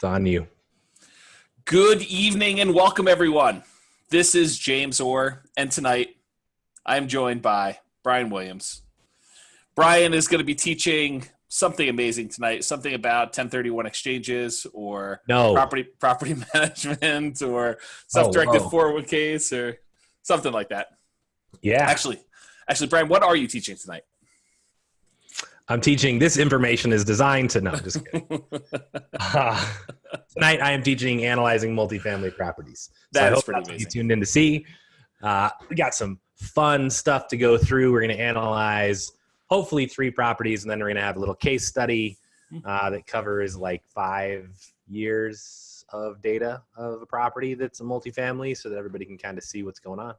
It's on you. Good evening and welcome, everyone. This is James Orr, and tonight I am joined by Brian Williams. Brian is going to be teaching something amazing tonight, something about 1031 exchanges or property management or self-directed 401ks or something like that. Yeah. Actually, Brian, what are you teaching tonight? I'm teaching this information is designed to, no, just kidding. Tonight I am teaching analyzing multifamily properties. That is pretty amazing. You tuned in to see. We got some fun stuff to go through. We're going to analyze hopefully 3 properties, and then we're going to have a little case study that covers like 5 years of data of a property that's a multifamily so that everybody can kind of see what's going on.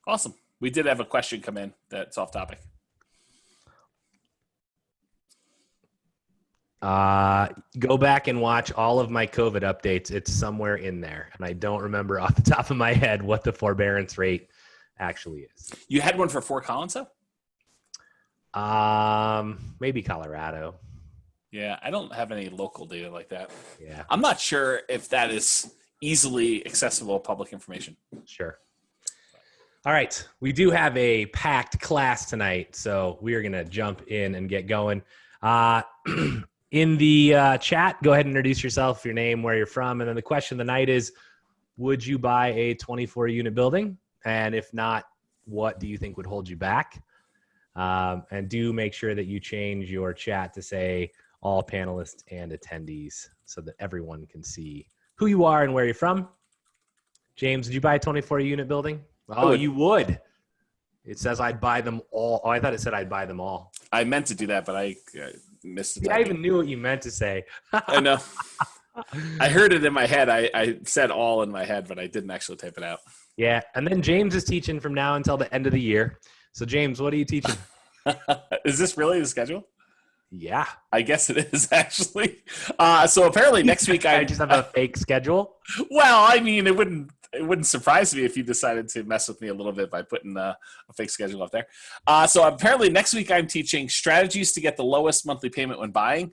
Awesome. We did have a question come in that's off topic. Go back and watch all of my COVID updates. It's somewhere in there. And I don't remember off the top of my head what the forbearance rate actually is. You had one for Fort Collins, though? Maybe Colorado. Yeah, I don't have any local data like that. Yeah. I'm not sure if that is easily accessible public information. Sure. All right. We do have a packed class tonight, so we are going to jump in and get going. In the chat, go ahead and introduce yourself, your name, where you're from. And then the question of the night is, would you buy a 24-unit building? And if not, what do you think would hold you back? And do make sure that you change your chat to say all panelists and attendees so that everyone can see who you are and where you're from. James, did you buy a 24-unit building? Oh, you would. It says I'd buy them all. Oh, I thought it said I'd buy them all. I meant to do that, but I missed it. I even knew what you meant to say. I know. I heard it in my head. I said all in my head, but I didn't actually type it out. Yeah, and then James is teaching from now until the end of the year. So, James, what are you teaching? Is this really the schedule? Yeah. I guess it is, actually. So apparently next week I just have a fake schedule. Well, I mean, it wouldn't surprise me if you decided to mess with me a little bit by putting a fake schedule up there. So apparently next week I'm teaching strategies to get the lowest monthly payment when buying.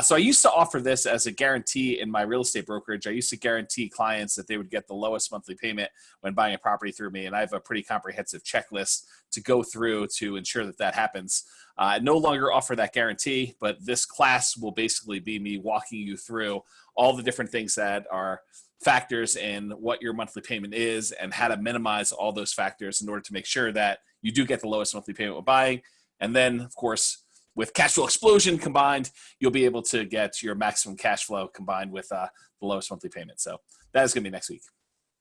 So I used to offer this as a guarantee in my real estate brokerage. I used to guarantee clients that they would get the lowest monthly payment when buying a property through me. And I have a pretty comprehensive checklist to go through to ensure that that happens. I no longer offer that guarantee, but this class will basically be me walking you through all the different things that are factors in what your monthly payment is and how to minimize all those factors in order to make sure that you do get the lowest monthly payment when buying. And then, of course, with cash flow explosion combined, you'll be able to get your maximum cash flow combined with the lowest monthly payment. So that is going to be next week.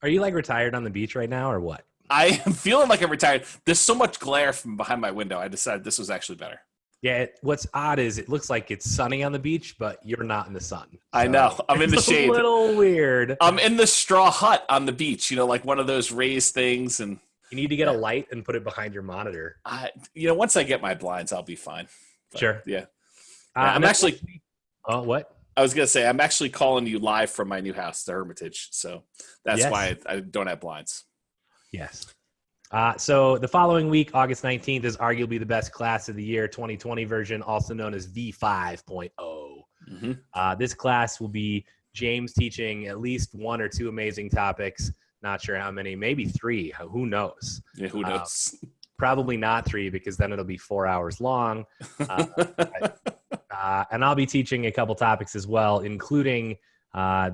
Are you like retired on the beach right now or what? I am feeling like I'm retired. There's so much glare from behind my window. I decided this was actually better. Yeah, what's odd is it looks like it's sunny on the beach, but you're not in the sun. So I know. I'm in the shade. It's a little weird. I'm in the straw hut on the beach, like one of those raised things. And you need to get a light and put it behind your monitor. Once I get my blinds, I'll be fine. But, sure. Yeah. I'm actually. Oh, what? I was going to say, I'm actually calling you live from my new house, the Hermitage. So that's why I don't have blinds. Yes. So the following week, August 19th, is arguably the best class of the year, 2020 version, also known as V5.0. Mm-hmm. This class will be James teaching at least 1 or 2 amazing topics. Not sure how many, maybe 3. Who knows? Yeah, who knows? Probably not 3 because then it'll be 4 hours long. And I'll be teaching a couple topics as well, including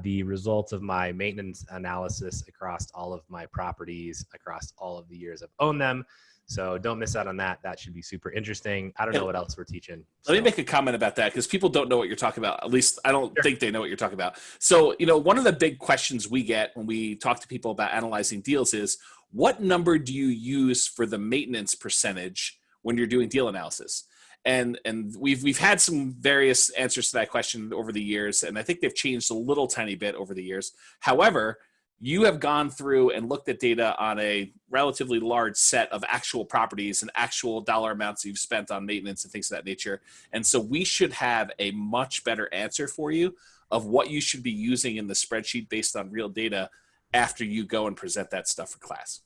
the results of my maintenance analysis across all of my properties, across all of the years I've owned them. So don't miss out on that. That should be super interesting. I don't know what else we're teaching. Let me make a comment about that because people don't know what you're talking about. At least I don't think they know what you're talking about. So, one of the big questions we get when we talk to people about analyzing deals is, what number do you use for the maintenance percentage when you're doing deal analysis? And we've had some various answers to that question over the years, and I think they've changed a little tiny bit over the years. However, you have gone through and looked at data on a relatively large set of actual properties and actual dollar amounts you've spent on maintenance and things of that nature. And so we should have a much better answer for you of what you should be using in the spreadsheet based on real data after you go and present that stuff for class.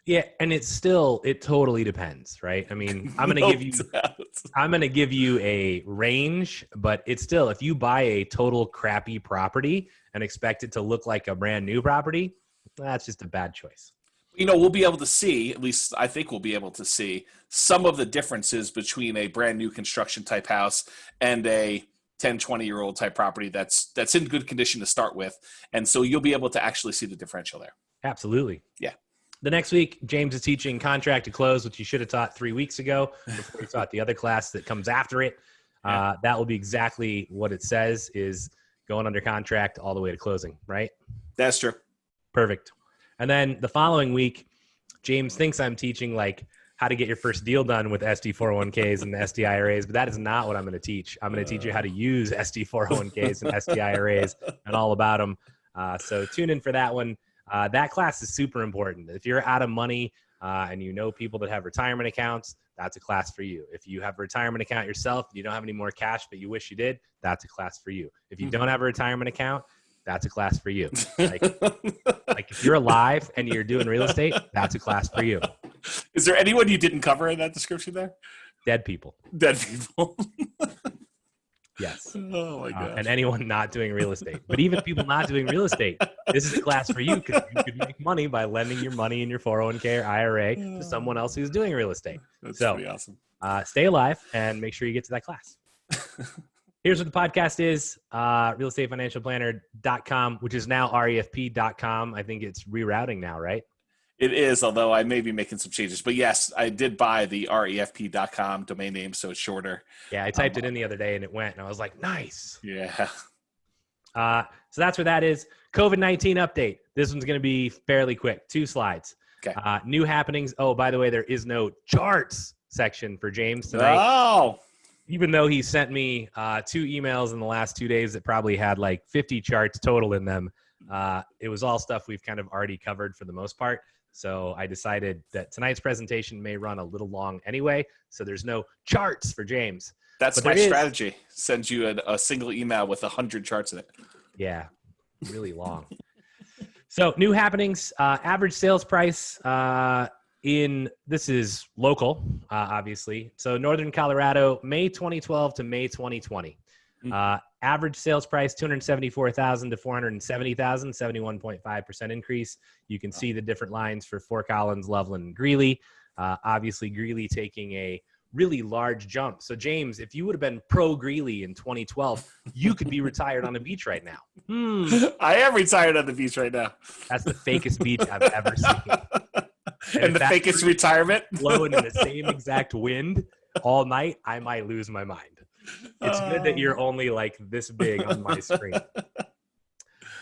Yeah, and it totally depends, right? I mean, I'm No going doubt. to give you a range, but it's still, if you buy a total crappy property and expect it to look like a brand new property, that's just a bad choice. We'll be able to see, at least I think we'll be able to see some of the differences between a brand new construction type house and a 10, 20-year-old type property that's in good condition to start with. And so you'll be able to actually see the differential there. Absolutely. Yeah. The next week, James is teaching contract to close, which you should have taught 3 weeks ago before you taught the other class that comes after it. Yeah. That will be exactly what it says, is going under contract all the way to closing, right? That's true. Perfect. And then the following week, James thinks I'm teaching like how to get your first deal done with SD 401ks and SD IRAs, but that is not what I'm going to teach. I'm going to teach you how to use SD 401ks and SD IRAs and all about them. So tune in for that one. That class is super important. If you're out of money and you know people that have retirement accounts, that's a class for you. If you have a retirement account yourself, you don't have any more cash, but you wish you did, that's a class for you. If you don't have a retirement account, that's a class for you. Like if you're alive and you're doing real estate, that's a class for you. Is there anyone you didn't cover in that description there? Dead people. Dead people. Yes. Oh my gosh. And anyone not doing real estate. But even people not doing real estate, this is a class for you because you could make money by lending your money in your 401k or IRA to someone else who's doing real estate. That's so pretty awesome. Stay alive and make sure you get to that class. Here's what the podcast is, realestatefinancialplanner.com, which is now refp.com. I think it's rerouting now, right? It is, although I may be making some changes. But yes, I did buy the refp.com domain name, so it's shorter. Yeah, I typed it in the other day and it went, and I was like, nice. Yeah. So that's what that is. COVID-19 update. This one's going to be fairly quick. 2 slides. Okay. New happenings. Oh, by the way, there is no charts section for James tonight. Oh. Even though he sent me 2 emails in the last 2 days that probably had like 50 charts total in them. It was all stuff we've kind of already covered for the most part. So I decided that tonight's presentation may run a little long anyway. So there's no charts for James. That's my strategy. Send you a single email with 100 charts in it. Yeah, really long. So new happenings, average sales price this is local, obviously. So Northern Colorado, May 2012 to May 2020. Average sales price, $274,000 to $470,000, 71.5% increase. You can see the different lines for Fort Collins, Loveland, and Greeley. Obviously, Greeley taking a really large jump. So James, if you would have been pro Greeley in 2012, you could be retired on the beach right now. I am retired on the beach right now. That's the fakest beach I've ever seen. And the fakest retirement. Blowing in the same exact wind all night, I might lose my mind. It's good that you're only like this big on my screen.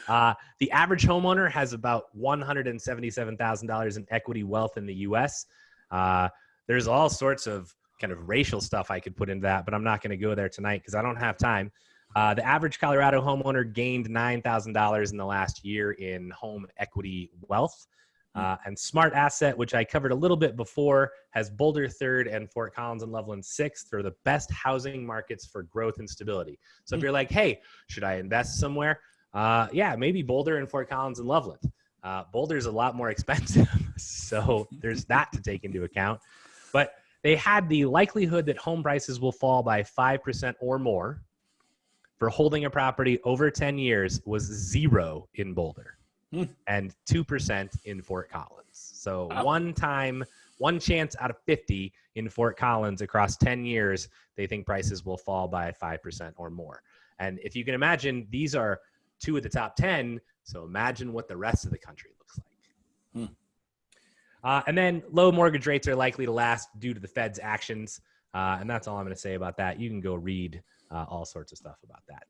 The average homeowner has about $177,000 in equity wealth in the U.S. There's all sorts of kind of racial stuff I could put into that, but I'm not going to go there tonight because I don't have time. The average Colorado homeowner gained $9,000 in the last year in home equity wealth. And Smart Asset, which I covered a little bit before, has Boulder 3rd and Fort Collins and Loveland 6th. They're the best housing markets for growth and stability. So if you're like, hey, should I invest somewhere? Yeah, maybe Boulder and Fort Collins and Loveland. Boulder's a lot more expensive, so there's that to take into account. But they had the likelihood that home prices will fall by 5% or more for holding a property over 10 years was 0 in Boulder. And 2% in Fort Collins. So one chance out of 50 in Fort Collins across 10 years, they think prices will fall by 5% or more. And if you can imagine, these are 2 of the top 10. So imagine what the rest of the country looks like. And then low mortgage rates are likely to last due to the Fed's actions. And that's all I'm going to say about that. You can go read all sorts of stuff about that.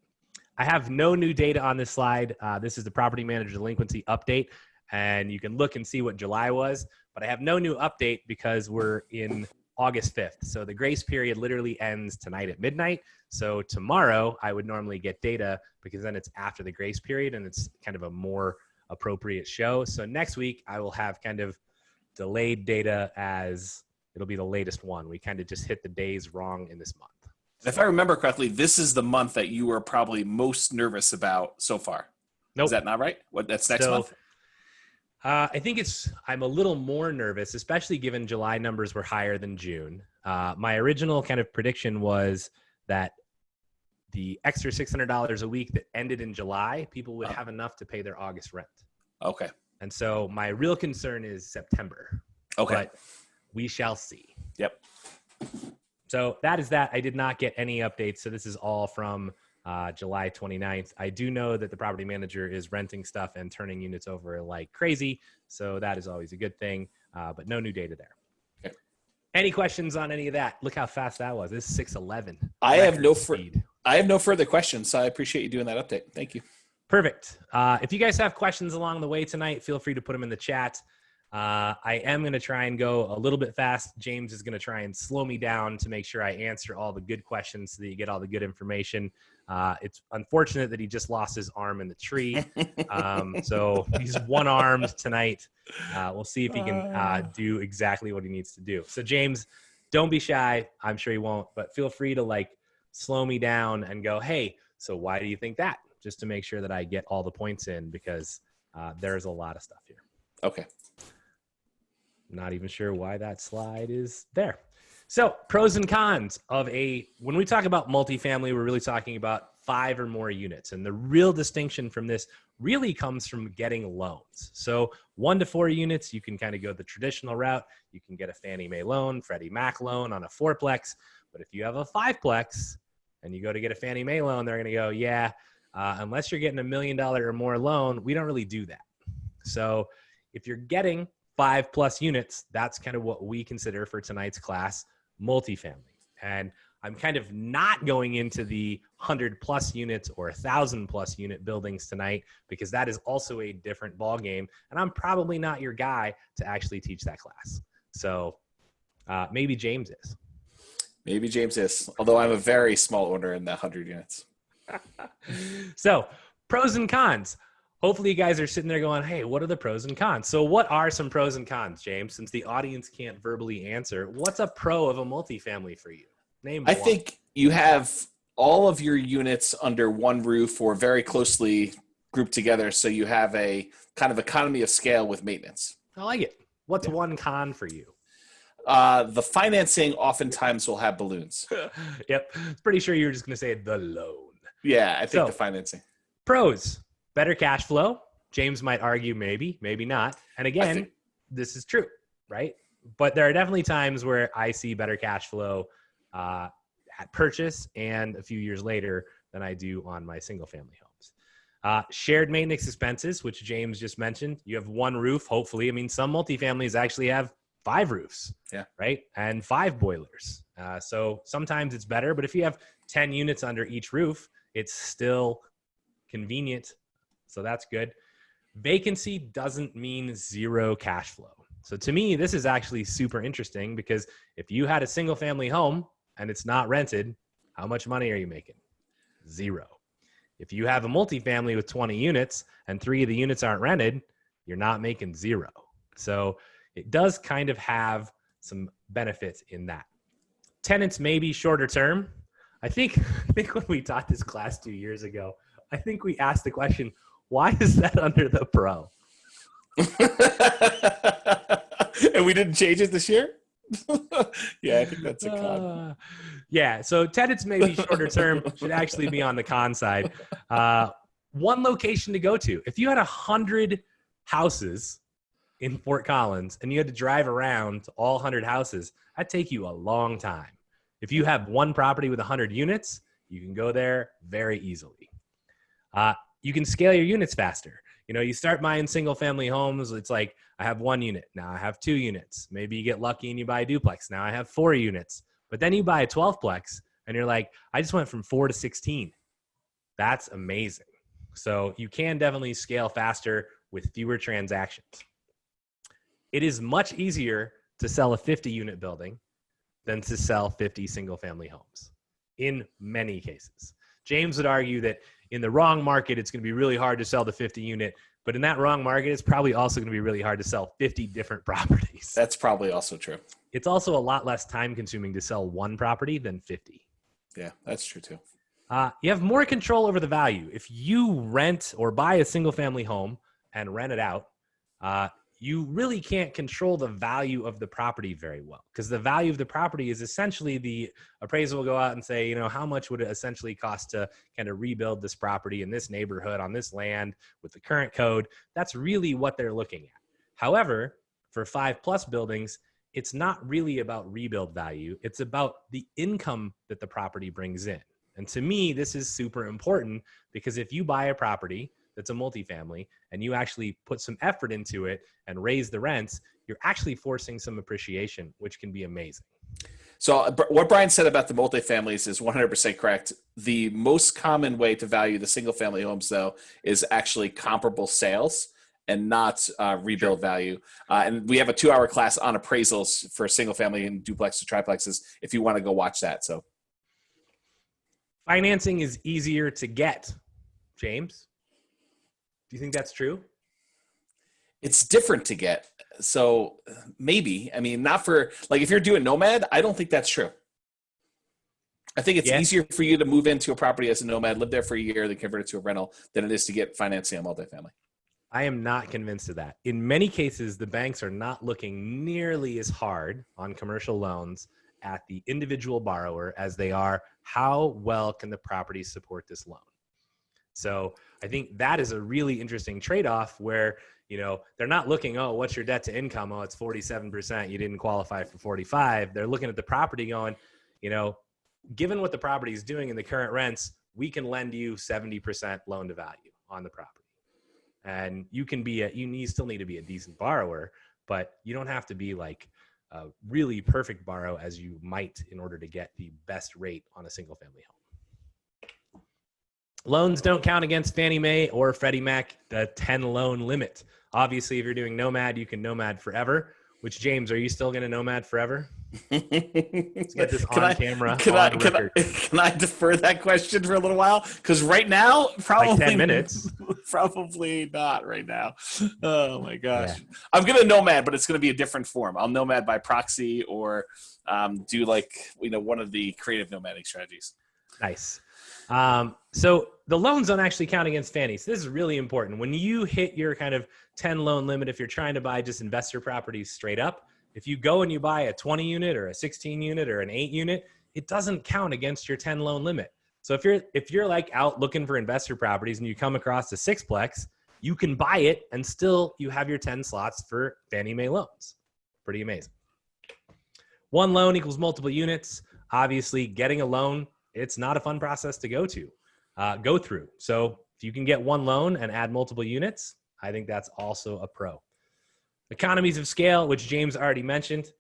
I have no new data on this slide. This is the property manager delinquency update, and you can look and see what July was, but I have no new update because we're in August 5th. So the grace period literally ends tonight at midnight. So tomorrow I would normally get data because then it's after the grace period and it's kind of a more appropriate show. So next week I will have kind of delayed data as it'll be the latest one. We kind of just hit the days wrong in this month. If I remember correctly, this is the month that you were probably most nervous about so far. Nope. Is that not right? That's next month? I think I'm a little more nervous, especially given July numbers were higher than June. My original kind of prediction was that the extra $600 a week that ended in July, people would have enough to pay their August rent. Okay. And so my real concern is September. Okay. But we shall see. Yep. So that is that. I did not get any updates. So this is all from July 29th. I do know that the property manager is renting stuff and turning units over like crazy. So that is always a good thing, but no new data there. Okay. Any questions on any of that? Look how fast that was. This is 6:11. I have no further questions. So I appreciate you doing that update. Thank you. Perfect. If you guys have questions along the way tonight, feel free to put them in the chat. I am going to try and go a little bit fast. James is going to try and slow me down to make sure I answer all the good questions so that you get all the good information. It's unfortunate that he just lost his arm in the tree. So he's one-armed tonight. We'll see if he can do exactly what he needs to do. So James, don't be shy. I'm sure he won't, but feel free to like slow me down and go, hey, so why do you think that? Just to make sure that I get all the points in because there's a lot of stuff here. Okay. Not even sure why that slide is there. So pros and cons of when we talk about multifamily, we're really talking about 5 or more units. And the real distinction from this really comes from getting loans. So 1 to 4 units, you can kind of go the traditional route. You can get a Fannie Mae loan, Freddie Mac loan on a 4-plex. But if you have a 5-plex and you go to get a Fannie Mae loan, they're going to go, yeah, unless you're getting $1 million or more loan, we don't really do that. So if you're getting 5+ units, that's kind of what we consider for tonight's class multifamily. And I'm kind of not going into the 100+ units or 1,000+ unit buildings tonight because that is also a different ball game. And I'm probably not your guy to actually teach that class. So maybe James is. Maybe James is, although I'm a very small owner in the 100 units. So pros and cons. Hopefully you guys are sitting there going, hey, what are the pros and cons? So what are some pros and cons, James? Since the audience can't verbally answer, what's a pro of a multifamily for you? Name one. I think you have all of your units under one roof or very closely grouped together, so you have a kind of economy of scale with maintenance. I like it. What's one con for you? The financing oftentimes will have balloons. Yep. Pretty sure you were just going to say the loan. Yeah, I think the financing. Pros. Better cash flow. James might argue maybe, maybe not. And again, this is true, right? But there are definitely times where I see better cash flow at purchase and a few years later than I do on my single family homes. Shared maintenance expenses, which James just mentioned. You have one roof, hopefully. I mean, some multifamilies actually have 5 roofs, right? And 5 boilers. So sometimes it's better, but if you have 10 units under each roof, it's still convenient. So that's good. Vacancy doesn't mean 0 cash flow. So to me, this is actually super interesting because if you had a single family home and it's not rented, how much money are you making? 0. If you have a multifamily with 20 units and 3 of the units aren't rented, you're not making 0. So it does kind of have some benefits in that. Tenants may be shorter term. I think when we taught this class 2 years ago, I think we asked the question, why is that under the pro? And we didn't change it this year? Yeah, I think that's a con. Yeah, so tenants may be shorter term, should actually be on the con side. One location to go to. If you had 100 houses in Fort Collins and you had to drive around to all 100 houses, that'd take you a long time. If you have one property with 100 units, you can go there very easily. You can scale your units faster. You know, you start buying single family homes. It's like, I have 1 unit. Now I have 2 units. Maybe you get lucky and you buy a duplex. Now I have 4 units. But then you buy a 12-plex and you're like, I just went from 4 to 16. That's amazing. So you can definitely scale faster with fewer transactions. It is much easier to sell a 50-unit building than to sell 50 single family homes in many cases. James would argue that in the wrong market, it's going to be really hard to sell the 50 unit, but in that wrong market, it's probably also going to be really hard to sell 50 different properties. That's probably also true. It's also a lot less time consuming to sell one property than 50. Yeah, that's true too. You have more control over the value. If you rent or buy a single family home and rent it out, you really can't control the value of the property very well, because the value of the property is essentially the appraisal will go out and say, how much would it essentially cost to kind of rebuild this property in this neighborhood on this land with the current code. That's really what they're looking at. However, for 5+ buildings, it's not really about rebuild value. It's about the income that the property brings in. And to me, this is super important, because if you buy a property that's a multifamily and you actually put some effort into it and raise the rents, you're actually forcing some appreciation, which can be amazing. So what Brian said about the multifamilies is 100% correct. The most common way to value the single family homes, though, is actually comparable sales and not rebuild value. And we have a 2-hour class on appraisals for single family and duplex to triplexes if you want to go watch that. So financing is easier to get, James. Do you think that's true? It's different to get. So maybe, not for, like, if you're doing nomad, I don't think that's true. I think it's easier for you to move into a property as a nomad, live there for a year, then convert it to a rental, than it is to get financing on multifamily. I am not convinced of that. In many cases, the banks are not looking nearly as hard on commercial loans at the individual borrower as they are how well can the property support this loan. So I think that is a really interesting trade-off where, they're not looking, oh, what's your debt to income? Oh, it's 47%. You didn't qualify for 45. They're looking at the property going, given what the property is doing in the current rents, we can lend you 70% loan to value on the property. And you can be you still need to be a decent borrower, but you don't have to be like a really perfect borrow as you might in order to get the best rate on a single family home. Loans don't count against Fannie Mae or Freddie Mac, the 10 loan limit. Obviously, if you're doing nomad, you can nomad forever. Which, James, are you still going to nomad forever? Let's get this on camera. Can I defer that question for a little while? Because right now, probably like 10 minutes. Probably not right now. Oh my gosh. Yeah. I'm going to nomad, but it's going to be a different form. I'll nomad by proxy or do one of the creative nomadic strategies. Nice. So the loans don't actually count against Fannie. So this is really important. When you hit your kind of 10 loan limit, if you're trying to buy just investor properties straight up, if you go and you buy a 20 unit or a 16 unit or an 8 unit, it doesn't count against your 10 loan limit. So if you're like out looking for investor properties and you come across a 6-plex, you can buy it and still you have your 10 slots for Fannie Mae loans. Pretty amazing. One loan equals multiple units. Obviously, getting a loan, it's not a fun process to go through. So if you can get one loan and add multiple units, I think that's also a pro. Economies of scale, which James already mentioned.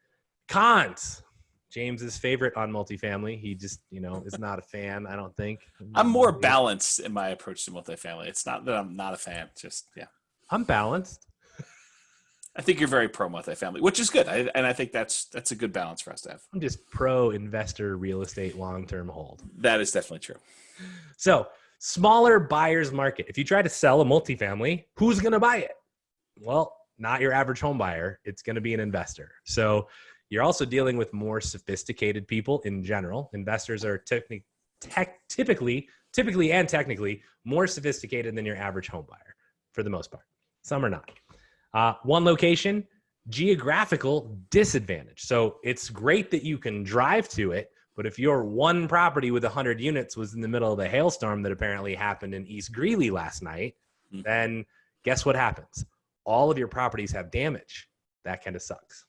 Cons. James's favorite on multifamily. He just, is not a fan, I don't think. I'm more balanced in my approach to multifamily. It's not that I'm not a fan. Just, yeah. I'm balanced. I think you're very pro multifamily, which is good. And I think that's a good balance for us to have. I'm just pro investor real estate long-term hold. That is definitely true. So smaller buyer's market. If you try to sell a multifamily, who's going to buy it? Well, not your average home buyer. It's going to be an investor. So you're also dealing with more sophisticated people in general. Investors are typically and technically more sophisticated than your average home buyer for the most part. Some are not. One location, geographical disadvantage. So it's great that you can drive to it, but if your one property with 100 units was in the middle of the hailstorm that apparently happened in East Greeley last night, then guess what happens? All of your properties have damage. That kind of sucks.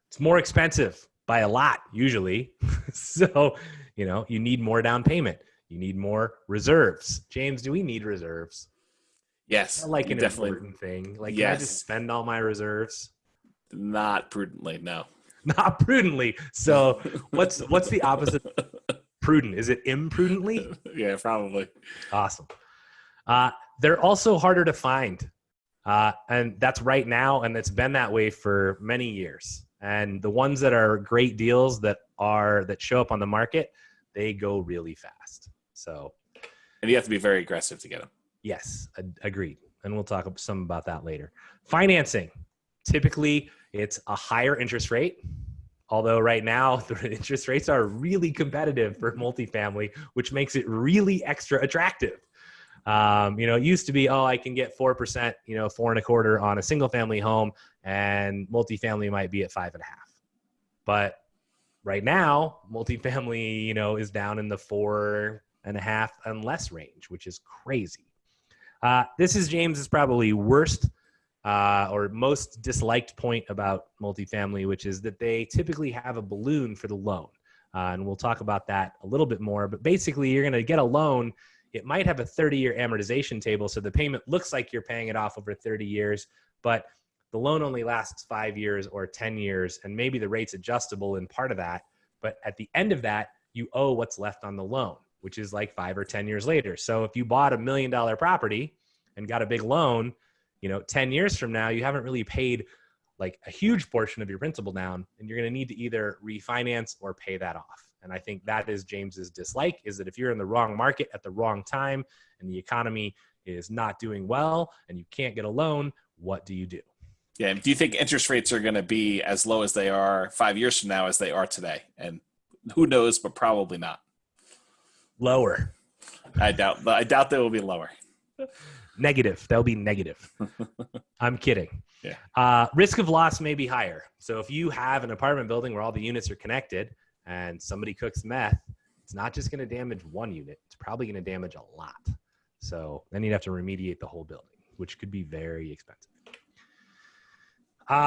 It's more expensive by a lot usually. So, you need more down payment. You need more reserves. James, do we need reserves? Yes. Like an important thing. Like, yes. Can I just spend all my reserves? Not prudently, no. Not prudently. So what's the opposite of prudent? Is it imprudently? Yeah, probably. Awesome. They're also harder to find. And that's right now, and it's been that way for many years. And the ones that are great deals that show up on the market, they go really fast. So, and you have to be very aggressive to get them. Yes, agreed. And we'll talk some about that later. Financing. Typically, it's a higher interest rate. Although right now, the interest rates are really competitive for multifamily, which makes it really extra attractive. It used to be, I can get 4%, 4.25% on a single family home, and multifamily might be at 5.5%. But right now, multifamily, is down in the 4.5% and less range, which is crazy. This is James's probably worst or most disliked point about multifamily, which is that they typically have a balloon for the loan. And we'll talk about that a little bit more. But basically, you're going to get a loan. It might have a 30-year amortization table, so the payment looks like you're paying it off over 30 years, but the loan only lasts 5 years or 10 years, and maybe the rate's adjustable in part of that. But at the end of that, you owe what's left on the loan, which is like 5 or 10 years later. So if you bought $1 million property and got a big loan, 10 years from now, you haven't really paid like a huge portion of your principal down, and you're going to need to either refinance or pay that off. And I think that is James's dislike, is that if you're in the wrong market at the wrong time and the economy is not doing well and you can't get a loan, what do you do? Yeah. Do you think interest rates are going to be as low as they are 5 years from now as they are today? And who knows, but probably not. Lower. I doubt they will be lower. Negative. They'll be negative. I'm kidding. Yeah. Risk of loss may be higher. So if you have an apartment building where all the units are connected and somebody cooks meth, it's not just going to damage one unit. It's probably going to damage a lot. So then you'd have to remediate the whole building, which could be very expensive.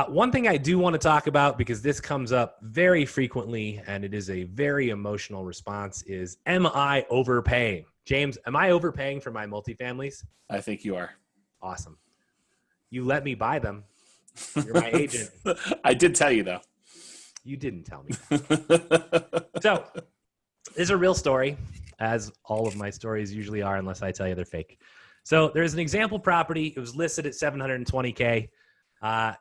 One thing I do want to talk about, because this comes up very frequently and it is a very emotional response, is, am I overpaying? James, am I overpaying for my multifamilies? I think you are. Awesome. You let me buy them. You're my agent. I did tell you, though. You didn't tell me that. So this is a real story, as all of my stories usually are, unless I tell you they're fake. So there's an example property. It was listed at $720K.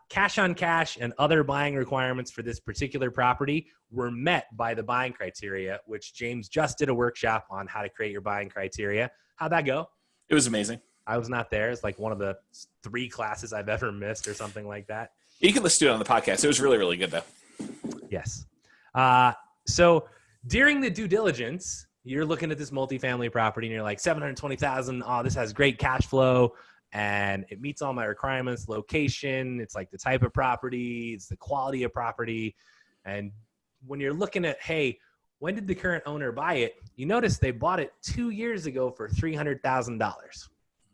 Cash on cash and other buying requirements for this particular property were met by the buying criteria, which James just did a workshop on how to create your buying criteria. How'd that go? It was amazing. I was not there. It's like one of the 3 classes I've ever missed or something like that. You can listen to it on the podcast. It was really, really good, though. Yes. So during the due diligence, you're looking at this multifamily property and you're like, $720,000. Oh, this has great cash flow and it meets all my requirements. Location, it's like the type of property, it's the quality of property. And when you're looking at, hey, when did the current owner buy it? You notice they bought it 2 years ago for $300,000.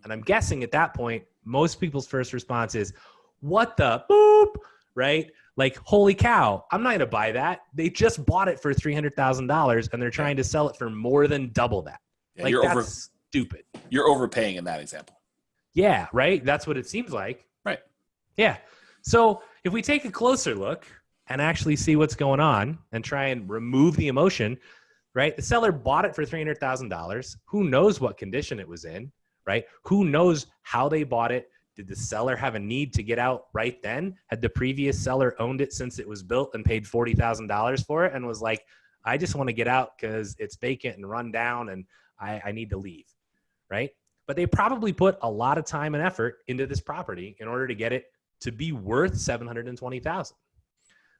And I'm guessing at that point, most people's first response is, what the boop, right? Like, holy cow, I'm not going to buy that. They just bought it for $300,000 and they're trying to sell it for more than double that. Yeah, like, that's stupid. You're overpaying in that example. Yeah, right? That's what it seems like. Right. Yeah. So if we take a closer look and actually see what's going on and try and remove the emotion, right? The seller bought it for $300,000. Who knows what condition it was in, right? Who knows how they bought it? Did the seller have a need to get out right then? Had the previous seller owned it since it was built and paid $40,000 for it and was like, I just want to get out because it's vacant and run down and I need to leave, right? But they probably put a lot of time and effort into this property in order to get it to be worth $720,000.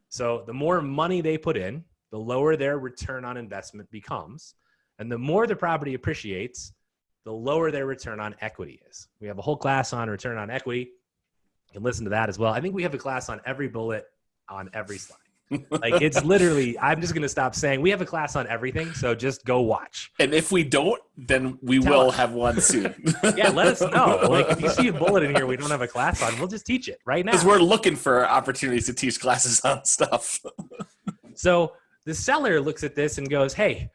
So the more money they put in, the lower their return on investment becomes. And the more the property appreciates, the lower their return on equity is. We have a whole class on return on equity. You can listen to that as well. I think we have a class on every bullet on every slide. Like, it's literally, I'm just going to stop saying we have a class on everything. So just go watch. And if we don't, then we will have one soon. Yeah, let us know. Like, if you see a bullet in here we don't have a class on, we'll just teach it right now. Because we're looking for opportunities to teach classes on stuff. So the seller looks at this and goes, hey,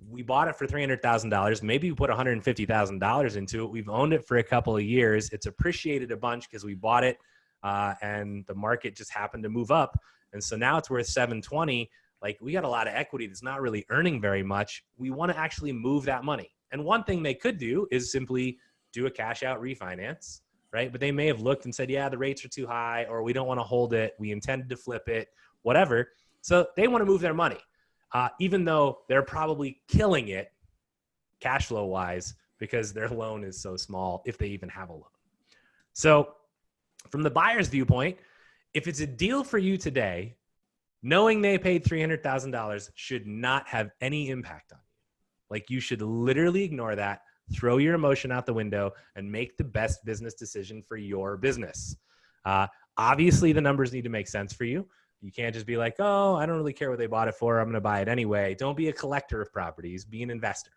we bought it for $300,000. Maybe we put $150,000 into it. We've owned it for a couple of years. It's appreciated a bunch because we bought it and the market just happened to move up. And so now it's worth $720. Like, we got a lot of equity that's not really earning very much. We want to actually move that money. And one thing they could do is simply do a cash out refinance, right? But they may have looked and said, yeah, the rates are too high, or we don't want to hold it. We intended to flip it, whatever. So they want to move their money, even though they're probably killing it cash flow wise because their loan is so small, if they even have a loan. So from the buyer's viewpoint, if it's a deal for you today, knowing they paid $300,000 should not have any impact on you. Like, you should literally ignore that. throw your emotion out the window, and make the best business decision for your business. Obviously, the numbers need to make sense for you. You can't just be like, oh, I don't really care what they bought it for. I'm going to buy it anyway. Don't be a collector of properties. Be an investor.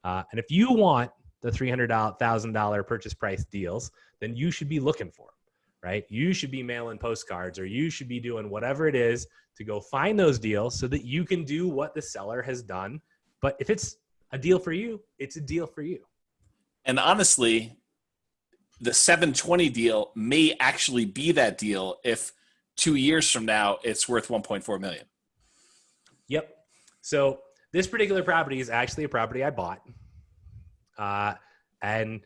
And if you want the $300,000 purchase price deals, then you should be looking for them, right? You should be mailing postcards, or you should be doing whatever it is to go find those deals so that you can do what the seller has done. But if it's a deal for you, it's a deal for you. And honestly, the 720 deal may actually be that deal if 2 years from now it's worth 1.4 million. Yep. So this particular property is actually a property I bought. And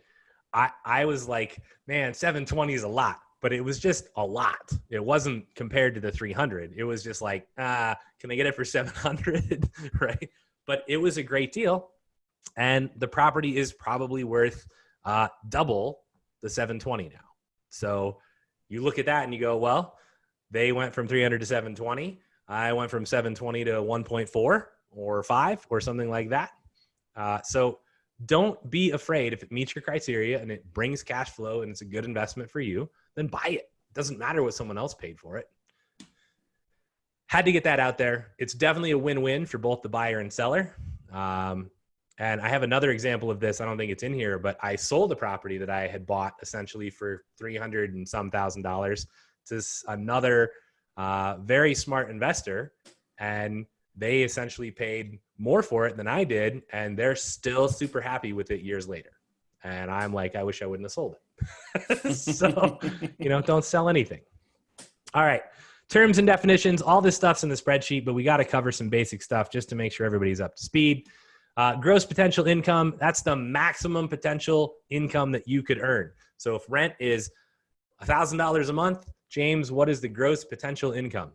I was like, man, 720 is a lot, but it was just a lot. It wasn't compared to the 300. It was just like, can I get it for 700? Right. But it was a great deal. And the property is probably worth double the 720 now. So you look at that and you go, well, they went from 300 to 720. I went from 720 to 1.4 or 5 or something like that. So don't be afraid. If it meets your criteria and it brings cash flow and it's a good investment for you, then buy it. Doesn't matter what someone else paid for it. Had to get that out there. It's definitely a win-win for both the buyer and seller. And I have another example of this. I don't think it's in here, but I sold a property that I had bought essentially for $300 and some thousand to another very smart investor. And they essentially paid more for it than I did. And they're still super happy with it years later. And I'm like, I wish I wouldn't have sold it. So, don't sell anything. All right. Terms and definitions, all this stuff's in the spreadsheet, but we got to cover some basic stuff just to make sure everybody's up to speed. Gross potential income, that's the maximum potential income that you could earn. So if rent is $1,000 a month, James, what is the gross potential income?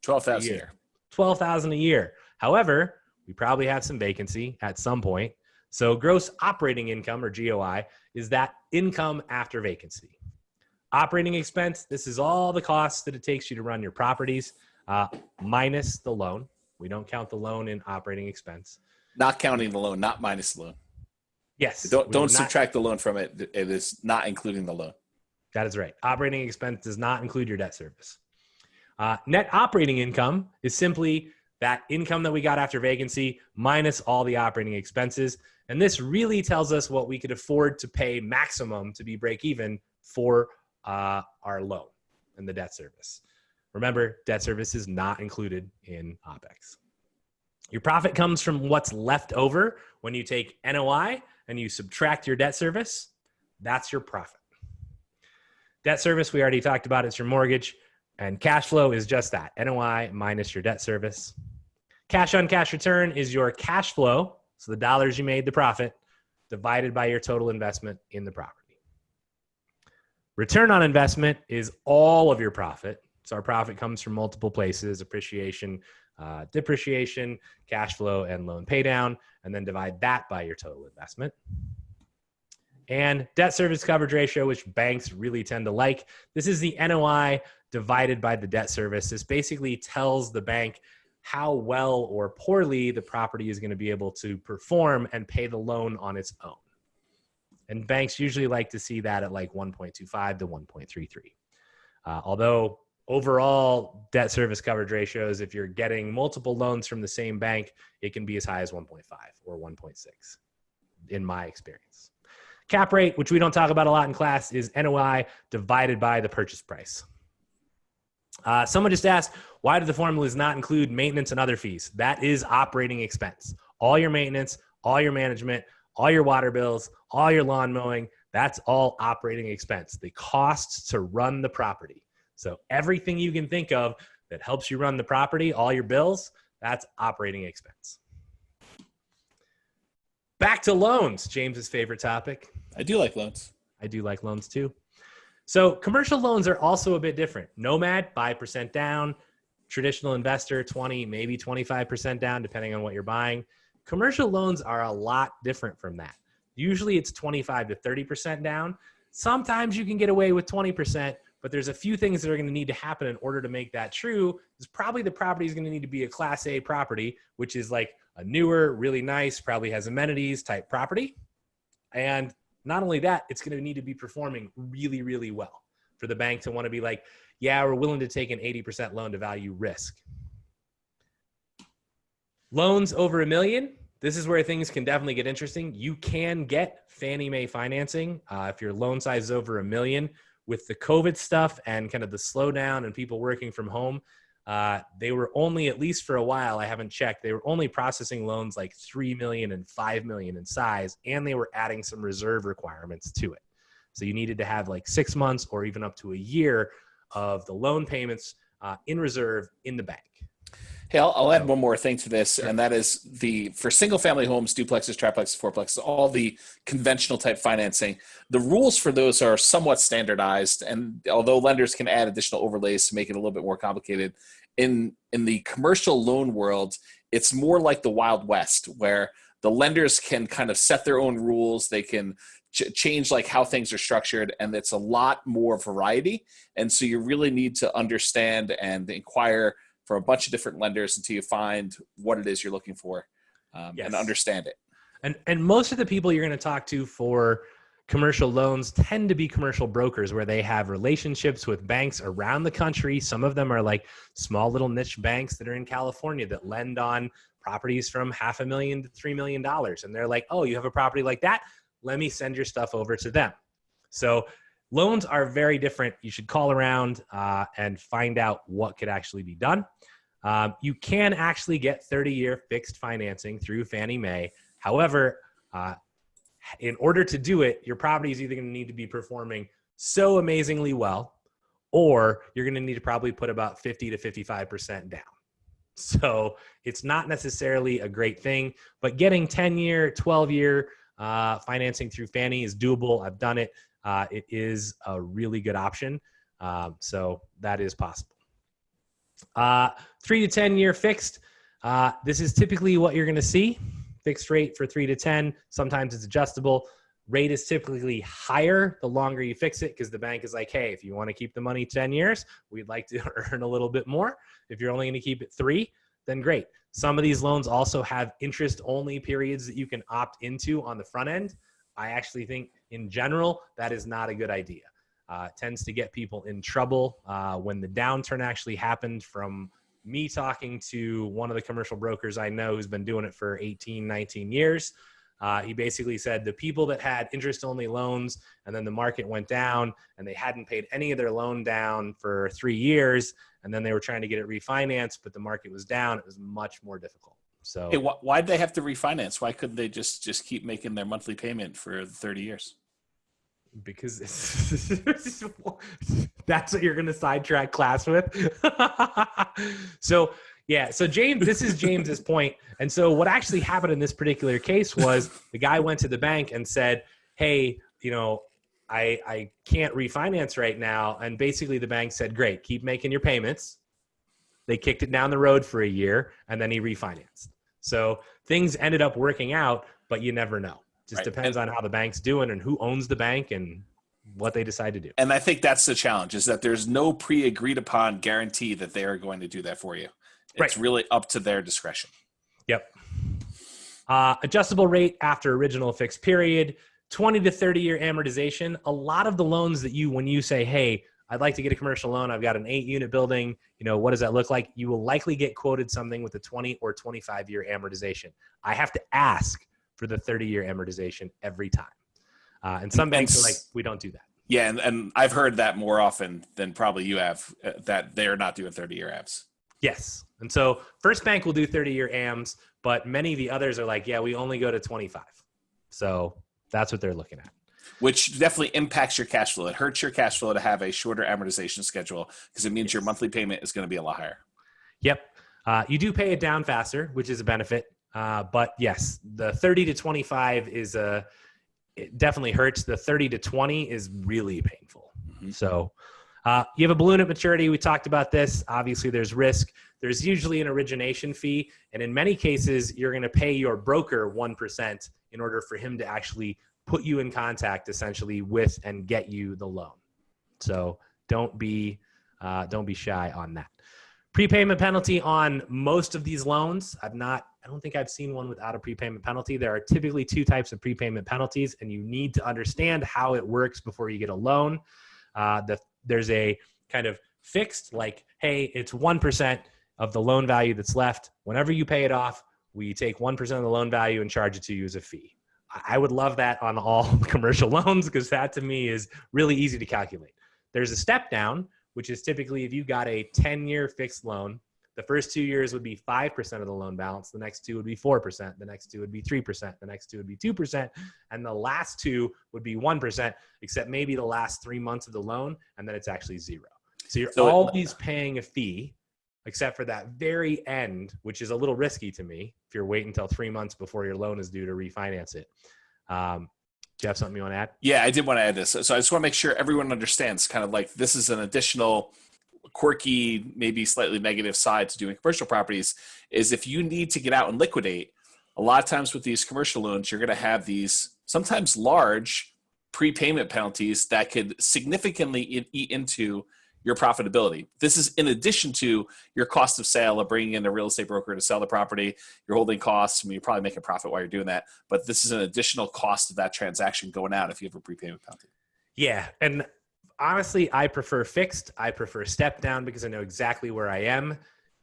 $12,000 a year. $12,000 a year. However, we probably have some vacancy at some point. So gross operating income, or GOI, is that income after vacancy. Operating expense, this is all the costs that it takes you to run your properties, minus the loan. We don't count the loan in operating expense. Not counting the loan, not minus the loan. Yes. Don't subtract the loan from it. It is not including the loan. That is right. Operating expense does not include your debt service. Net operating income is simply that income that we got after vacancy minus all the operating expenses. And this really tells us what we could afford to pay maximum to be break even for our loan and the debt service. Remember, debt service is not included in OPEX. Your profit comes from what's left over when you take NOI and you subtract your debt service. That's your profit. Debt service, we already talked about, it's your mortgage. And cash flow is just that, NOI minus your debt service. Cash on cash return is your cash flow, so the dollars you made, the profit, divided by your total investment in the property. Return on investment is all of your profit. So our profit comes from multiple places: appreciation, depreciation, cash flow, and loan pay down, and then divide that by your total investment. And debt service coverage ratio, which banks really tend to like. This is the NOI divided by the debt service. This basically tells the bank how well or poorly the property is going to be able to perform and pay the loan on its own. And banks usually like to see that at like 1.25 to 1.33. Although overall debt service coverage ratios, if you're getting multiple loans from the same bank, it can be as high as 1.5 or 1.6 in my experience. Cap rate, which we don't talk about a lot in class, is NOI divided by the purchase price. Someone just asked, why do the formulas not include maintenance and other fees? That is operating expense. All your maintenance, all your management, all your water bills, all your lawn mowing, that's all operating expense. The costs to run the property. So everything you can think of that helps you run the property, all your bills, that's operating expense. Back to loans, James's favorite topic. I do like loans. I do like loans too. So commercial loans are also a bit different. Nomad, 5% down. Traditional investor, 20, maybe 25% down, depending on what you're buying. Commercial loans are a lot different from that. Usually it's 25 to 30% down. Sometimes you can get away with 20%, but there's a few things that are going to need to happen in order to make that true. Is probably the property is going to need to be a Class A property, which is like a newer, really nice, probably has amenities type property. And not only that, it's going to need to be performing really, really well for the bank to want to be like, yeah, we're willing to take an 80% loan to value risk. Loans over $1 million. This is where things can definitely get interesting. You can get Fannie Mae financing if your loan size is over $1 million. With the COVID stuff and kind of the slowdown and people working from home, they were only, at least for a while, I haven't checked, they were only processing loans like 3 million and 5 million in size, and they were adding some reserve requirements to it. So you needed to have like 6 months or even up to a year of the loan payments in reserve in the bank. Hey, I'll add one more thing to this, Sure. and that is for single-family homes, duplexes, triplexes, fourplexes, all the conventional type financing. The rules for those are somewhat standardized, and although lenders can add additional overlays to make it a little bit more complicated, in the commercial loan world, it's more like the Wild West, where the lenders can kind of set their own rules. They can change like how things are structured, and it's a lot more variety. And so you really need to understand and inquire for a bunch of different lenders until you find what it is you're looking for and understand it. And most of the people you're going to talk to for commercial loans tend to be commercial brokers where they have relationships with banks around the country. Some of them are like small little niche banks that are in California that lend on properties from $500,000 to $3 million. And they're like, oh, you have a property like that? Let me send your stuff over to them. So loans are very different. You should call around and find out what could actually be done. You can actually get 30-year fixed financing through Fannie Mae. However, in order to do it, your property is either going to need to be performing so amazingly well, or you're going to need to probably put about 50 to 55% down. So it's not necessarily a great thing, but getting 10-year, 12-year financing through Fannie is doable. I've done it. It is a really good option. So that is possible. 3 to 10 year fixed. This is typically what you're going to see. Fixed rate for 3 to 10. Sometimes it's adjustable. Rate is typically higher the longer you fix it, because the bank is like, hey, if you want to keep the money 10 years, we'd like to earn a little bit more. If you're only going to keep it 3, then great. Some of these loans also have interest only periods that you can opt into on the front end. I actually think in general, that is not a good idea. It tends to get people in trouble. When the downturn actually happened, from me talking to one of the commercial brokers I know who's been doing it for 18, 19 years, he basically said the people that had interest-only loans and then the market went down and they hadn't paid any of their loan down for 3 years, and then they were trying to get it refinanced, but the market was down, it was much more difficult. So, hey, why'd they have to refinance? Why couldn't they just keep making their monthly payment for 30 years? Because that's what you're going to sidetrack class with. So James, this is James's point. And so what actually happened in this particular case was the guy went to the bank and said, hey, I can't refinance right now. And basically the bank said, great, keep making your payments. They kicked it down the road for a year, and then he refinanced. So things ended up working out, but you never know. Just depends on how the bank's doing and who owns the bank and what they decide to do. And I think that's the challenge, is that there's no pre-agreed upon guarantee that they are going to do that for you. It's really up to their discretion. Yep. Adjustable rate after original fixed period, 20 to 30 year amortization. A lot of the loans that when you say, hey, I'd like to get a commercial loan, I've got an 8-unit building, what does that look like? You will likely get quoted something with a 20 or 25 year amortization. I have to ask for the 30-year amortization every time. And some banks are like, we don't do that. Yeah, and I've heard that more often than probably you have, that they're not doing 30-year AMs. Yes. And so First Bank will do 30-year AMs, but many of the others are like, yeah, we only go to 25. So that's what they're looking at. Which definitely impacts your cash flow. It hurts your cash flow to have a shorter amortization schedule, because it means your monthly payment is going to be a lot higher. Yep. You do pay it down faster, which is a benefit. But yes, the 30 to 25 it definitely hurts. The 30 to 20 is really painful. Mm-hmm. So you have a balloon at maturity. We talked about this. Obviously, there's risk. There's usually an origination fee. And in many cases, you're going to pay your broker 1% in order for him to actually put you in contact essentially with and get you the loan. So don't be shy on that. Prepayment penalty on most of these loans. I don't think I've seen one without a prepayment penalty. There are typically two types of prepayment penalties, and you need to understand how it works before you get a loan. There's a kind of fixed, like, hey, it's 1% of the loan value that's left. Whenever you pay it off, we take 1% of the loan value and charge it to you as a fee. I would love that on all commercial loans because that to me is really easy to calculate. There's a step down, which is typically if you got a 10-year fixed loan, the first 2 years would be 5% of the loan balance. The next two would be 4%. The next two would be 3%. The next two would be 2%. And the last two would be 1%, except maybe the last 3 months of the loan. And then it's actually zero. So you're always paying a fee, except for that very end, which is a little risky to me if you're waiting until 3 months before your loan is due to refinance it. Do you have something you want to add? Yeah, I did want to add this. So I just want to make sure everyone understands kind of like this is an additional quirky, maybe slightly negative side to doing commercial properties is if you need to get out and liquidate, a lot of times with these commercial loans, you're going to have these sometimes large prepayment penalties that could significantly eat into your profitability. This is in addition to your cost of sale of bringing in a real estate broker to sell the property, your holding costs. I mean, you probably make a profit while you're doing that, but this is an additional cost of that transaction going out if you have a prepayment penalty. Yeah. And honestly, I prefer fixed. I prefer step down because I know exactly where I am.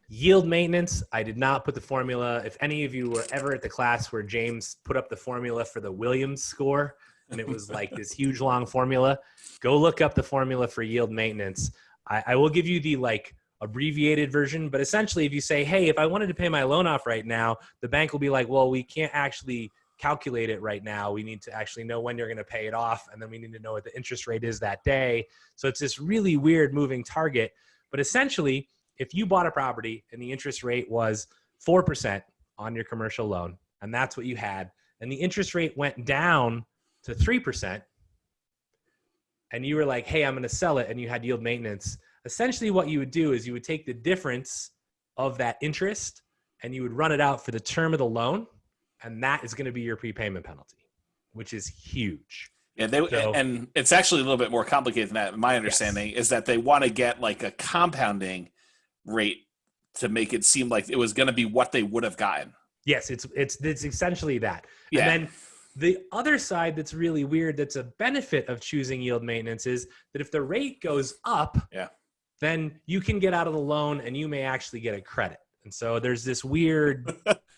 Yield maintenance, I did not put the formula. If any of you were ever at the class where James put up the formula for the Williams score, and it was like this huge long formula, go look up the formula for yield maintenance. I will give you the like abbreviated version, but essentially if you say, hey, if I wanted to pay my loan off right now, the bank will be like, well, we can't actually calculate it right now. We need to actually know when you're going to pay it off. And then we need to know what the interest rate is that day. So it's this really weird moving target. But essentially, if you bought a property and the interest rate was 4% on your commercial loan, and that's what you had, and the interest rate went down to 3%, and you were like, hey, I'm going to sell it, and you had yield maintenance, essentially what you would do is you would take the difference of that interest and you would run it out for the term of the loan, and that is going to be your prepayment penalty, which is huge. Yeah, and it's actually a little bit more complicated than that. My understanding is that they want to get like a compounding rate to make it seem like it was going to be what they would have gotten. Yes, it's essentially that. Yeah. And then the other side that's really weird, that's a benefit of choosing yield maintenance, is that if the rate goes up, then you can get out of the loan and you may actually get a credit. And so there's this weird,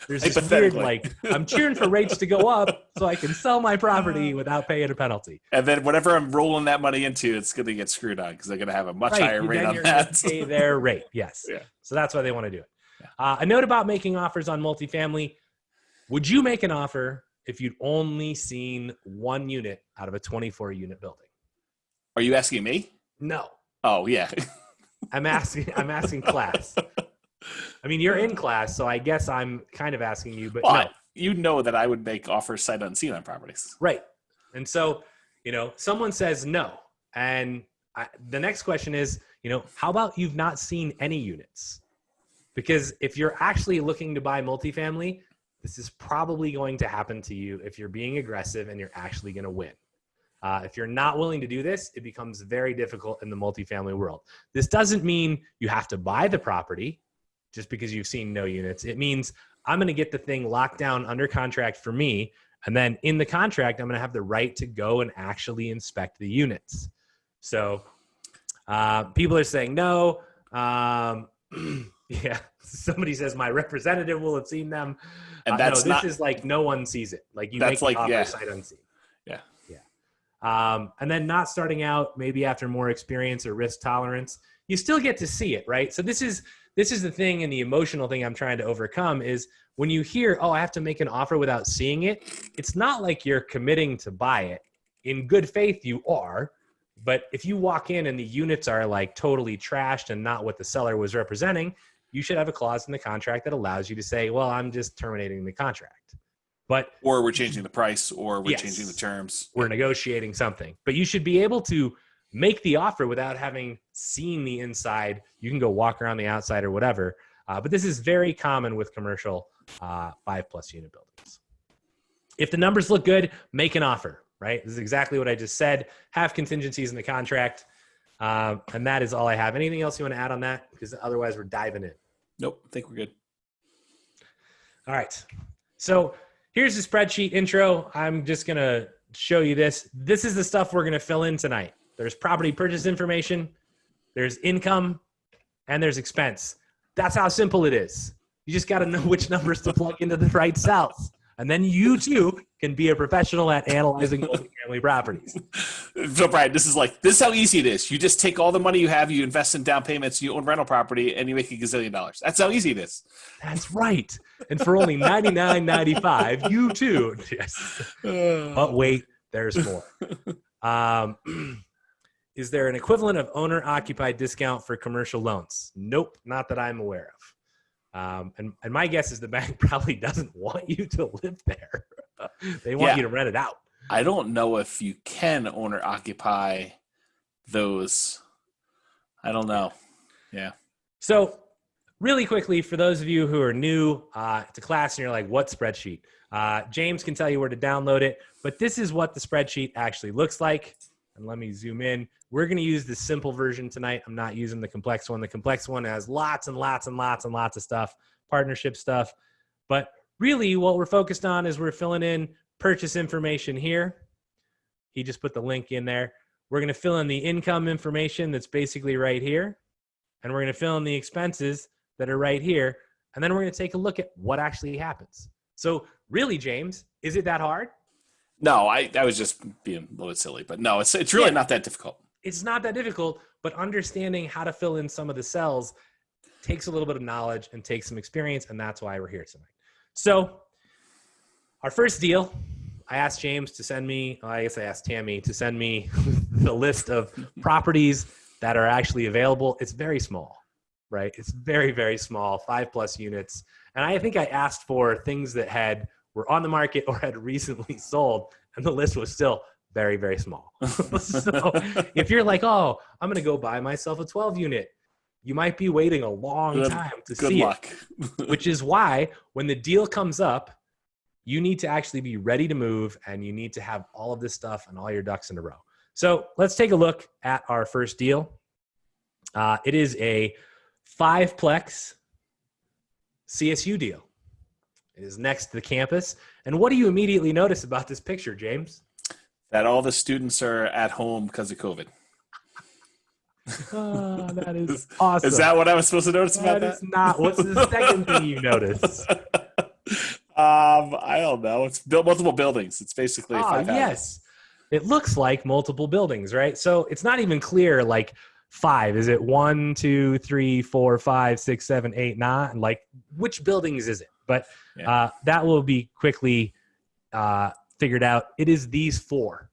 like, I'm cheering for rates to go up so I can sell my property without paying a penalty. And then whatever I'm rolling that money into, it's going to get screwed on because they're going to have a much higher rate on that. Pay their rate, yes. Yeah. So that's why they want to do it. Yeah. A note about making offers on multifamily. Would you make an offer if you'd only seen one unit out of a 24-unit building? Are you asking me? No. Oh, yeah. I'm asking class. I mean, you're in class, so I guess I'm kind of asking you, but no. You know that I would make offers sight unseen on properties. Right. And so, someone says no. And the next question is, how about you've not seen any units? Because if you're actually looking to buy multifamily, this is probably going to happen to you if you're being aggressive and you're actually going to win. If you're not willing to do this, it becomes very difficult in the multifamily world. This doesn't mean you have to buy the property just because you've seen no units. It means I'm going to get the thing locked down under contract for me. And then in the contract, I'm going to have the right to go and actually inspect the units. So people are saying no. Yeah. Somebody says my representative will have seen them. And this is like no one sees it. Like you make the offer sight unseen. Yeah. Yeah. And then not starting out, maybe after more experience or risk tolerance, you still get to see it, right? So this is the thing, and the emotional thing I'm trying to overcome is when you hear, oh, I have to make an offer without seeing it. It's not like you're committing to buy it. In good faith, you are. But if you walk in and the units are like totally trashed and not what the seller was representing, you should have a clause in the contract that allows you to say, well, I'm just terminating the contract. Or we're changing the price, or we're changing the terms. We're negotiating something. But you should be able to make the offer without having seen the inside. You can go walk around the outside or whatever. But this is very common with commercial 5+ unit buildings. If the numbers look good, make an offer, right? This is exactly what I just said. Have contingencies in the contract. And that is all I have. Anything else you want to add on that? Because otherwise we're diving in. Nope. I think we're good. All right. So here's the spreadsheet intro. I'm just going to show you this. This is the stuff we're going to fill in tonight. There's property purchase information, there's income, and there's expense. That's how simple it is. You just got to know which numbers to plug into the right cells. And then you too can be a professional at analyzing multifamily properties. So Brian, this is how easy it is. You just take all the money you have, you invest in down payments, you own rental property, and you make $1 gazillion. That's how easy it is. That's right. And for only $99.95, you too. Yes. But wait, there's more. Is there an equivalent of owner-occupied discount for commercial loans? Nope, not that I'm aware of. And my guess is the bank probably doesn't want you to live there. They want you to rent it out. I don't know if you can owner occupy those. I don't know. Yeah. So really quickly, for those of you who are new to class and you're like, what spreadsheet? James can tell you where to download it, but this is what the spreadsheet actually looks like. And let me zoom in. We're going to use the simple version tonight. I'm not using the complex one. The complex one has lots and lots and lots and lots of stuff, partnership stuff. But really what we're focused on is we're filling in purchase information here. He just put the link in there. We're going to fill in the income information that's basically right here. And we're going to fill in the expenses that are right here. And then we're going to take a look at what actually happens. So really, James, is it that hard? No, I was just being a little bit silly, but no, it's really not that difficult. It's not that difficult, but understanding how to fill in some of the cells takes a little bit of knowledge and takes some experience, and that's why we're here tonight. So our first deal, I asked James to send me, I guess I asked Tammy to send me the list of properties that are actually available. It's very small, right? It's very, very small, 5+ units. And I think I asked for things that were on the market or had recently sold, and the list was still very, very small. So if you're like, oh, I'm going to go buy myself a 12 unit, you might be waiting a long time to see luck. it, which is why when the deal comes up, you need to actually be ready to move, and you need to have all of this stuff and all your ducks in a row. So let's take a look at our first deal. It is a 5-plex CSU deal. It is next to the campus. And what do you immediately notice about this picture, James? That all the students are at home because of COVID. Oh, that is awesome. Is that what I was supposed to notice about that? That is not. What's the second thing you notice? I don't know. It's multiple buildings. It's basically 5 houses. Yes. It looks like multiple buildings, right? So it's not even clear, like 5. Is it 1, 2, 3, 4, 5, 6, 7, 8, 9? Like, which buildings is it? But that will be quickly figured out. It is these 4.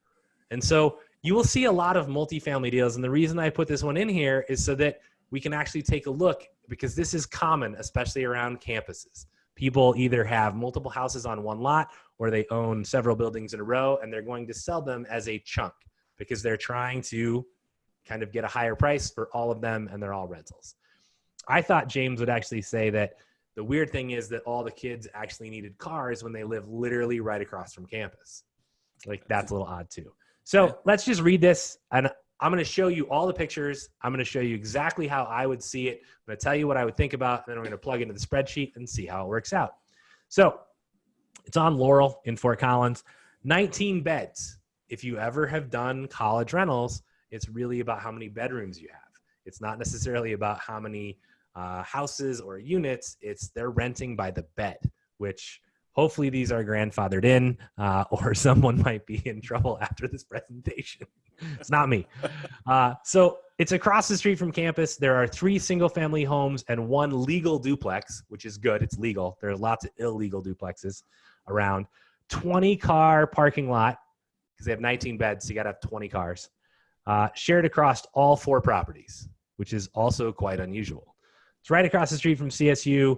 And so you will see a lot of multifamily deals. And the reason I put this one in here is so that we can actually take a look, because this is common, especially around campuses. People either have multiple houses on one lot, or they own several buildings in a row, and they're going to sell them as a chunk because they're trying to kind of get a higher price for all of them, and they're all rentals. I thought James would actually say that the weird thing is that all the kids actually needed cars when they live literally right across from campus. Like, that's a little odd too. So let's just read this, and I'm going to show you all the pictures. I'm going to show you exactly how I would see it. I'm going to tell you what I would think about, and then we're going to plug into the spreadsheet and see how it works out. So it's on Laurel in Fort Collins, 19 beds. If you ever have done college rentals, it's really about how many bedrooms you have. It's not necessarily about how many houses or units. It's they're renting by the bed, which hopefully these are grandfathered in, or someone might be in trouble after this presentation. It's not me. So it's across the street from campus. There are 3 single-family homes and 1 legal duplex, which is good. It's legal. There are lots of illegal duplexes around. 20-car parking lot, because they have 19 beds, so you got to have 20 cars. Shared across all 4 properties, which is also quite unusual. It's right across the street from CSU.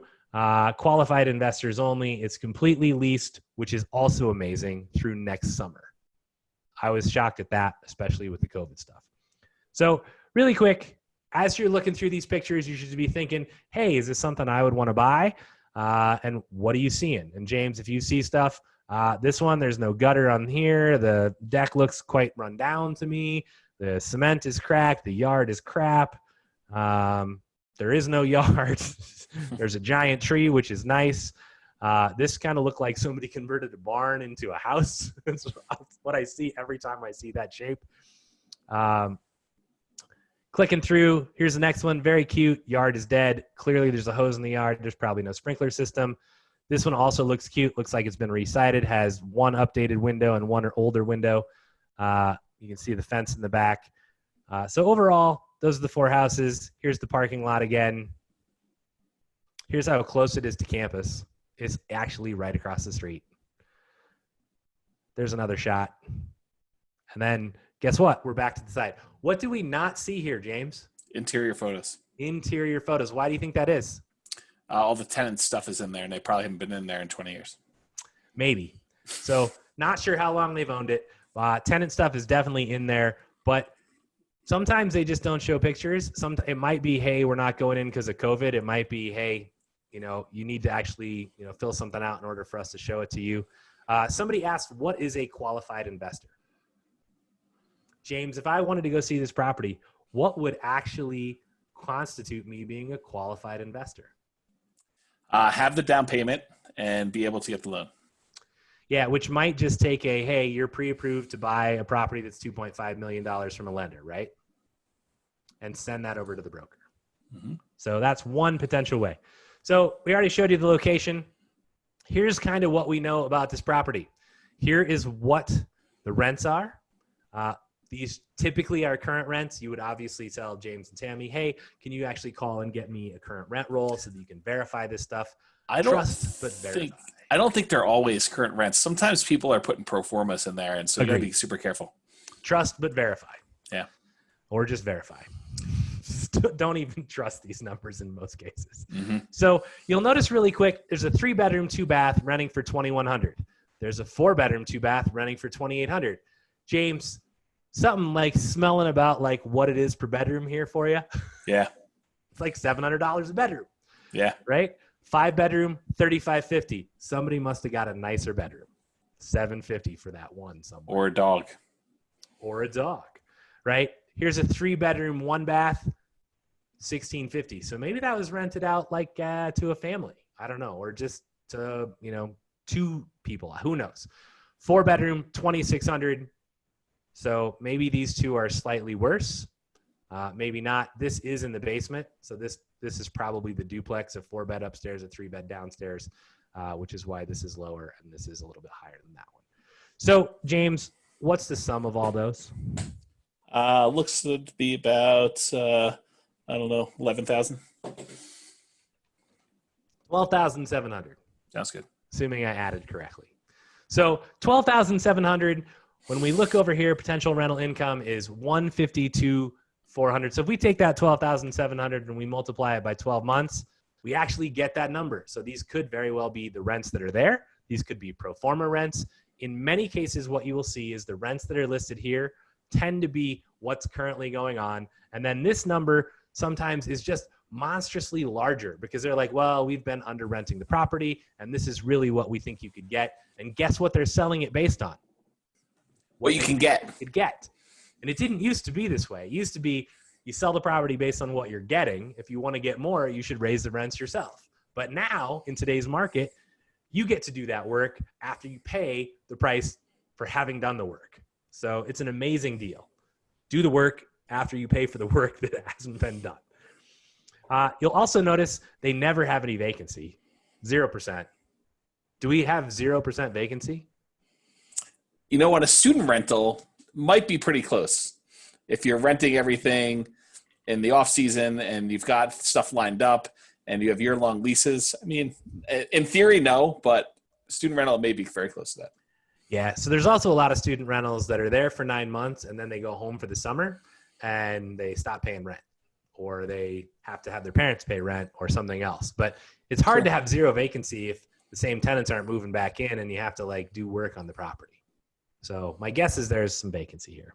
Qualified investors only. It's completely leased, which is also amazing, through next summer. I was shocked at that, especially with the COVID stuff. So really quick, as you're looking through these pictures, you should be thinking, hey, is this something I would want to buy? And what are you seeing? And James, if you see stuff, this one, there's no gutter on here. The deck looks quite run down to me. The cement is cracked. The yard is crap. There is no yard. There's a giant tree, which is nice. This kind of looked like somebody converted a barn into a house. That's what I see every time I see that shape. Clicking through, here's the next one. Very cute. Yard is dead. Clearly, there's a hose in the yard. There's probably no sprinkler system. This one also looks cute. Looks like it's been re-sided. Has one updated window and one older window. You can see the fence in the back. So overall, those are the 4 houses. Here's the parking lot again. Here's how close it is to campus. It's actually right across the street. There's another shot. And then guess what? We're back to the side. What do we not see here, James? Interior photos. Interior photos. Why do you think that is? All the tenant stuff is in there, and they probably haven't been in there in 20 years. Maybe. So not sure how long they've owned it. Tenant stuff is definitely in there, but sometimes they just don't show pictures. It might be, hey, we're not going in because of COVID. It might be, hey, you need to actually, fill something out in order for us to show it to you. Somebody asked, what is a qualified investor? James, if I wanted to go see this property, what would actually constitute me being a qualified investor? Have the down payment and be able to get the loan. Yeah, which might just take hey, you're pre-approved to buy a property that's $2.5 million from a lender, right? And send that over to the broker. Mm-hmm. So that's one potential way. So we already showed you the location. Here's kind of what we know about this property. Here is what the rents are. These typically are current rents. You would obviously tell James and Tammy, hey, can you actually call and get me a current rent roll so that you can verify this stuff? I don't think they're always current rents. Sometimes people are putting pro formas in there, and so you got to be super careful. Trust but verify. Yeah. Or just verify. Don't even trust these numbers in most cases. Mm-hmm. So you'll notice really quick, there's a 3-bedroom, 2-bath renting for $2,100. There's a 4-bedroom, 2-bath renting for $2,800. James, something like smelling about like what it is per bedroom here for you. Yeah. It's like $700 a bedroom. Yeah. Right? 5-bedroom, $3,550. Somebody must have got a nicer bedroom. $750 for that one somewhere. Or a dog. Right? Here's a 3-bedroom, 1-bath, $1,650. So maybe that was rented out like to a family. I don't know, or just to 2 people. Who knows? 4-bedroom, $2,600. So maybe these 2 are slightly worse. Maybe not. This is in the basement, so this is probably the duplex, a 4-bed upstairs, a 3-bed downstairs, which is why this is lower and this is a little bit higher than that one. So James, what's the sum of all those? Looks to be about 11,000. 12,700. Sounds good. Assuming I added correctly. So 12,700. When we look over here, potential rental income is $152,400. So if we take that 12,700 and we multiply it by 12 months, we actually get that number. So these could very well be the rents that are there. These could be pro forma rents. In many cases, what you will see is the rents that are listed here tend to be what's currently going on. And then this number sometimes is just monstrously larger because they're like, well, we've been under renting the property and this is really what we think you could get. And guess what they're selling it based on? What you can get. And it didn't used to be this way. It used to be you sell the property based on what you're getting. If you want to get more, you should raise the rents yourself. But now in today's market, you get to do that work after you pay the price for having done the work. So it's an amazing deal. Do the work after you pay for the work that hasn't been done. You'll also notice they never have any vacancy, 0%. Do we have 0% vacancy? On a student rental, might be pretty close. If you're renting everything in the off season and you've got stuff lined up and you have year-long leases, I mean, in theory, no, but student rental may be very close to that. Yeah, so there's also a lot of student rentals that are there for 9 months and then they go home for the summer and they stop paying rent or they have to have their parents pay rent or something else. But it's hard to have zero vacancy if the same tenants aren't moving back in and you have to do work on the property. So my guess is there's some vacancy here.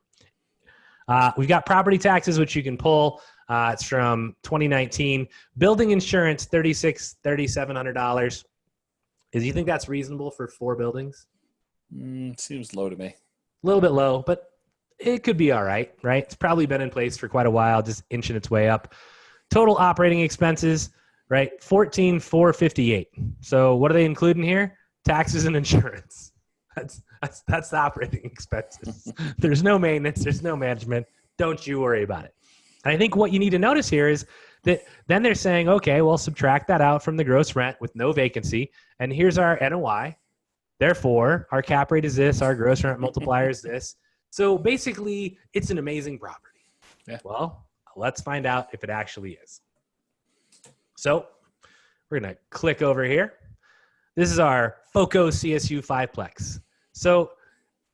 We've got property taxes, which you can pull. It's from 2019. Building insurance, $3,700. Do you think that's reasonable for 4 buildings? Seems low to me. A little bit low, but It could be all right, right? It's probably been in place for quite a while, just inching its way up. Total operating expenses, right? 14,458. So what are they including here? Taxes and insurance. That's the operating expenses. There's no maintenance, there's no management. Don't you worry about it. And I think what you need to notice here is that then they're saying, okay, well, subtract that out from the gross rent with no vacancy, and here's our NOI. Therefore, our cap rate is this, our gross rent multiplier is this. So basically, it's an amazing property. Yeah. Well, let's find out if it actually is. So we're going to click over here. This is our FOCO CSU 5-plex. So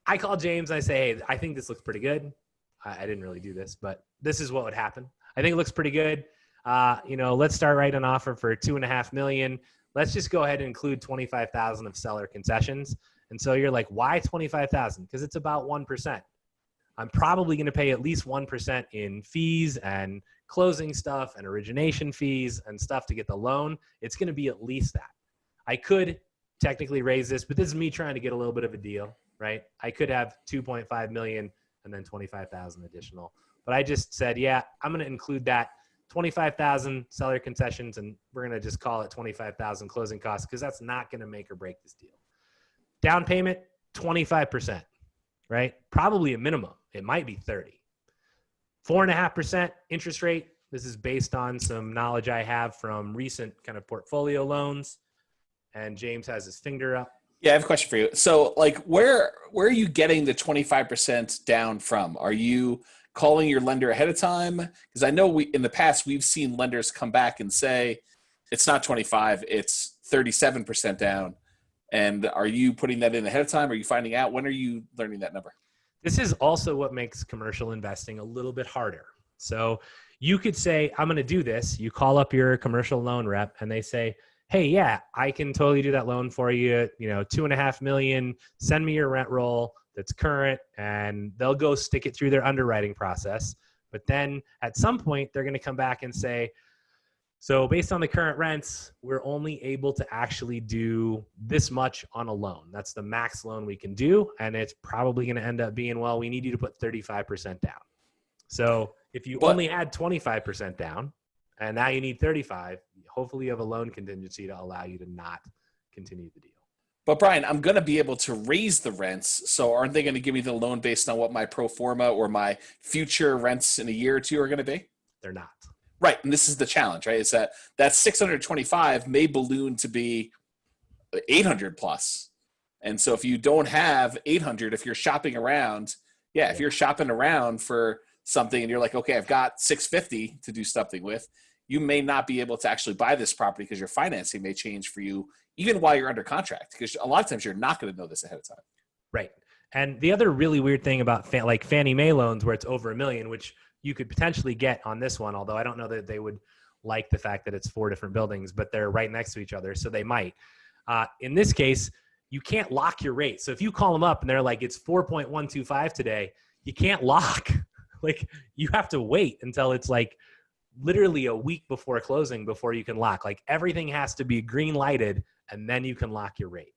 I call James and I say, hey, I think this looks pretty good. I didn't really do this, but this is what would happen. I think it looks pretty good. Let's start writing an offer for $2.5 million. Let's just go ahead and include $25,000 of seller concessions. And so you're like, why $25,000? Because it's about 1%. I'm probably going to pay at least 1% in fees and closing stuff and origination fees and stuff to get the loan. It's going to be at least that. I could technically raise this, but this is me trying to get a little bit of a deal, right? I could have 2.5 million and then 25,000 additional. But I just said, yeah, I'm going to include that 25,000 seller concessions, and we're going to just call it 25,000 closing costs because that's not going to make or break this deal. Down payment, 25%, right? Probably a minimum. It might be 30. 4.5% interest rate. This is based on some knowledge I have from recent kind of portfolio loans. And James has his finger up. Yeah, I have a question for you. So, like, where are you getting the 25% down from? Are you calling your lender ahead of time? Because I know in the past we've seen lenders come back and say it's not 25, it's 37% down. And are you putting that in ahead of time? Are you finding out? When are you learning that number? This is also what makes commercial investing a little bit harder. So you could say, I'm going to do this. You call up your commercial loan rep and they say, hey, yeah, I can totally do that loan for you. $2.5 million, send me your rent roll that's current, and they'll go stick it through their underwriting process. But then at some point, they're going to come back and say, so based on the current rents, we're only able to actually do this much on a loan. That's the max loan we can do. And it's probably going to end up being, well, we need you to put 35% down. So if you only had 25% down and now you need 35, hopefully you have a loan contingency to allow you to not continue the deal. But Brian, I'm going to be able to raise the rents. So aren't they going to give me the loan based on what my pro forma or my future rents in a year or two are going to be? They're not. Right. And this is the challenge, right? Is that 625 may balloon to be 800 plus. And so if you don't have 800, if you're shopping around, if you're shopping around for something and you're like, okay, I've got 650 to do something with, you may not be able to actually buy this property because your financing may change for you even while you're under contract, because a lot of times you're not going to know this ahead of time. Right. And the other really weird thing about like Fannie Mae loans where it's over $1 million, which you could potentially get on this one, although I don't know that they would like the fact that it's 4 different buildings, but they're right next to each other, so they might. In this case, you can't lock your rate. So if you call them up and they're like, it's 4.125 today, you can't lock. Like, you have to wait until it's like literally a week before closing before you can lock. Like, everything has to be green lighted, and then you can lock your rate,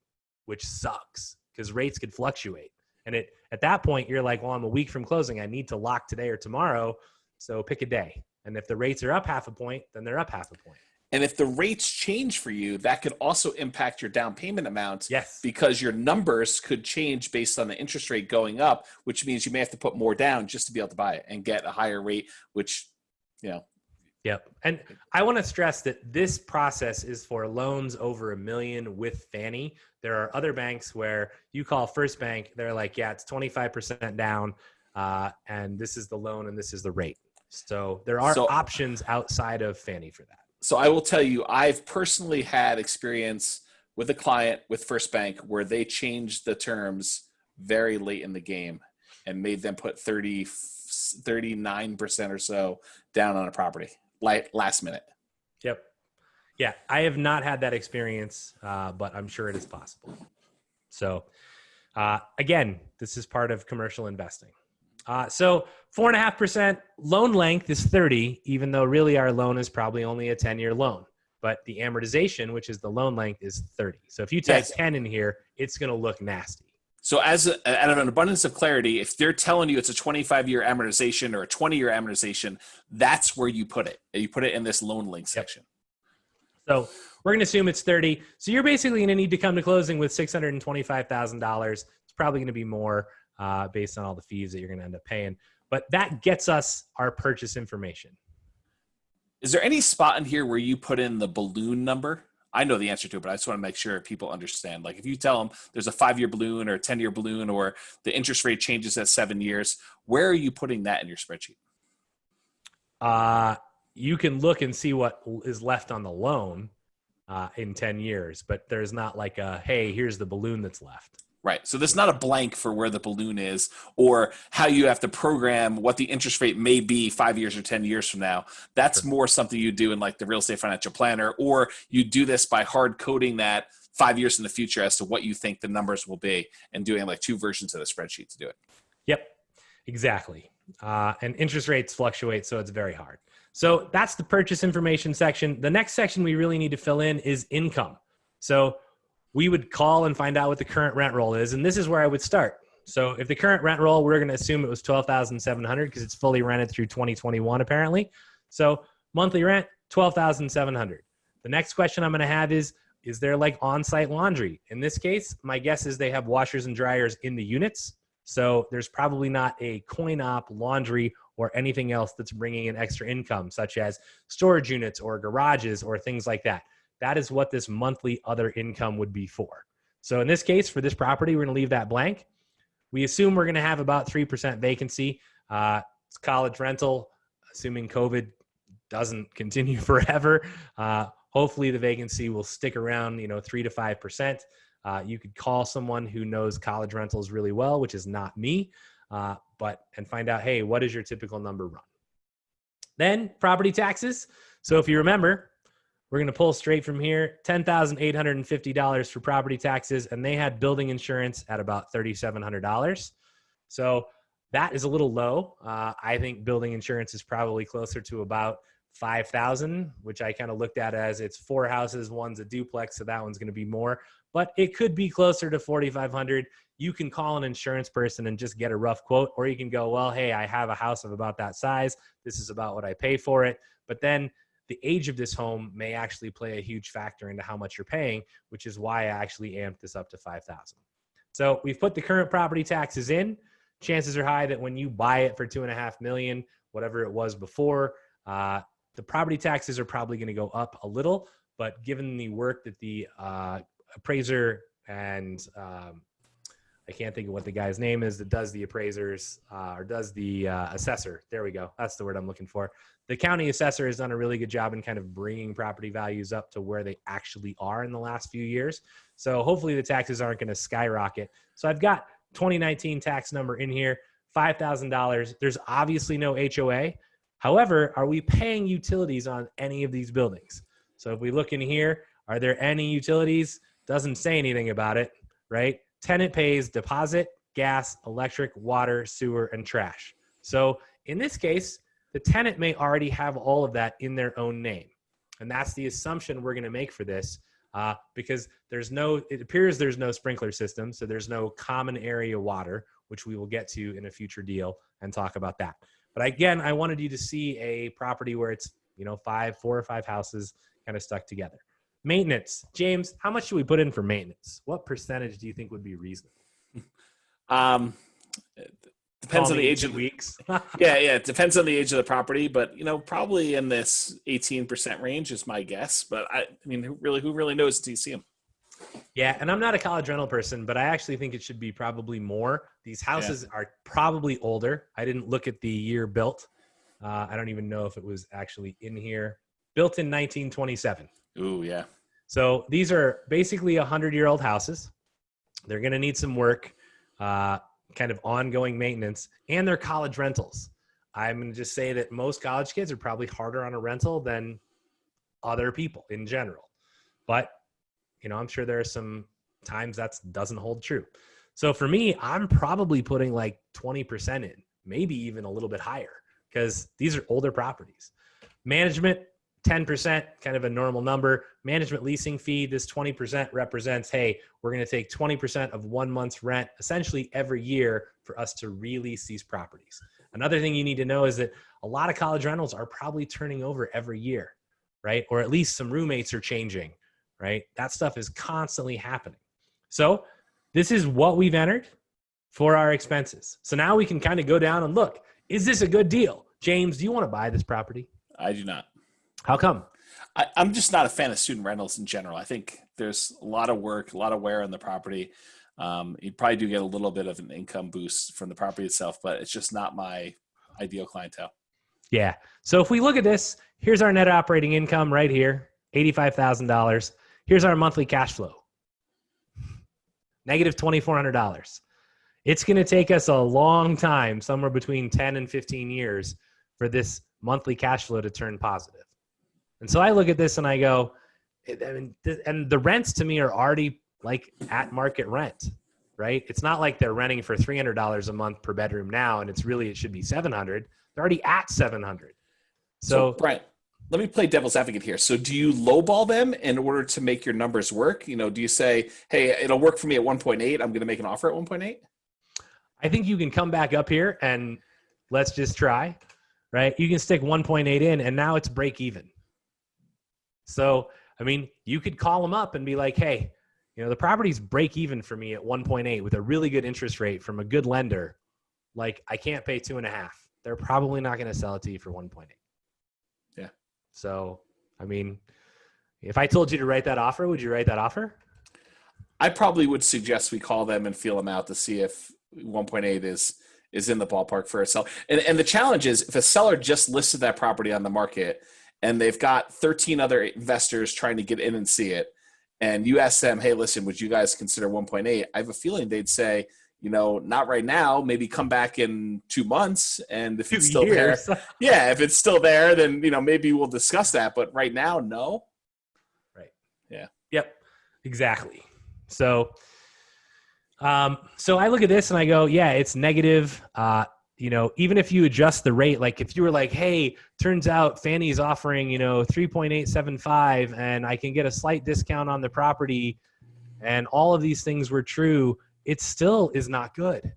which sucks because rates could fluctuate. And at that point, you're like, well, I'm a week from closing. I need to lock today or tomorrow. So pick a day. And if the rates are up half a point, then they're up half a point. And if the rates change for you, that could also impact your down payment amount. Yes. Because your numbers could change based on the interest rate going up, which means you may have to put more down just to be able to buy it and get a higher rate, which, Yep. And I want to stress that this process is for loans over $1 million with Fannie. There are other banks where you call First Bank, they're like, yeah, it's 25% down, and this is the loan and this is the rate. So there are options outside of Fannie for that. So I will tell you, I've personally had experience with a client with First Bank where they changed the terms very late in the game and made them put 39% or so down on a property. Like last minute. Yep. Yeah, I have not had that experience, but I'm sure it is possible. So, again, this is part of commercial investing. So 4.5% loan length is 30, even though really our loan is probably only a 10-year loan. But the amortization, which is the loan length, is 30. So if you type 10 in here, it's going to look nasty. So out of an abundance of clarity, if they're telling you it's a 25-year amortization or a 20-year amortization, that's where you put it. You put it in this loan link section. So we're going to assume it's 30. So you're basically going to need to come to closing with $625,000. It's probably going to be more based on all the fees that you're going to end up paying. But that gets us our purchase information. Is there any spot in here where you put in the balloon number? I know the answer to it, but I just want to make sure people understand. Like if you tell them there's a 5-year balloon or a 10-year balloon or the interest rate changes at 7 years, where are you putting that in your spreadsheet? You can look and see what is left on the loan in 10 years, but there's not like a, hey, here's the balloon that's left. Right. So there's not a blank for where the balloon is or how you have to program what the interest rate may be 5 years or 10 years from now. That's more something you do in like the real estate financial planner, or you do this by hard coding that 5 years in the future as to what you think the numbers will be and doing like 2 versions of the spreadsheet to do it. Yep, exactly. And interest rates fluctuate, so it's very hard. So that's the purchase information section. The next section we really need to fill in is income. So we would call and find out what the current rent roll is. And this is where I would start. So if the current rent roll, we're going to assume it was $12,700 because it's fully rented through 2021, apparently. So monthly rent, $12,700. The next question I'm going to have is there like on-site laundry? In this case, my guess is they have washers and dryers in the units. So there's probably not a coin-op, laundry, or anything else that's bringing in extra income, such as storage units or garages or things like that. That is what this monthly other income would be for. So in this case, for this property, we're going to leave that blank. We assume we're going to have about 3% vacancy. It's college rental, assuming COVID doesn't continue forever. Hopefully the vacancy will stick around, 3 to 5%. You could call someone who knows college rentals really well, which is not me, and find out, hey, what is your typical number run? Then property taxes. So if you remember, we're going to pull straight from here, $10,850 for property taxes, and they had building insurance at about $3,700. So that is a little low. I think building insurance is probably closer to about $5,000, which I kind of looked at as it's 4 houses, one's a duplex, so that one's going to be more. But it could be closer to $4,500. You can call an insurance person and just get a rough quote, or you can go, well, hey, I have a house of about that size. This is about what I pay for it. But then the age of this home may actually play a huge factor into how much you're paying, which is why I actually amped this up to $5,000. So we've put the current property taxes in. Chances are high that when you buy it for $2.5 million, whatever it was before, the property taxes are probably going to go up a little. But given the work that the appraiser and I can't think of what the guy's name is that does the appraisers or does the assessor. There we go. That's the word I'm looking for. The county assessor has done a really good job in kind of bringing property values up to where they actually are in the last few years. So hopefully the taxes aren't going to skyrocket. So I've got 2019 tax number in here, $5,000. There's obviously no HOA. However, are we paying utilities on any of these buildings? So if we look in here, are there any utilities? Doesn't say anything about it, right? Tenant pays deposit, gas, electric, water, sewer, and trash. So in this case, the tenant may already have all of that in their own name. And that's the assumption we're going to make for this because it appears there's no sprinkler system. So there's no common area water, which we will get to in a future deal and talk about that. But again, I wanted you to see a property where it's, 4 or 5 houses kind of stuck together. Maintenance. James, how much should we put in for maintenance? What percentage do you think would be reasonable? Depends on the age of weeks. Yeah, it depends on the age of the property, but probably in this 18% range is my guess. But who really knows until you see them? Yeah, and I'm not a college rental person, but I actually think it should be probably more. These houses are probably older. I didn't look at the year built. I don't even know if it was actually in here. Built in 1927. Ooh, yeah. So these are basically 100-year-old houses. They're going to need some work, kind of ongoing maintenance, and they're college rentals. I'm going to just say that most college kids are probably harder on a rental than other people in general. But, I'm sure there are some times that doesn't hold true. So for me, I'm probably putting like 20% in, maybe even a little bit higher, because these are older properties. Management, 10%, kind of a normal number. Management leasing fee, this 20% represents, hey, we're going to take 20% of 1 month's rent essentially every year for us to release these properties. Another thing you need to know is that a lot of college rentals are probably turning over every year, right? Or at least some roommates are changing, right? That stuff is constantly happening. So this is what we've entered for our expenses. So now we can kind of go down and look, is this a good deal? James, do you want to buy this property? I do not. How come? I'm just not a fan of student rentals in general. I think there's a lot of work, a lot of wear on the property. You probably do get a little bit of an income boost from the property itself, but it's just not my ideal clientele. Yeah. So if we look at this, here's our net operating income right here, $85,000. Here's our monthly cash flow, negative $2,400. It's going to take us a long time, somewhere between 10 and 15 years, for this monthly cash flow to turn positive. And so I look at this and I go, and the rents to me are already like at market rent, right? It's not like they're renting for $300 a month per bedroom now, and it should be $700. They're already at $700. So Brian, let me play devil's advocate here. So do you lowball them in order to make your numbers work? Do you say, hey, it'll work for me at 1.8. I'm going to make an offer at 1.8? I think you can come back up here and let's just try, right? You can stick 1.8 in and now it's break even. So, I mean, you could call them up and be like, hey, the property's break even for me at 1.8 with a really good interest rate from a good lender. Like, I can't pay 2.5. They're probably not going to sell it to you for 1.8. Yeah. So, I mean, if I told you to write that offer, would you write that offer? I probably would suggest we call them and feel them out to see if 1.8 is in the ballpark for a seller. And the challenge is, if a seller just listed that property on the market and they've got 13 other investors trying to get in and see it, and you ask them, hey, listen, would you guys consider 1.8? I have a feeling they'd say, not right now, maybe come back in 2 months. And if it's still there, if it's still there, then, maybe we'll discuss that. But right now, no. Right. Yeah. Yep. Exactly. So I look at this and I go, yeah, it's negative. Even if you adjust the rate, like if you were like, hey, turns out Fannie's offering, 3.875 and I can get a slight discount on the property and all of these things were true, it still is not good.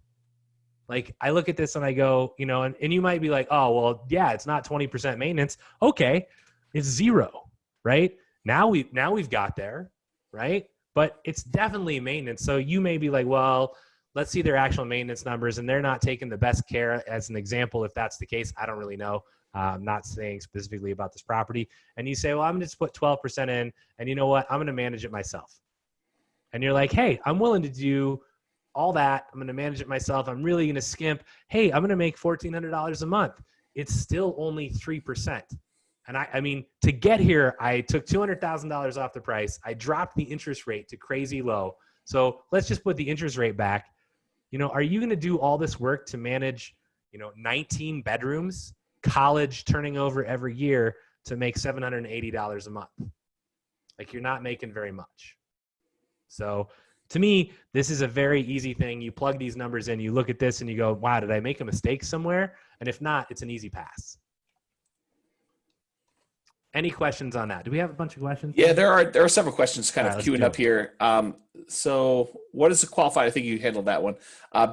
Like I look at this and I go, and you might be like, oh, well, yeah, it's not 20% maintenance. Okay. It's 0, right? Now we've got there, right? But it's definitely maintenance. So you may be like, well, let's see their actual maintenance numbers, and they're not taking the best care as an example. If that's the case, I don't really know. I'm not saying specifically about this property. And you say, well, I'm going to just put 12% in, and you know what? I'm going to manage it myself. And you're like, hey, I'm willing to do all that. I'm going to manage it myself. I'm really going to skimp. Hey, I'm going to make $1,400 a month. It's still only 3%. And I mean, to get here, I took $200,000 off the price. I dropped the interest rate to crazy low. So let's just put the interest rate back. Are you going to do all this work to manage, 19 bedrooms, college turning over every year to make $780 a month? Like, you're not making very much. So to me, this is a very easy thing. You plug these numbers in, you look at this and you go, wow, did I make a mistake somewhere? And if not, it's an easy pass. Any questions on that? Do we have a bunch of questions? Yeah, there are several questions kind of queuing up here. So what is the qualified? I think you handled that one.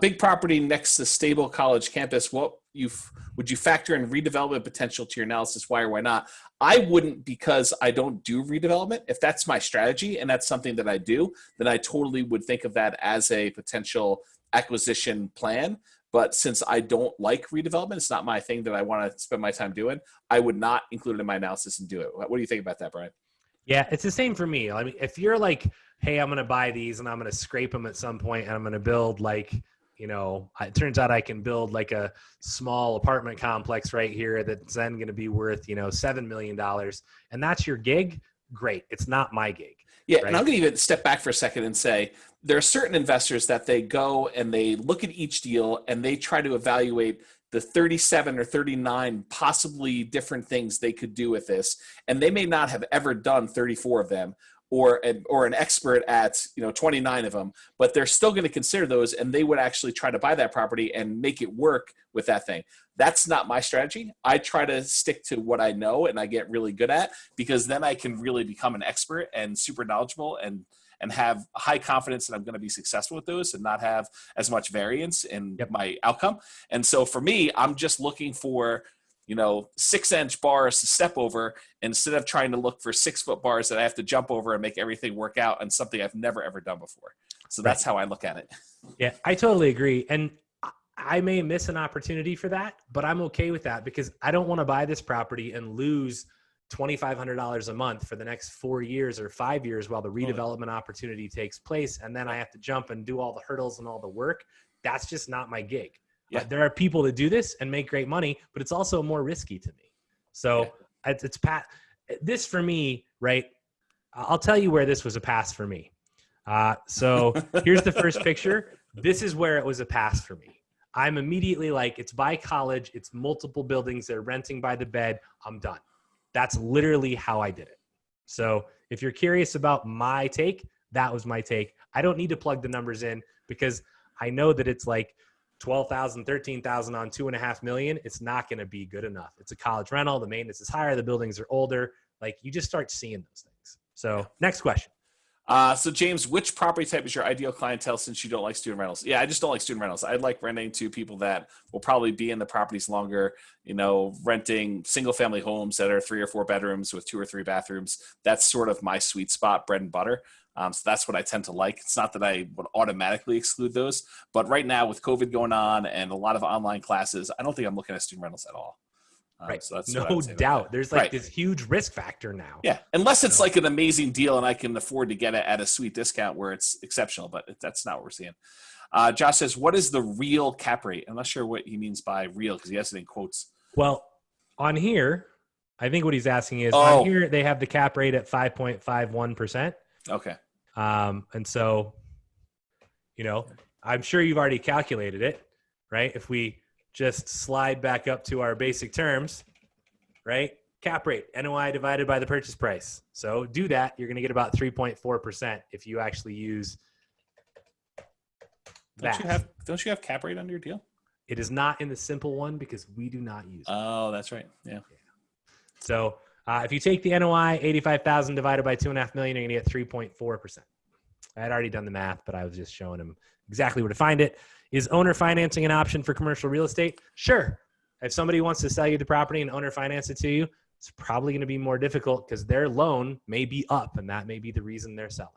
Big property next to stable college campus. Would you factor in redevelopment potential to your analysis? Why or why not? I wouldn't, because I don't do redevelopment. If that's my strategy and that's something that I do, then I totally would think of that as a potential acquisition plan. But since I don't like redevelopment, it's not my thing that I want to spend my time doing, I would not include it in my analysis and do it. What do you think about that, Brian? Yeah, it's the same for me. I mean, if you're like, hey, I'm going to buy these and I'm going to scrape them at some point and I'm going to build it turns out I can build like a small apartment complex right here that's then going to be worth, $7 million. And that's your gig. Great. It's not my gig. Yeah, right? And I'm going to even step back for a second and say there are certain investors that they go and they look at each deal and they try to evaluate the 37 or 39 possibly different things they could do with this. And they may not have ever done 34 of them, or an expert at 29 of them, but they're still going to consider those, and they would actually try to buy that property and make it work with that thing. That's not my strategy. I try to stick to what I know and I get really good at, because then I can really become an expert and super knowledgeable and have high confidence that I'm going to be successful with those and not have as much variance in my outcome. And so for me, I'm just looking for 6-inch bars to step over instead of trying to look for 6-foot bars that I have to jump over and make everything work out, and something I've never ever done before. So that's how I look at it. Yeah, I totally agree. And I may miss an opportunity for that, but I'm okay with that, because I don't want to buy this property and lose $2,500 a month for the next 4 years or 5 years while the redevelopment opportunity takes place. And then I have to jump and do all the hurdles and all the work. That's just not my gig. Yeah. There are people that do this and make great money, but it's also more risky to me. So this for me, right? I'll tell you where this was a pass for me. So here's the first picture. This is where it was a pass for me. I'm immediately like, it's by college. It's multiple buildings. They're renting by the bed. I'm done. That's literally how I did it. So if you're curious about my take, that was my take. I don't need to plug the numbers in, because I know that it's like 12,000, 13,000 on $2.5 million. It's not going to be good enough. It's a college rental. The maintenance is higher. The buildings are older. Like, you just start seeing those things. So next question. So James, which property type is your ideal clientele since you don't like student rentals? Yeah, I just don't like student rentals. I like renting to people that will probably be in the properties longer, renting single family homes that are 3 or 4 bedrooms with 2 or 3 bathrooms. That's sort of my sweet spot, bread and butter. So that's what I tend to like. It's not that I would automatically exclude those, but right now with COVID going on and a lot of online classes, I don't think I'm looking at student rentals at all. Right. So that's no doubt. There's this huge risk factor now. Yeah. Unless it's like an amazing deal and I can afford to get it at a sweet discount where it's exceptional, but that's not what we're seeing. Josh says, what is the real cap rate? I'm not sure what he means by real, because he has it in quotes. Well, on here, I think what he's asking is on here, they have the cap rate at 5.51%. Okay. And so, I'm sure you've already calculated it, right? If we just slide back up to our basic terms, right? Cap rate, NOI divided by the purchase price. So do that. You're going to get about 3.4% if you actually use that. Don't you have cap rate under your deal? It is not in the simple one because we do not use it. Oh, that's right. Yeah. So if you take the NOI, 85,000 divided by 2.5 million, you're going to get 3.4%. I had already done the math, but I was just showing him exactly where to find it. Is owner financing an option for commercial real estate? Sure. If somebody wants to sell you the property and owner finance it to you, it's probably going to be more difficult because their loan may be up, and that may be the reason they're selling.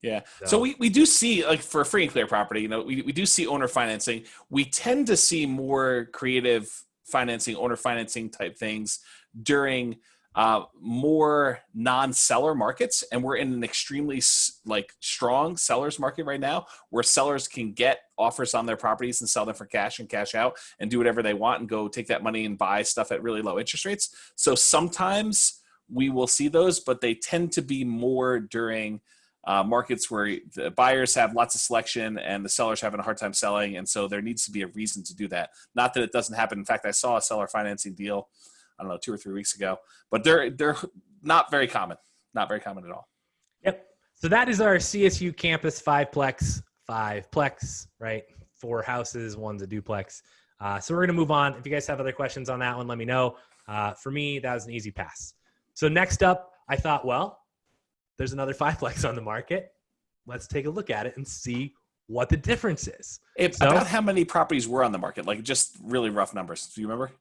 Yeah. So we do see, like, for a free and clear property, we do see owner financing. We tend to see more creative financing, owner financing type things during more non-seller markets, and we're in an extremely strong sellers market right now, where sellers can get offers on their properties and sell them for cash and cash out and do whatever they want and go take that money and buy stuff at really low interest rates. So sometimes we will see those, but they tend to be more during markets where the buyers have lots of selection and the sellers having a hard time selling, and so there needs to be a reason to do that. Not that it doesn't happen. In fact, I saw a seller financing deal, I don't know, 2 or 3 weeks ago, but they're not very common. Not very common at all. Yep. So that is our CSU campus fiveplex, right? 4 houses, 1's a duplex. So we're going to move on. If you guys have other questions on that one, let me know. For me, that was an easy pass. So next up, I thought, well, there's another fiveplex on the market. Let's take a look at it and see what the difference is. About how many properties were on the market? Like, just really rough numbers. Do you remember?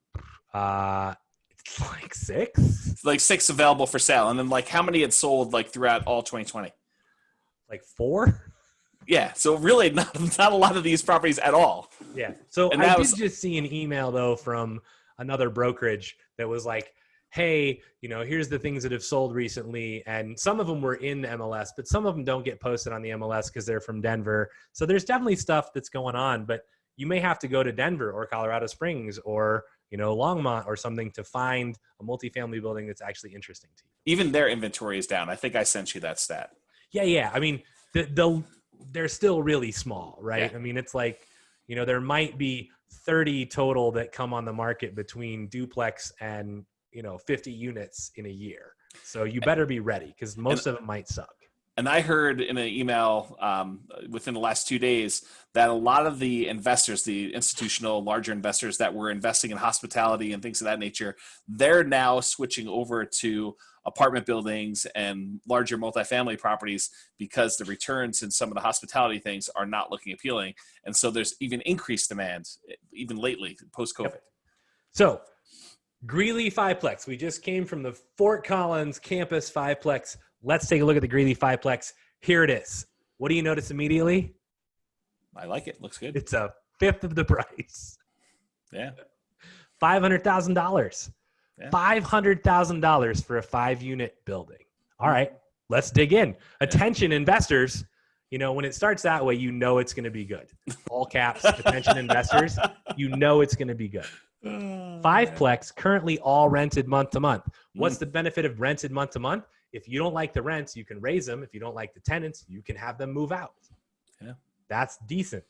It's like 6. Like 6 available for sale. And then, like, how many had sold, like, throughout all 2020? Like 4? Yeah. So really not a lot of these properties at all. Yeah. So I did just see an email, though, from another brokerage that was like, hey, here's the things that have sold recently. And some of them were in the MLS, but some of them don't get posted on the MLS because they're from Denver. So there's definitely stuff that's going on, but you may have to go to Denver or Colorado Springs or, Longmont or something to find a multifamily building that's actually interesting to you. Even their inventory is down. I think I sent you that stat. Yeah. I mean, they're still really small, right? Yeah. I mean, it's like, there might be 30 total that come on the market between duplex and 50 units in a year. So you better be ready because most of it might suck. And I heard in an email within the last 2 days that a lot of the investors, the institutional larger investors that were investing in hospitality and things of that nature, they're now switching over to apartment buildings and larger multifamily properties because the returns in some of the hospitality things are not looking appealing. And so there's even increased demand, even lately, post-COVID. Yep. So Greeley Fiveplex. We just came from the Fort Collins campus Fiveplex. Let's take a look at the Greeley Fiveplex. Here it is. What do you notice immediately? I like it. Looks good. It's a fifth of the price. Yeah. $500,000. Yeah. $500,000 for a 5-unit building. All right, let's dig in. Attention investors. You know, when it starts that way, you know it's going to be good. All caps, attention investors, you know it's going to be good. Fiveplex, currently all rented month to month. What's the benefit of rented month to month? If you don't like the rents, you can raise them. If you don't like the tenants, you can have them move out. Yeah. That's decent.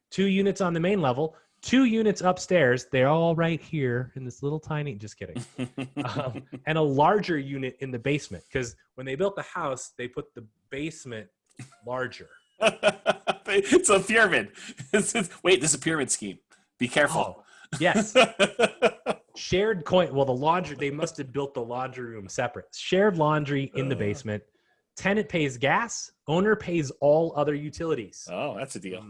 2 units on the main level, 2 units upstairs. They're all right here in this little tiny, just kidding. And a larger unit in the basement. Because when they built the house, they put the basement larger. It's a pyramid. Wait, this is a pyramid scheme. Be careful. Oh, yes. Shared coin. Well, the laundry, they must have built the laundry room separate. Shared laundry in the basement. Tenant pays gas. Owner pays all other utilities. Oh, that's a deal.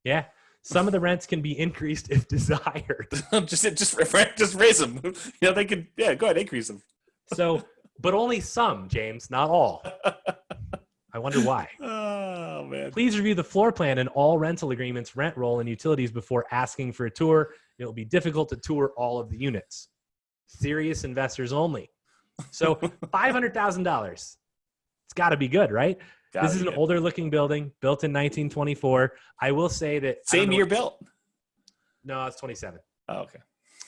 Yeah. Some of the rents can be increased if desired. just raise them. You know, they could, yeah, go ahead, increase them. So, but only some, James, not all. I wonder why. Oh, man. Please review the floor plan and all rental agreements, rent roll, and utilities before asking for a tour. It will be difficult to tour all of the units. Serious investors only. So $500,000. It's got to be good, right? This is an older looking building built in 1924. I will say that same year built. No, it's 27. Oh, okay.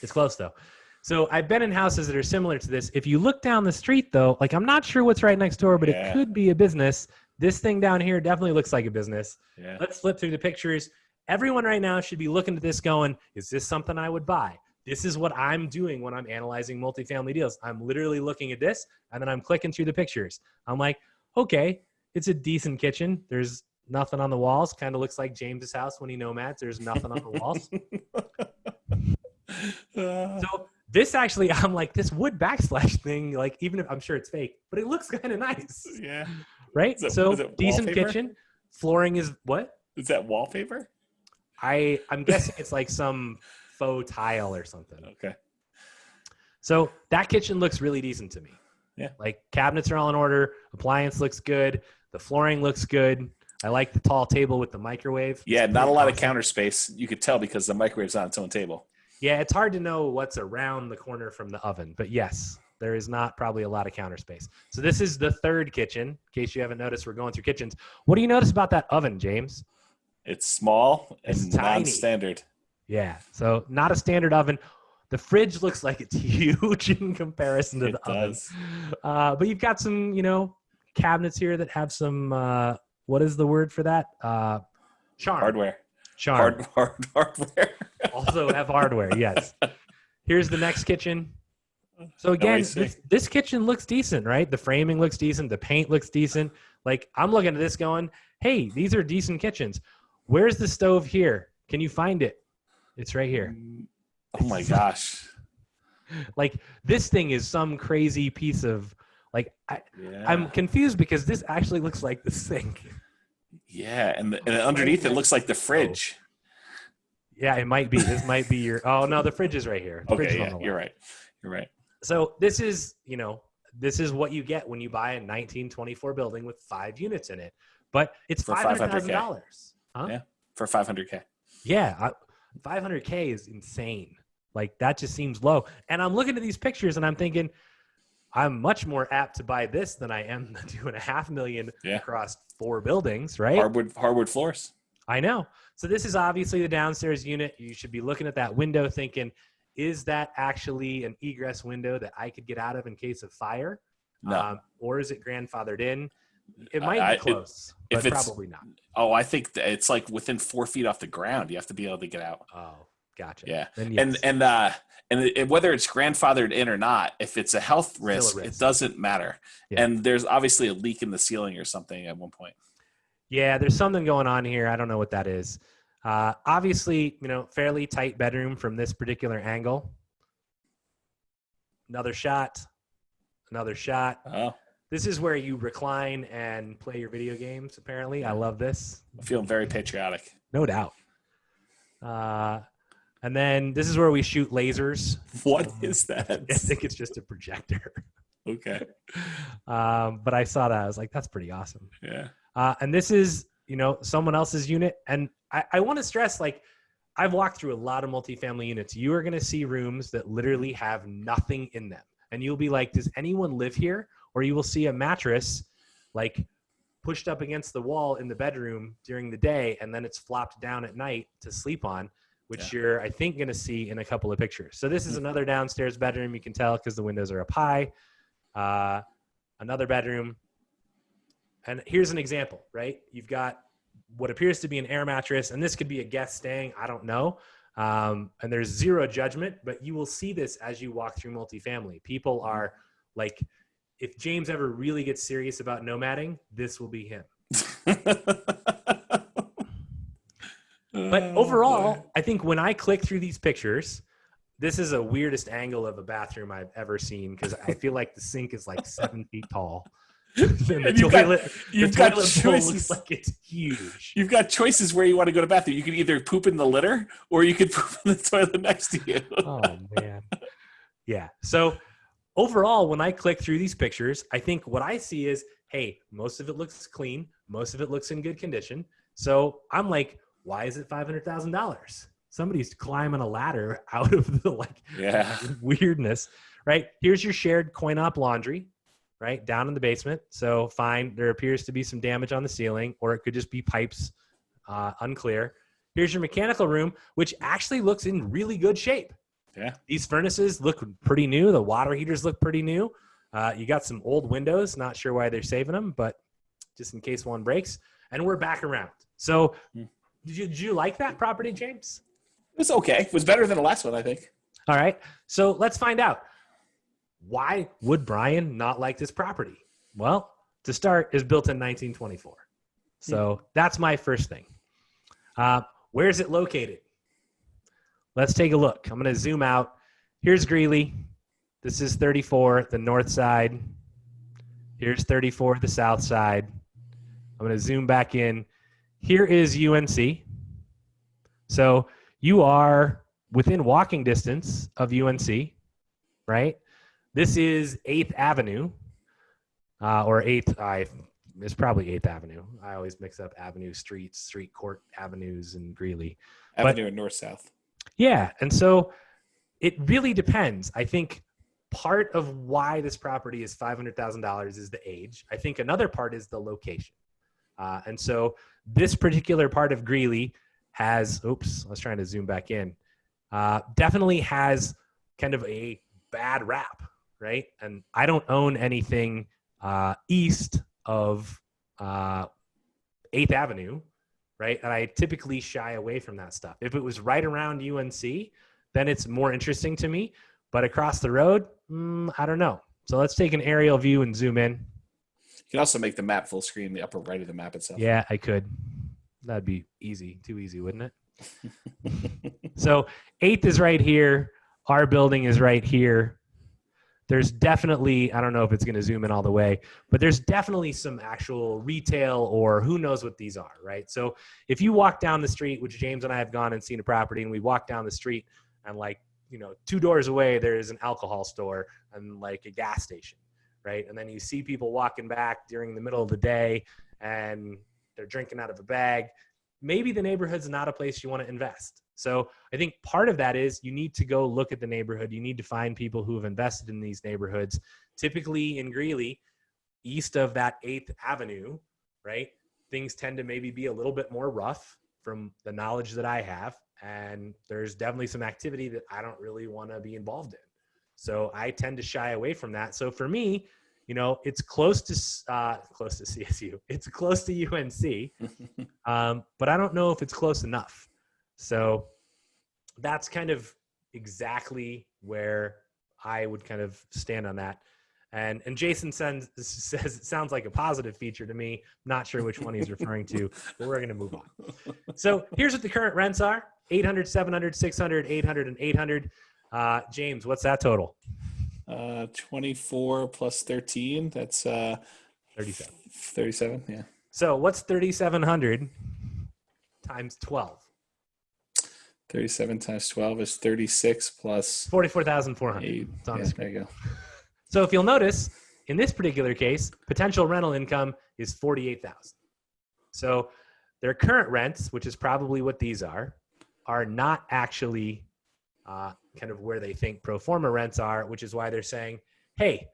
It's close though. So I've been in houses that are similar to this. If you look down the street though, like I'm not sure what's right next door, but it could be a business. This thing down here definitely looks like a business. Yeah. Let's flip through the pictures. Everyone right now should be looking at this going, is this something I would buy? This is what I'm doing when I'm analyzing multifamily deals. I'm literally looking at this and then I'm clicking through the pictures. I'm like, okay, it's a decent kitchen. There's nothing on the walls. Kind of looks like James's house when he nomads. There's nothing on the walls. So this actually, I'm like, this wood backslash thing, like even if I'm sure it's fake, but it looks kind of nice. Yeah. Right? So decent wallpaper? kitchen. Flooring is what? Is that wallpaper? I'm guessing it's like some faux tile or something. Okay. So that kitchen looks really decent to me. Yeah. Like cabinets are all in order. Appliance looks good. The flooring looks good. I like the tall table with the microwave. Yeah, not a lot of counter space. You could tell because the microwave's on its own table. Yeah, it's hard to know what's around the corner from the oven. But yes, there is not probably a lot of counter space. So this is the third kitchen. In case you haven't noticed, we're going through kitchens. What do you notice about that oven, James? It's small and It's tiny. non-standard. Yeah, so not a standard oven. The fridge looks like it's huge in comparison to the oven. But you've got some, cabinets here that have some, what is the word for that? Charm. Hardware. Charm. Hardware. Also have hardware, yes. Here's the next kitchen. So again, this kitchen looks decent, right? The framing looks decent. The paint looks decent. Like I'm looking at this going, hey, these are decent kitchens. Where's the stove here? Can you find it? It's right here. Oh my gosh. Like this thing is some crazy piece of I'm confused because this actually looks like the sink. Yeah, and underneath it looks like the fridge. Yeah, it might be. This might be your. Oh no, the fridge is right here. Okay, yeah, you're right. You're right. So this is, this is what you get when you buy a 1924 building with 5 units in it. But it's $500,000. Huh? Yeah, for $500K. Yeah, $500K is insane. Like that just seems low. And I'm looking at these pictures and I'm thinking, I'm much more apt to buy this than I am the $2.5 million across 4 buildings, right? Hardwood floors. I know. So this is obviously the downstairs unit. You should be looking at that window thinking, is that actually an egress window that I could get out of in case of fire? No. Or is it grandfathered in? It might be close, but probably not. Oh, I think it's like within 4 feet off the ground. You have to be able to get out. Oh, Gotcha. Yeah. Then yes, And whether it's grandfathered in or not, if it's a health still a risk, risk. it doesn't matter. Yeah. And there's obviously a leak in the ceiling or something at one point. Yeah, there's something going on here. I don't know what that is. Obviously, fairly tight bedroom from this particular angle. Another shot. Another shot. Oh, This is where you recline and play your video games, apparently. I love this. I'm feeling very patriotic. No doubt. And then this is where we shoot lasers. What is that? I think it's just a projector. Okay. But I saw that. I was like, that's pretty awesome. Yeah. And this is, someone else's unit. And I want to stress, like, I've walked through a lot of multifamily units. You are going to see rooms that literally have nothing in them. And you'll be like, does anyone live here? Or you will see a mattress, like, pushed up against the wall in the bedroom during the day, and then it's flopped down at night to sleep on, which you're, I think, going to see in a couple of pictures. So this is another downstairs bedroom. You can tell because the windows are up high. Another bedroom. And here's an example, right? You've got what appears to be an air mattress, and this could be a guest staying. I don't know. And there's zero judgment, but you will see this as you walk through multifamily. People are like, if James ever really gets serious about nomading, this will be him. But overall, I think when I click through these pictures, this is the weirdest angle of a bathroom I've ever seen because I feel like the sink is like 7 feet tall. And you've got choices. Looks like it's huge. You've got choices where you want to go to bathroom. You can either poop in the litter or you could poop in the toilet next to you. Oh, man. Yeah. So overall, when I click through these pictures, I think what I see is, hey, most of it looks clean. Most of it looks in good condition. So I'm like, why is it $500,000? Somebody's climbing a ladder out of the weirdness, right? Here's your shared coin-op laundry, right? Down in the basement. So fine. There appears to be some damage on the ceiling, or it could just be pipes, unclear. Here's your mechanical room, which actually looks in really good shape. Yeah. These furnaces look pretty new. The water heaters look pretty new. You got some old windows. Not sure why they're saving them, but just in case one breaks. And we're back around. So did you like that property, James? It was okay. It was better than the last one, I think. All right. So let's find out. Why would Brian not like this property? Well, to start, it's built in 1924. So that's my first thing. Where is it located? Let's take a look. I'm going to zoom out. Here's Greeley. This is 34, the north side. Here's 34, the south side. I'm going to zoom back in. Here is UNC. So you are within walking distance of UNC, right? This is 8th Avenue, or 8th, it's probably 8th Avenue. I always mix up avenue, street court avenues in Greeley. Avenue and north-south. Yeah, and so it really depends. I think part of why this property is $500,000 is the age. I think another part is the location. And so this particular part of Greeley has, I was trying to zoom back in, definitely has kind of a bad rap, right? And I don't own anything east of 8th Avenue, right? And I typically shy away from that stuff. If it was right around UNC, then it's more interesting to me. But across the road, I don't know. So let's take an aerial view and zoom in. You can also make the map full screen, the upper right of the map itself. Yeah, I could. That'd be easy. Too easy, wouldn't it? So 8th is right here. Our building is right here. There's definitely, I don't know if it's going to zoom in all the way, but there's definitely some actual retail or who knows what these are, right? So if you walk down the street, which James and I have gone and seen a property, and we walk down the street and 2 doors away, there's an alcohol store and like a gas station, right? And then you see people walking back during the middle of the day and they're drinking out of a bag. Maybe the neighborhood's not a place you want to invest. So I think part of that is you need to go look at the neighborhood. You need to find people who have invested in these neighborhoods. Typically in Greeley, east of that 8th Avenue, right? Things tend to maybe be a little bit more rough from the knowledge that I have. And there's definitely some activity that I don't really want to be involved in. So I tend to shy away from that. So for me, it's close to CSU. It's close to UNC, but I don't know if it's close enough. So that's kind of exactly where I would kind of stand on that. And Jason says it sounds like a positive feature to me. Not sure which one he's referring to, but we're going to move on. So here's what the current rents are: 800, 700, 600, 800, and 800. James, what's that total? 24 plus 13. That's 37. 37. Yeah. So what's 3,700 times 12? 37 times 12 is 36 plus 44,400. 8. It's on Yeah, the screen. there you go. So if you'll notice, in this particular case, potential rental income is 48,000. So their current rents, which is probably what these are not actually kind of where they think pro forma rents are, which is why they're saying, hey,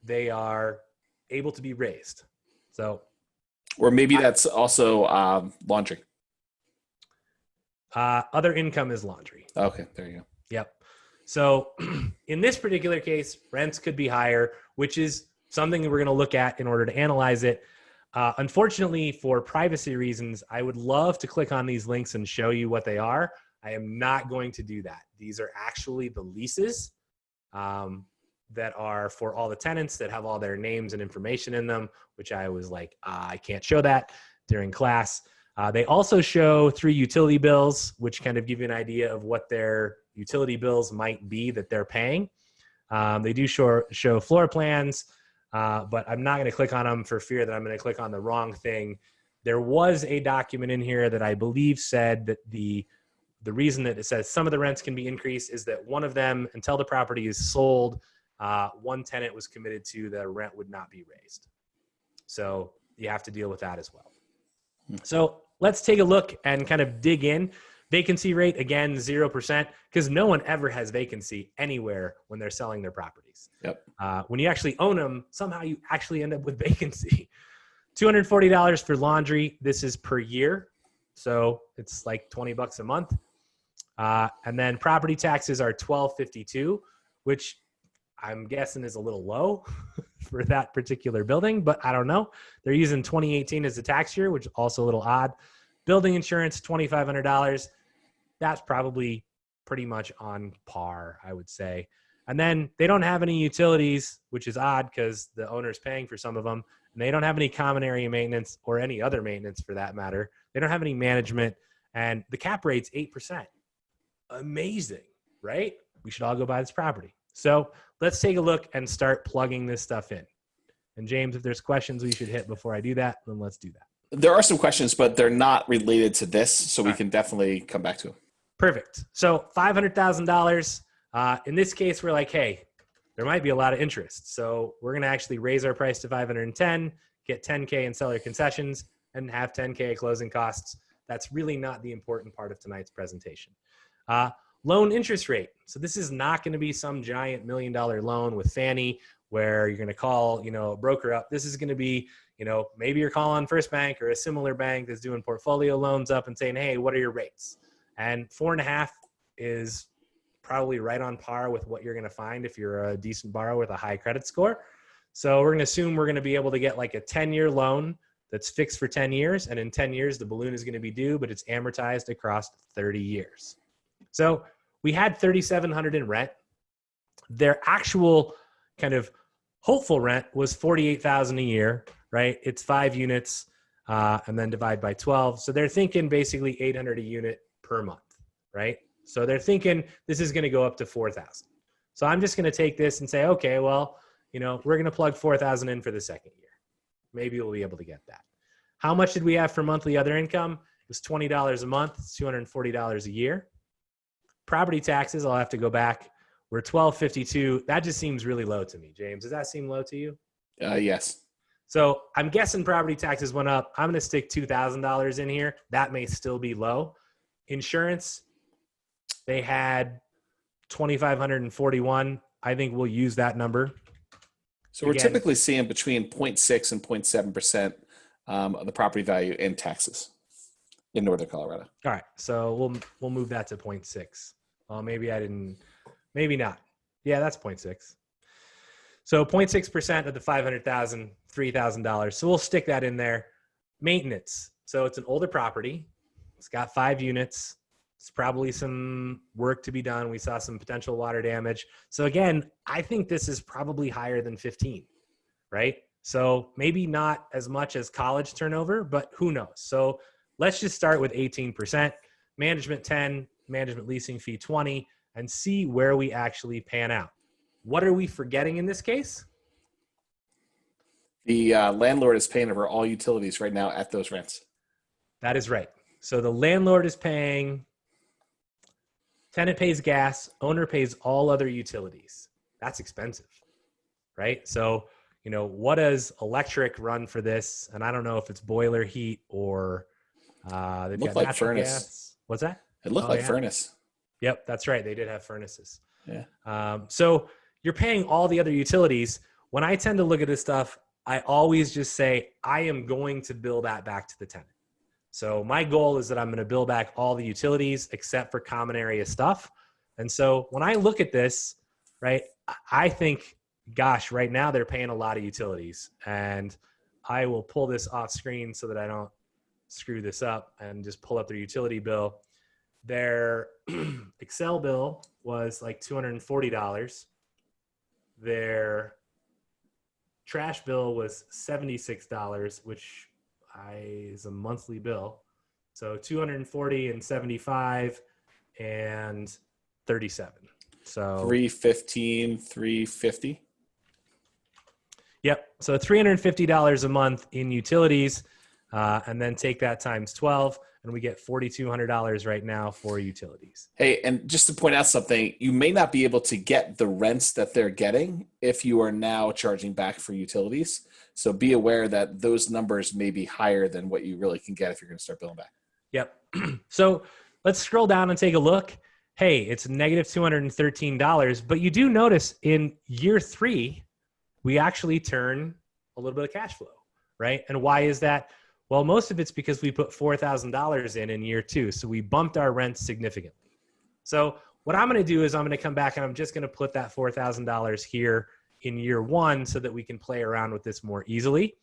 they are able to be raised. So, or maybe that's also laundry. Other income is laundry. Okay, there you go. Yep. So in this particular case, rents could be higher, which is something that we're going to look at in order to analyze it. Unfortunately, for privacy reasons, I would love to click on these links and show you what they are. I am not going to do that. These are actually the leases that are for all the tenants that have all their names and information in them, which I was like, I can't show that during class. They also show 3 utility bills, which kind of give you an idea of what their utility bills might be that they're paying. They do show floor plans, but I'm not going to click on them for fear that I'm going to click on the wrong thing. There was a document in here that I believe said that the reason that it says some of the rents can be increased is that one of them, until the property is sold, one tenant was committed to the rent would not be raised. So you have to deal with that as well. So let's take a look and kind of dig in. Vacancy rate, again, 0%, because no one ever has vacancy anywhere when they're selling their properties. Yep. When you actually own them, somehow you actually end up with vacancy. $240 for laundry. This is per year. So it's like $20 a month. And then property taxes are $1,252, which I'm guessing is a little low for that particular building, but I don't know. They're using 2018 as the tax year, which is also a little odd. Building insurance, $2,500. That's probably pretty much on par, I would say. And then they don't have any utilities, which is odd because the owner's paying for some of them. And they don't have any common area maintenance or any other maintenance for that matter. They don't have any management. And the cap rate's 8%. Amazing, right? We should all go buy this property. So let's take a look and start plugging this stuff in. And James, if there's questions we should hit before I do that, then let's do that. There are some questions, but they're not related to this, so we can definitely come back to them. Perfect. So $500,000. In this case, we're like, hey, there might be a lot of interest. So we're going to actually raise our price to 510, get 10K in seller concessions, and have 10K closing costs. That's really not the important part of tonight's presentation. Loan interest rate. So this is not going to be some giant $1 million loan with Fannie where you're going to call, a broker up. This is going to be, maybe you're calling First Bank or a similar bank that's doing portfolio loans up and saying, hey, what are your rates? And 4.5 is probably right on par with what you're going to find if you're a decent borrower with a high credit score. So we're going to assume we're going to be able to get like a 10-year loan that's fixed for 10 years. And in 10 years, the balloon is going to be due, but it's amortized across 30 years. So we had $3,700 in rent. Their actual kind of hopeful rent was $48,000 a year, right? It's 5 units and then divide by 12. So they're thinking basically $800 a unit per month, right? So they're thinking this is going to go up to $4,000. So I'm just going to take this and say, okay, well, we're going to plug $4,000 in for the second year. Maybe we'll be able to get that. How much did we have for monthly other income? It was $20 a month. It's $240 a year. Property taxes, I'll have to go back. We're $1,252. That just seems really low to me. James, does that seem low to you? Yes. So I'm guessing property taxes went up. I'm going to stick $2,000 in here. That may still be low. Insurance, they had $2,541. I think we'll use that number. So we're typically seeing between 0.6 and 0.7% of the property value in taxes in Northern Colorado. All right. So we'll move that to 0.6. Well, maybe not. Yeah, that's 0.6. So 0.6% of the $500,000, $3,000. So we'll stick that in there. Maintenance. So it's an older property. It's got 5 units. It's probably some work to be done. We saw some potential water damage. So again, I think this is probably higher than 15, right? So maybe not as much as college turnover, but who knows? So let's just start with 18%, management 10, management leasing fee 20, and see where we actually pan out. What are we forgetting in this case? The landlord is paying over all utilities right now at those rents. That is right. So the landlord is paying, tenant pays gas, owner pays all other utilities. That's expensive, right? So, what does electric run for this? And I don't know if it's boiler heat or they've got like natural furnace. Gas. What's that? It looked like furnace. Yep, that's right. They did have furnaces. Yeah. So you're paying all the other utilities. When I tend to look at this stuff, I always just say, I am going to bill that back to the tenant. So my goal is that I'm going to bill back all the utilities except for common area stuff. And so when I look at this, right, I think, gosh, right now they're paying a lot of utilities. And I will pull this off screen so that I don't screw this up and just pull up their utility bill. Their Excel bill was like $240. Their trash bill was $76, which is a monthly bill. So 240 and 75 and 37. So 315, 350. Yep. So $350 a month in utilities, and then take that times 12, and we get $4,200 right now for utilities. Hey, and just to point out something, you may not be able to get the rents that they're getting if you are now charging back for utilities. So be aware that those numbers may be higher than what you really can get if you're going to start billing back. Yep. So let's scroll down and take a look. Hey, it's negative $213, but you do notice in year 3, we actually turn a little bit of cash flow, right? And why is that? Well, most of it's because we put $4,000 in year 2. So we bumped our rent significantly. So what I'm going to do is I'm going to come back and I'm just going to put that $4,000 here in year 1 so that we can play around with this more easily.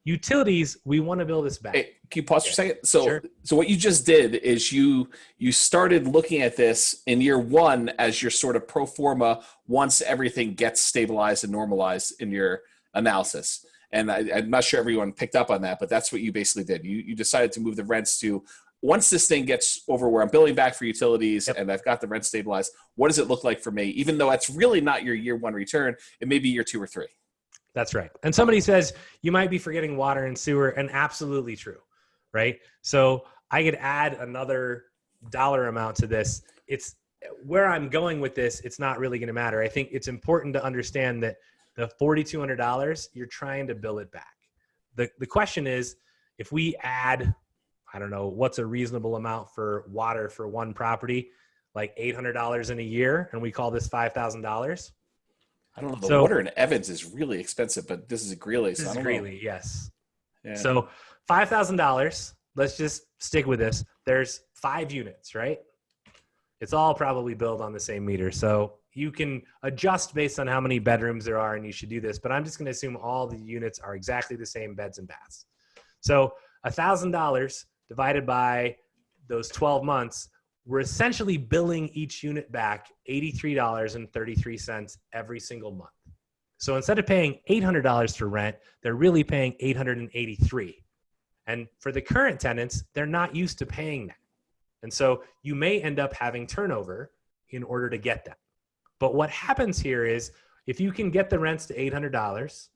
Utilities, we want to build this back. Hey, can you pause for a second? So, Sure. So what you just did is you started looking at this in year 1 as your sort of pro forma once everything gets stabilized and normalized in your analysis. And I'm not sure everyone picked up on that, but that's what you basically did. You decided to move the rents to, once this thing gets over where I'm billing back for utilities and I've got the rent stabilized, what does it look like for me? Even though that's really not your year 1 return, it may be year 2 or 3. That's right. And somebody says you might be forgetting water and sewer, and absolutely true, right? So I could add another dollar amount to this. It's where I'm going with this. It's not really going to matter. I think it's important to understand that the $4,200, you're trying to bill it back. The question is, if we add, I don't know, what's a reasonable amount for water for one property, like $800 in a year, and we call this $5,000. I don't know. The water in Evans is really expensive, but this is a Greeley. This is Greeley, yes. Yeah. So $5,000. Let's just stick with this. There's 5 units, right? It's all probably built on the same meter. So you can adjust based on how many bedrooms there are, and you should do this. But I'm just going to assume all the units are exactly the same beds and baths. So $1,000 divided by those 12 months, we're essentially billing each unit back $83.33 every single month. So instead of paying $800 for rent, they're really paying $883. And for the current tenants, they're not used to paying that. And so you may end up having turnover in order to get that. But what happens here is if you can get the rents to $800,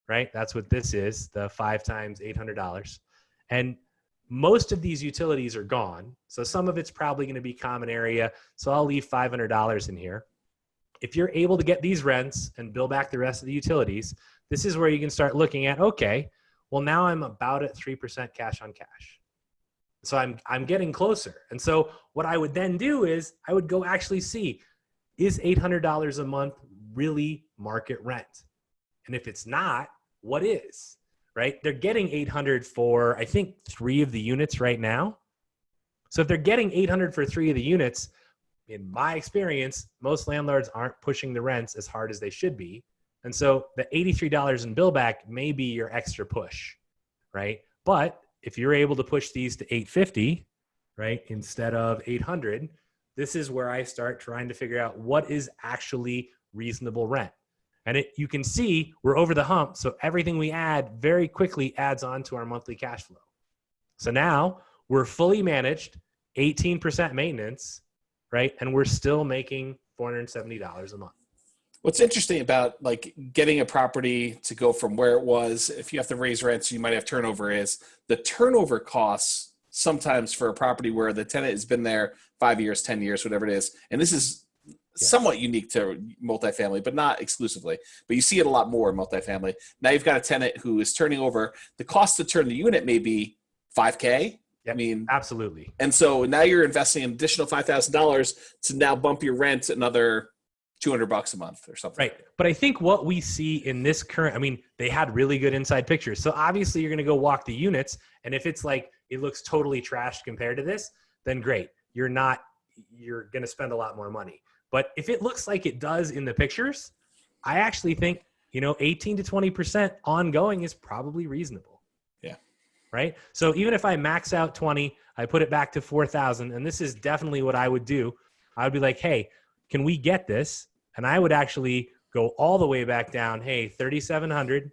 right? That's what this is, the 5 times $800. And most of these utilities are gone. So some of it's probably going to be common area. So I'll leave $500 in here. If you're able to get these rents and bill back the rest of the utilities, this is where you can start looking at, okay, well now I'm about at 3% cash on cash. So I'm getting closer. And so what I would then do is I would go actually see, is $800 a month really market rent? And if it's not, what is? Right? They're getting $800 for, I think, 3 of the units right now. So if they're getting $800 for 3 of the units, in my experience, most landlords aren't pushing the rents as hard as they should be. And so the $83 in bill back may be your extra push, right? But if you're able to push these to $850, right, instead of 800, this is where I start trying to figure out what is actually reasonable rent. And you can see we're over the hump. So everything we add very quickly adds on to our monthly cash flow. So now we're fully managed, 18% maintenance, right? And we're still making $470 a month. What's interesting about like getting a property to go from where it was, if you have to raise rents, you might have turnover, is the turnover costs sometimes for a property where the tenant has been there 5 years, 10 years, whatever it is. And this is somewhat unique to multifamily, but not exclusively. But you see it a lot more in multifamily. Now you've got a tenant who is turning over. The cost to turn the unit may be $5K. Yep, I mean, absolutely. And so now you're investing an additional $5,000 to now bump your rent another $200 a month or something. Right. But I think what we see in this current, I mean, they had really good inside pictures. So obviously you're going to go walk the units. And if it's like, it looks totally trashed compared to this, then great. You're going to spend a lot more money. But if it looks like it does in the pictures, I actually think, 18 to 20% ongoing is probably reasonable. Yeah. Right. So even if I max out 20, I put it back to 4,000. And this is definitely what I would do. I would be like, hey, can we get this? And I would actually go all the way back down. Hey, 3,700,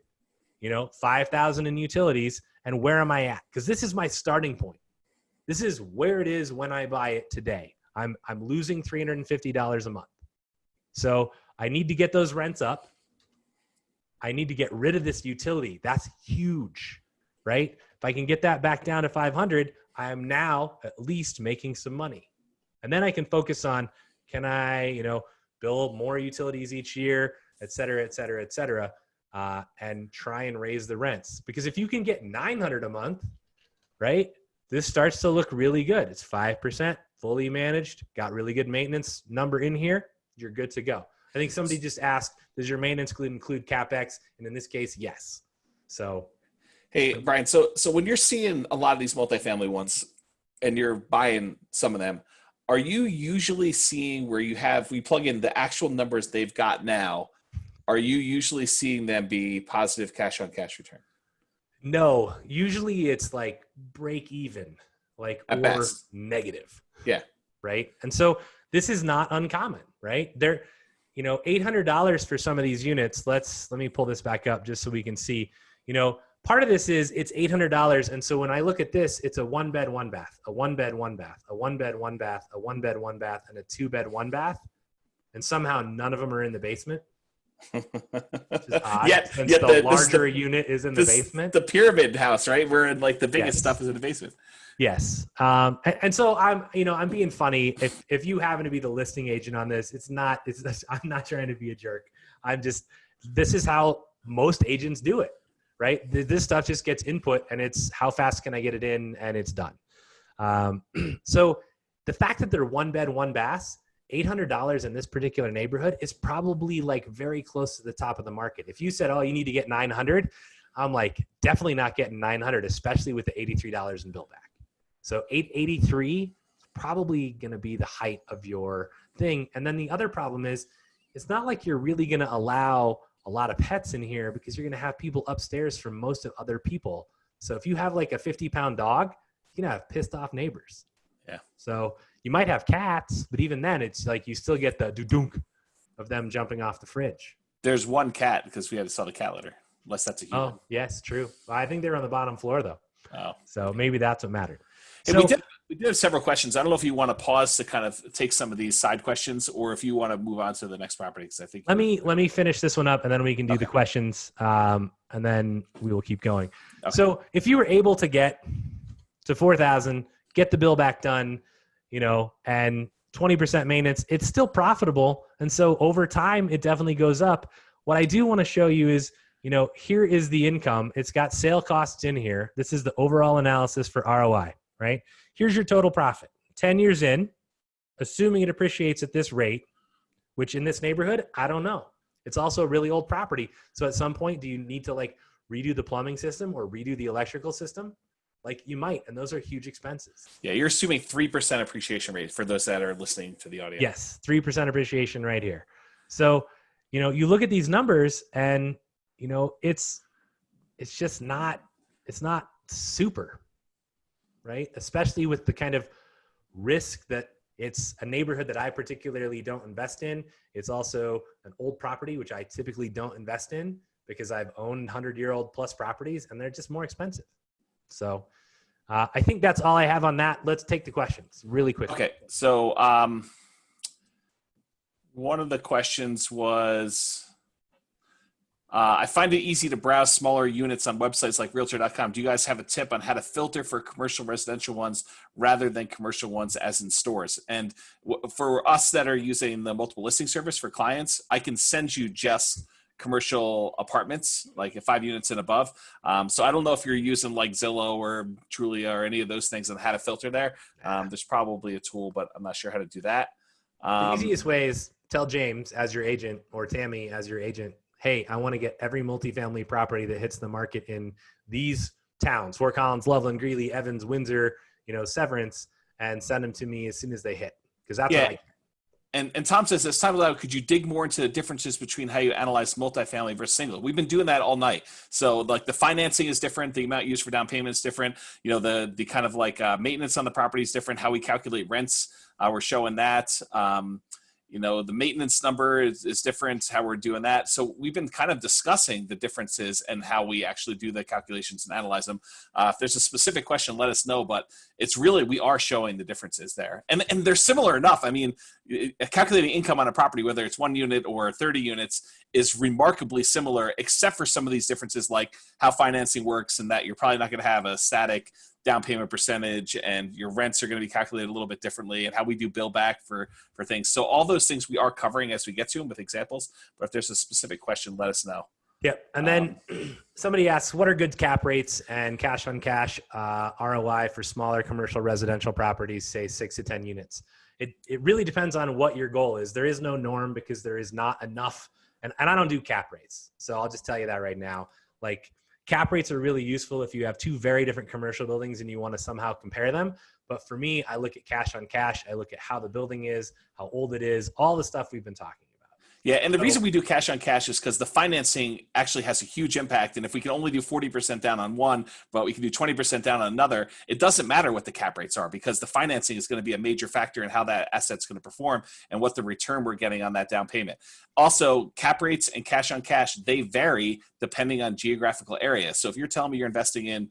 5,000 in utilities. And where am I at? Because this is my starting point. This is where it is when I buy it today. I'm losing $350 a month. So I need to get those rents up. I need to get rid of this utility. That's huge, right? If I can get that back down to 500, I am now at least making some money. And then I can focus on, can I, build more utilities each year, et cetera, et cetera, et cetera, and try and raise the rents. Because if you can get 900 a month, right, this starts to look really good. It's 5%, fully managed, got really good maintenance number in here, you're good to go. I think somebody just asked, does your maintenance include CapEx? And in this case, yes. So. Hey, Brian, so when you're seeing a lot of these multifamily ones and you're buying some of them, are you usually seeing where we plug in the actual numbers they've got now, are you usually seeing them be positive cash on cash return? No, usually it's like break even, or best. negative. Yeah. Right. And so this is not uncommon, right? They're, $800 for some of these units. Let me pull this back up just so we can see, part of this is it's $800. And so when I look at this, it's a 1 bed, 1 bath, a 1 bed, 1 bath, a 1 bed, 1 bath, a 1 bed, 1 bath, and a 2 bed, 1 bath. And somehow none of them are in the basement. Which is odd, since the larger unit is in the basement. The pyramid house, right? Where in like the biggest stuff is in the basement. Yes. And so I'm being funny. If you happen to be the listing agent on this, I'm not trying to be a jerk. This is how most agents do it. Right? This stuff just gets input and it's how fast can I get it in and it's done. So the fact that they're 1 bed, 1 bath, $800 in this particular neighborhood is probably like very close to the top of the market. If you said, oh, you need to get 900, I'm like, definitely not getting 900, especially with the $83 in bill back. So 883 is probably going to be the height of your thing. And then the other problem is it's not like you're really going to allow a lot of pets in here because you're going to have people upstairs from most of other people. So if you have like a 50-pound dog, you're going to have pissed off neighbors. Yeah. So you might have cats, but even then it's like you still get the dudunk of them jumping off the fridge. There's one cat because we had to sell the cat litter, unless that's a human. Oh, yes, true. I think they're on the bottom floor though. Oh. So maybe that's what mattered. Hey, we did have several questions. I don't know if you want to pause to kind of take some of these side questions or if you want to move on to the next property. Because I think let me finish this one up and then we can do the questions and then we will keep going. Okay. So if you were able to get to 4,000, get the bill back done, and 20% maintenance, it's still profitable. And so over time, it definitely goes up. What I do want to show you is, here is the income. It's got sale costs in here. This is the overall analysis for ROI, right? Here's your total profit. 10 years in, assuming it appreciates at this rate, which in this neighborhood, I don't know. It's also a really old property. So at some point, do you need to redo the plumbing system or redo the electrical system? You might, and those are huge expenses. Yeah, you're assuming 3% appreciation rate for those that are listening to the audio. Yes, 3% appreciation right here. So, you look at these numbers and, it's just not, it's not super, right? Especially with the kind of risk that it's a neighborhood that I particularly don't invest in. It's also an old property, which I typically don't invest in because I've owned 100-year-old plus properties and they're just more expensive. So I think that's all I have on that. Let's take the questions really quickly. Okay. So one of the questions was, I find it easy to browse smaller units on websites like realtor.com. Do you guys have a tip on how to filter for commercial residential ones rather than commercial ones as in stores? And for us that are using the multiple listing service for clients, I can send you just commercial apartments, like 5 units and above. So I don't know if you're using like Zillow or Trulia or any of those things and how to filter there. There's probably a tool, but I'm not sure how to do that. The easiest way is tell James as your agent or Tammy as your agent, hey, I want to get every multifamily property that hits the market in these towns, Fort Collins, Loveland, Greeley, Evans, Windsor, Severance, and send them to me as soon as they hit. Because that's what I And Tom says, as time allowed, could you dig more into the differences between how you analyze multifamily versus single? We've been doing that all night. So like the financing is different. The amount used for down payment is different. The kind of like maintenance on the property is different. How we calculate rents, we're showing that. The maintenance number is different, how we're doing that. So we've been kind of discussing the differences and how we actually do the calculations and analyze them. If there's a specific question, let us know, but it's really, we are showing the differences there. And they're similar enough. I mean, calculating income on a property, whether it's 1 unit or 30 units, is remarkably similar, except for some of these differences, like how financing works and that you're probably not going to have a static down payment percentage, and your rents are going to be calculated a little bit differently, and how we do bill back for things. So all those things we are covering as we get to them with examples, but if there's a specific question, let us know. Yep. And then somebody asks, what are good cap rates and cash on cash ROI for smaller commercial residential properties, say 6 to 10 units? It really depends on what your goal is. There is no norm because there is not enough. And I don't do cap rates. So I'll just tell you that right now. Like, cap rates are really useful if you have 2 very different commercial buildings and you want to somehow compare them. But for me, I look at cash on cash. I look at how the building is, how old it is, all the stuff we've been talking about. Yeah, and the reason we do cash on cash is because the financing actually has a huge impact. And if we can only do 40% down on one, but we can do 20% down on another, it doesn't matter what the cap rates are, because the financing is going to be a major factor in how that asset's going to perform and what the return we're getting on that down payment. Also, cap rates and cash on cash, they vary depending on geographical area. So if you're telling me you're investing in,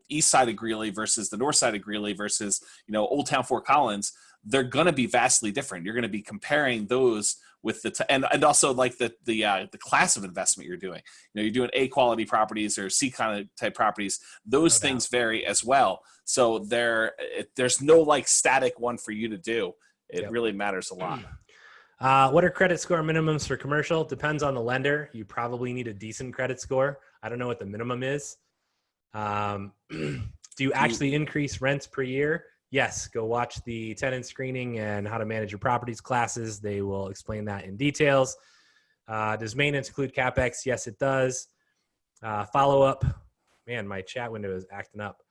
east side of Greeley versus the north side of Greeley versus, Old Town Fort Collins, they're going to be vastly different. You're going to be comparing those with and also like the class of investment you're doing. You're doing A quality properties or C kind of type properties. Those things vary as well. So there's no like static one for you to do. It really matters a lot. What are credit score minimums for commercial? Depends on the lender. You probably need a decent credit score. I don't know what the minimum is. Do you actually increase rents per year? Yes, go watch the tenant screening and how to manage your properties classes. They will explain that in details. Does maintenance include CapEx? Yes, it does. Follow up. Man, my chat window is acting up.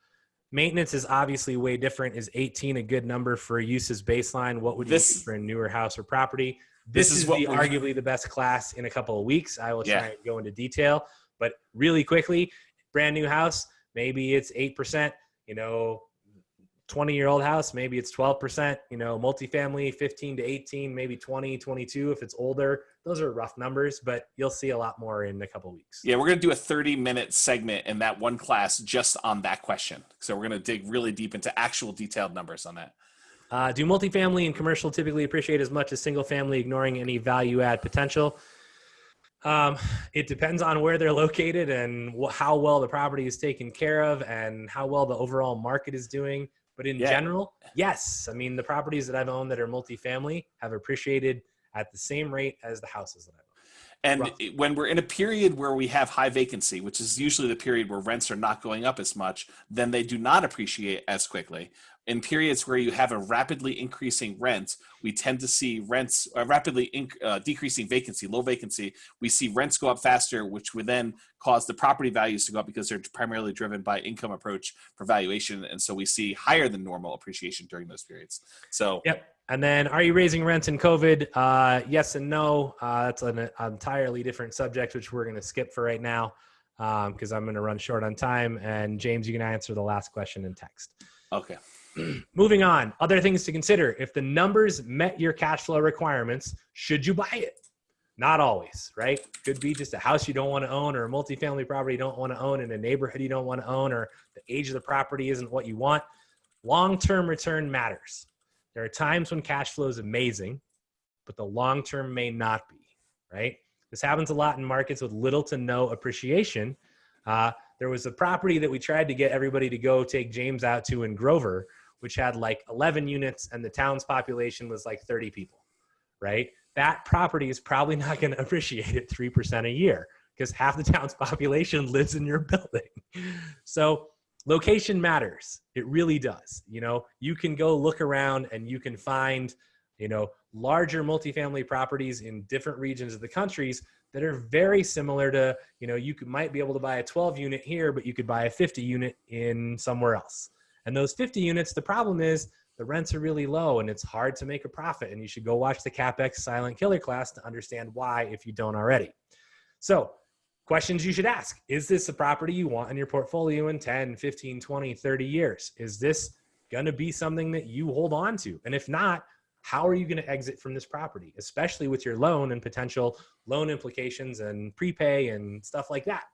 Maintenance is obviously way different. Is 18 a good number for use as baseline? What would you use for a newer house or property? This is arguably the best class in a couple of weeks. I will try and go into detail, but really quickly, brand new house, maybe it's 8%, 20-year-old house, maybe it's 12%, multifamily 15 to 18, maybe 20, 22 if it's older. Those are rough numbers, but you'll see a lot more in a couple of weeks. Yeah, we're going to do a 30-minute segment in that one class just on that question. So we're going to dig really deep into actual detailed numbers on that. Do multifamily and commercial typically appreciate as much as single family, ignoring any value add potential? It depends on where they're located and how well the property is taken care of and how well the overall market is doing. But in general, yes. I mean, the properties that I've owned that are multifamily have appreciated at the same rate as the houses that I've owned. And when we're in a period where we have high vacancy, which is usually the period where rents are not going up as much, then they do not appreciate as quickly. In periods where you have a rapidly increasing rent, we tend to see rents rapidly decreasing vacancy, low vacancy. We see rents go up faster, which would then cause the property values to go up because they're primarily driven by income approach for valuation. And so we see higher than normal appreciation during those periods. So, yep. And then, are you raising rents in COVID? Yes and no. That's an entirely different subject, which we're going to skip for right now because I'm going to run short on time. And James, you can answer the last question in text. Okay. Moving on, other things to consider. If the numbers met your cash flow requirements, should you buy it? Not always, right? Could be just a house you don't want to own, or a multifamily property you don't want to own, in a neighborhood you don't want to own, or the age of the property isn't what you want. Long-term return matters. There are times when cash flow is amazing, but the long-term may not be, right? This happens a lot in markets with little to no appreciation. There was a property that we tried to get everybody to go take James out to in Grover, which had like 11 units, and the town's population was like 30 people, right? That property is probably not going to appreciate at 3% a year, because half the town's population lives in your building. So location matters. It really does. You know, you can go look around and you can find, you know, larger multifamily properties in different regions of the countries that are very similar to, you know, might be able to buy a 12 unit here, but you could buy a 50 unit in somewhere else. And those 50 units, the problem is the rents are really low and it's hard to make a profit. And you should go watch the CapEx Silent Killer class to understand why, if you don't already. So questions you should ask: is this a property you want in your portfolio in 10, 15, 20, 30 years? Is this going to be something that you hold on to? And if not, how are you going to exit from this property, especially with your loan and potential loan implications and prepay and stuff like that?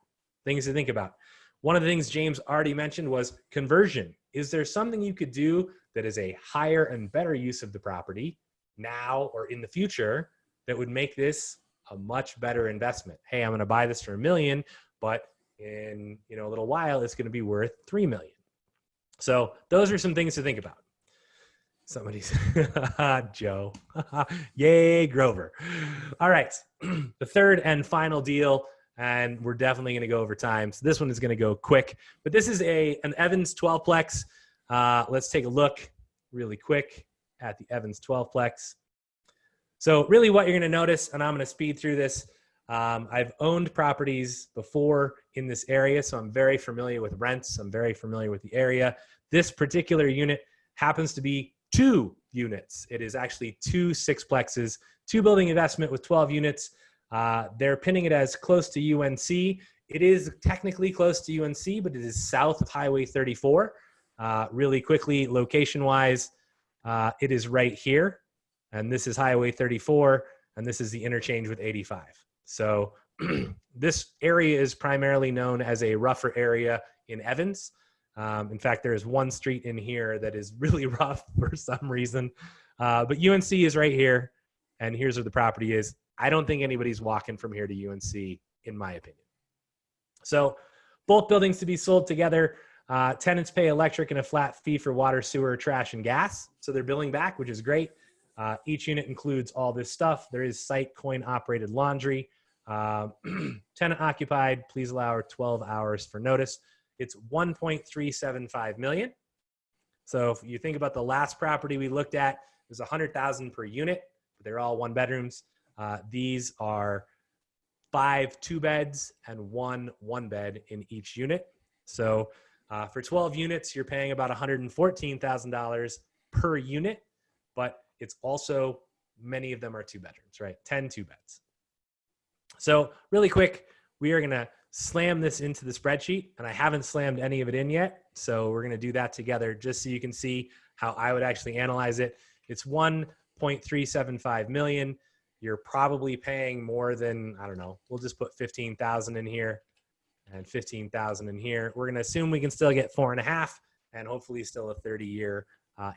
Things to think about. One of the things James already mentioned was conversion. Is there something you could do that is a higher and better use of the property now or in the future that would make this a much better investment? Hey, I'm going to buy this for $1 million, but in, you know, a little while it's going to be worth $3 million. So those are some things to think about. Somebody's Joe. Yay, Grover. All right. The third and final deal, and we're definitely going to go over time. So this one is going to go quick, but this is an Evans 12-plex. Let's take a look really quick at the Evans 12-plex. So really what you're going to notice, and I'm going to speed through this, I've owned properties before in this area, so I'm very familiar with rents. I'm very familiar with the area. This particular unit happens to be 2 units. It is actually 2 6-plexes, 2-building investment with 12 units. They're pinning it as close to UNC. It is technically close to UNC, but it is south of Highway 34. Really quickly, location-wise, it is right here. And this is Highway 34, and this is the interchange with 85. So this area is primarily known as a rougher area in Evans. In fact, there is one street in here that is really rough for some reason. But UNC is right here, and here's where the property is. I don't think anybody's walking from here to UNC, in my opinion. So both buildings to be sold together. Tenants pay electric and a flat fee for water, sewer, trash, and gas. So they're billing back, which is great. Each unit includes all this stuff. There is site coin-operated laundry. Tenant occupied. Please allow 12 hours for notice. It's $1.375 million. So if you think about the last property we looked at, it was $100,000 per unit, but they're all 1-bedrooms. These are 5 2-beds and 1 1-bed in each unit. So for 12 units, you're paying about $114,000 per unit, but it's also, many of them are 2-bedrooms, right? 10 2-beds. So really quick, we are going to slam this into the spreadsheet, and I haven't slammed any of it in yet. So we're going to do that together just so you can see how I would actually analyze it. It's $1.375 million. You're probably paying more than, I don't know, we'll just put 15,000 in here and 15,000 in here. We're going to assume we can still get 4.5 and hopefully still a 30-year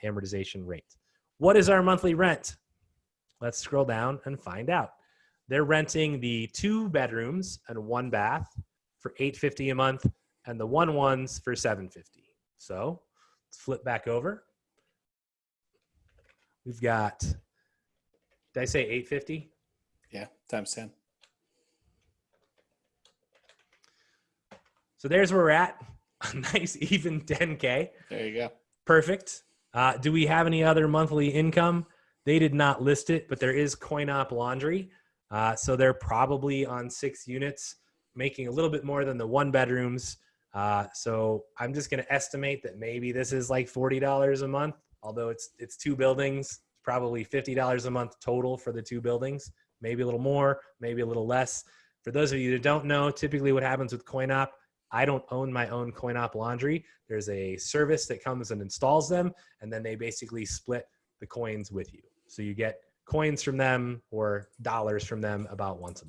amortization rate. What is our monthly rent? Let's scroll down and find out. They're renting the 2 bedrooms and 1 bath for $850 a month and the 1-1s for $750. So let's flip back over. We've got, did I say 850? Yeah, times 10. So there's where we're at. A nice even 10K. There you go. Perfect. Do we have any other monthly income? They did not list it, but there is coin-op laundry. So they're probably on 6 units, making a little bit more than the 1-bedrooms. So I'm just going to estimate that maybe this is like $40 a month, although it's 2 buildings, probably $50 a month total for the 2 buildings, maybe a little more, maybe a little less. For those of you that don't know, typically what happens with coin-op, I don't own my own coin-op laundry. There's a service that comes and installs them, and then they basically split the coins with you. So you get coins from them or dollars from them about once a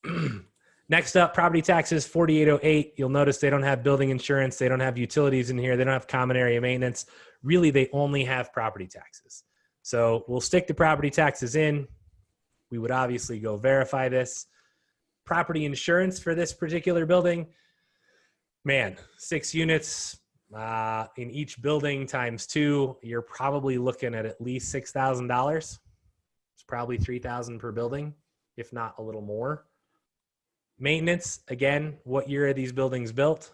month. Next up, property taxes, 4808. You'll notice they don't have building insurance. They don't have utilities in here. They don't have common area maintenance. Really, they only have property taxes. So we'll stick the property taxes in. We would obviously go verify this. Property insurance for this particular building, man, 6 units in each building times 2, you're probably looking at least $6,000. It's probably $3,000 per building, if not a little more. Maintenance, again, what year are these buildings built?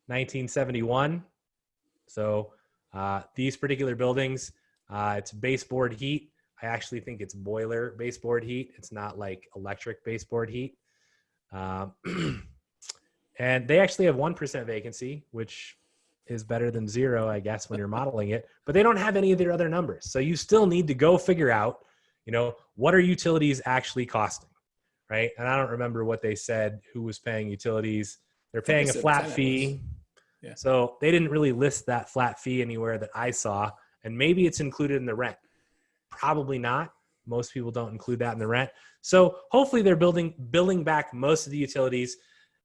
1971. So these particular buildings, it's baseboard heat. I actually think it's boiler baseboard heat. It's not like electric baseboard heat. And they actually have 1% vacancy, which is better than 0, I guess, when you're modeling it. But they don't have any of their other numbers. So you still need to go figure out, what are utilities actually costing? Right. And I don't remember what they said, who was paying utilities. They're paying a flat fee. Yeah. So they didn't really list that flat fee anywhere that I saw. And maybe it's included in the rent. Probably not. Most people don't include that in the rent. So hopefully they're billing back most of the utilities.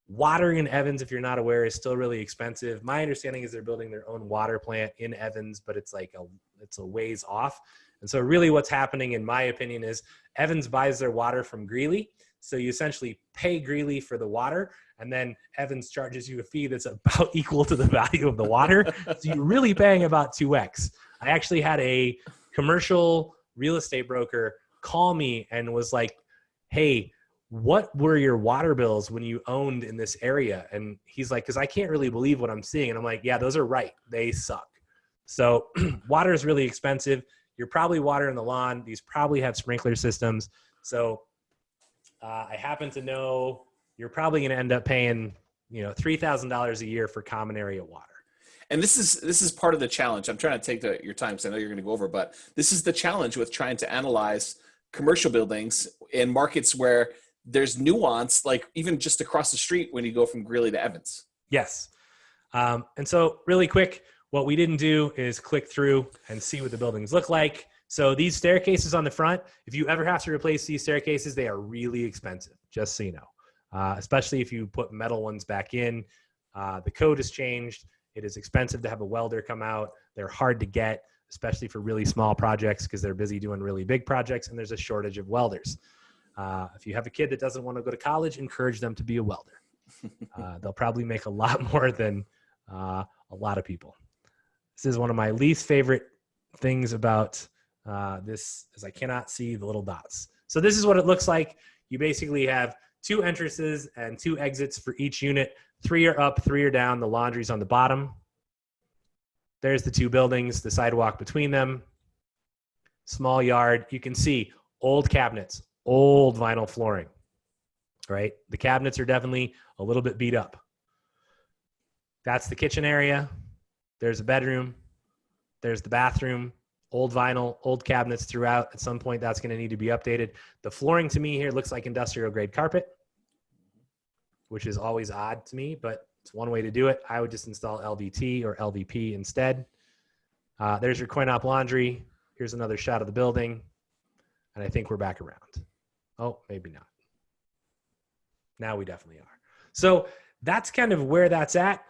Water in Evans, if you're not aware, is still really expensive. My understanding is they're building their own water plant in Evans, but it's a ways off. And so really what's happening, in my opinion, is Evans buys their water from Greeley. So you essentially pay Greeley for the water, and then Evans charges you a fee that's about equal to the value of the water. So you're really paying about 2x. I actually had a commercial real estate broker call me and was like, hey, what were your water bills when you owned in this area? And he's like, because I can't really believe what I'm seeing. And I'm like, yeah, those are right. They suck. So water is really expensive. You're probably watering the lawn. These probably have sprinkler systems. So I happen to know you're probably going to end up paying, $3,000 a year for common area water. And this is part of the challenge. I'm trying to take your time because I know you're going to go over, but this is the challenge with trying to analyze commercial buildings in markets where there's nuance, like even just across the street when you go from Greeley to Evans. Yes. And so really quick, what we didn't do is click through and see what the buildings look like. So these staircases on the front, if you ever have to replace these staircases, they are really expensive, just so you know, especially if you put metal ones back in. The code has changed. It is expensive to have a welder come out. They're hard to get, especially for really small projects because they're busy doing really big projects, and there's a shortage of welders. If you have a kid that doesn't want to go to college, encourage them to be a welder. They'll probably make a lot more than a lot of people. This is one of my least favorite things about this is I cannot see the little dots. So this is what it looks like. You basically have 2 entrances and 2 exits for each unit. 3 are up, 3 are down. The laundry's on the bottom. There's the 2 buildings, the sidewalk between them. Small yard. You can see old cabinets, old vinyl flooring, right? The cabinets are definitely a little bit beat up. That's the kitchen area. There's a bedroom. There's the bathroom. Old vinyl, old cabinets throughout. At some point, that's going to need to be updated. The flooring to me here looks like industrial grade carpet, which is always odd to me, but it's one way to do it. I would just install LVT or LVP instead. There's your coin-op laundry. Here's another shot of the building. And I think we're back around. Oh, maybe not. Now we definitely are. So that's kind of where that's at.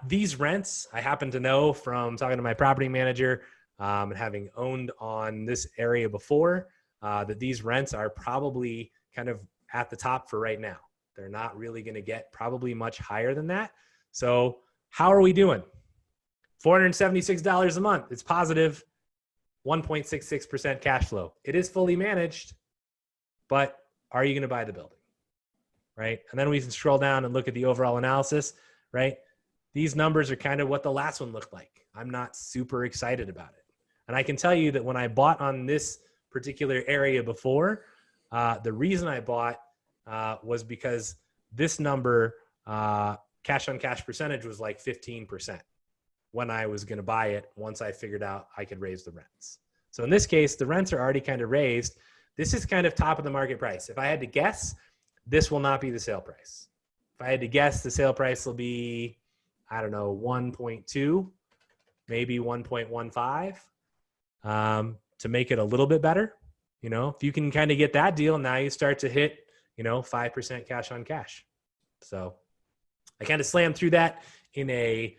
These rents, I happen to know from talking to my property manager and having owned on this area before, that these rents are probably kind of at the top for right now. They're not really going to get probably much higher than that. So how are we doing? $476 a month. It's positive 1.66% cash flow. It is fully managed, but are you going to buy the building? Right? And then we can scroll down and look at the overall analysis, right? These numbers are kind of what the last one looked like. I'm not super excited about it. And I can tell you that when I bought on this particular area before, the reason I bought was because this number, cash on cash percentage was like 15% when I was going to buy it once I figured out I could raise the rents. So in this case, the rents are already kind of raised. This is kind of top of the market price. If I had to guess, this will not be the sale price. I had to guess, the sale price will be, I don't know, 1.2, maybe 1.15, to make it a little bit better. You know, if you can kind of get that deal, now you start to hit, 5% cash on cash. So I kind of slammed through that in a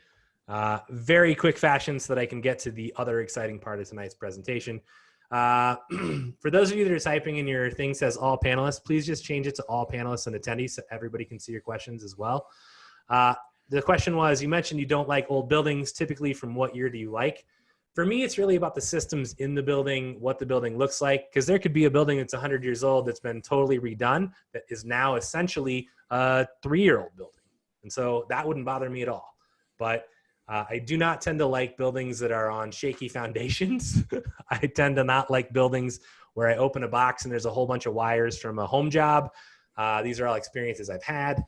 very quick fashion so that I can get to the other exciting part of tonight's presentation. For those of you that are typing and your thing says all panelists, please just change it to all panelists and attendees so everybody can see your questions as well. The question was, you mentioned you don't like old buildings. Typically, from what year do you like? For me, it's really about the systems in the building, what the building looks like, because there could be a building that's 100 years old that's been totally redone that is now essentially a 3-year-old building. And so that wouldn't bother me at all. But I do not tend to like buildings that are on shaky foundations. I tend to not like buildings where I open a box and there's a whole bunch of wires from a home job. These are all experiences I've had.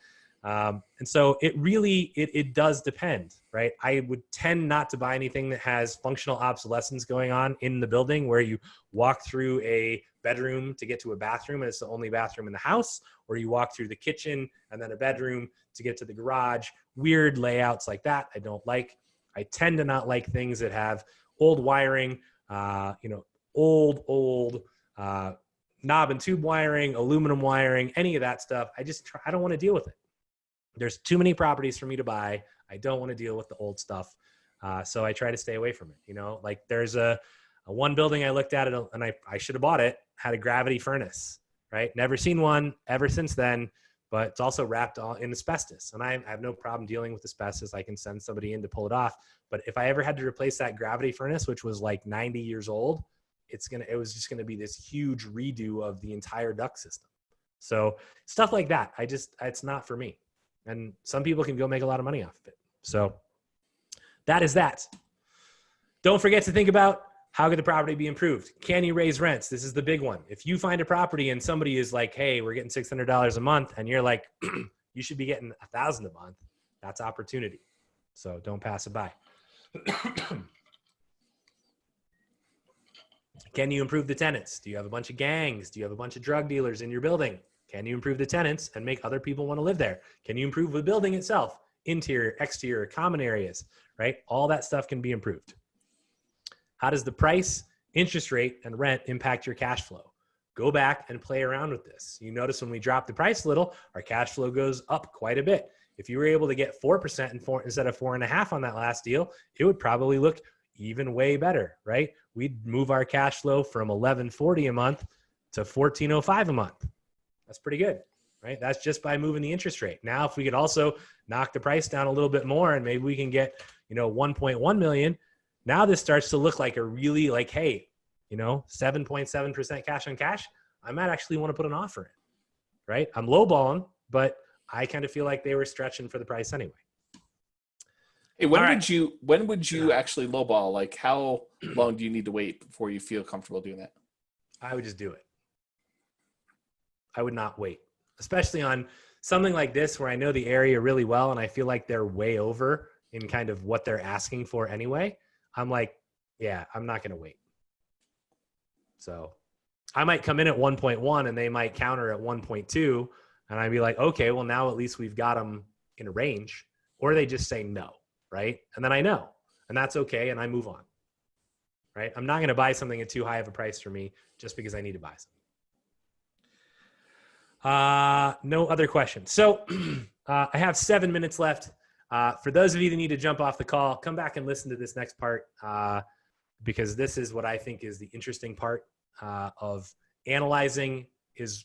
And so it really, it does depend, right? I would tend not to buy anything that has functional obsolescence going on in the building, where you walk through a bedroom to get to a bathroom and it's the only bathroom in the house, or you walk through the kitchen and then a bedroom to get to the garage. Weird layouts like that I don't like. I tend to not like things that have old wiring, old knob and tube wiring, aluminum wiring, any of that stuff. I don't want to deal with it. There's too many properties for me to buy. I don't want to deal with the old stuff. So I try to stay away from it. Like there's a one building I looked at it and I should have bought it, had a gravity furnace, right? Never seen one ever since then, but it's also wrapped in asbestos. And I have no problem dealing with asbestos. I can send somebody in to pull it off. But if I ever had to replace that gravity furnace, which was like 90 years old, it was just going to be this huge redo of the entire duct system. So stuff like that, it's not for me. And some people can go make a lot of money off of it. So that is that. Don't forget to think about, how could the property be improved? Can you raise rents? This is the big one. If you find a property and somebody is like, hey, we're getting $600 a month, and you're like, you should be getting $1,000 a month, that's opportunity. So don't pass it by. Can you improve the tenants? Do you have a bunch of gangs? Do you have a bunch of drug dealers in your building? Can you improve the tenants and make other people want to live there? Can you improve the building itself? Interior, exterior, common areas, right? All that stuff can be improved. How does the price, interest rate, and rent impact your cash flow? Go back and play around with this. You notice when we drop the price a little, our cash flow goes up quite a bit. If you were able to get 4% instead of 4.5% on that last deal, it would probably look even way better, right? We'd move our cash flow from $11.40 a month to $14.05 a month. That's pretty good, right? That's just by moving the interest rate. Now, if we could also knock the price down a little bit more and maybe we can get, 1.1 million, now this starts to look like a really 7.7% cash on cash. I might actually want to put an offer in, right? I'm lowballing, but I kind of feel like they were stretching for the price anyway. Hey, when would you actually lowball? Like, how long do you need to wait before you feel comfortable doing that? I would just do it. I would not wait, especially on something like this where I know the area really well and I feel like they're way over in kind of what they're asking for anyway. I'm like, yeah, I'm not going to wait. So I might come in at 1.1 and they might counter at 1.2 and I'd be like, okay, well now at least we've got them in a range, or they just say no, right? And then I know, and that's okay. And I move on, right? I'm not going to buy something at too high of a price for me just because I need to buy something. No other questions. So I have 7 minutes left. For those of you that need to jump off the call, come back and listen to this next part because this is what I think is the interesting part of analyzing. Is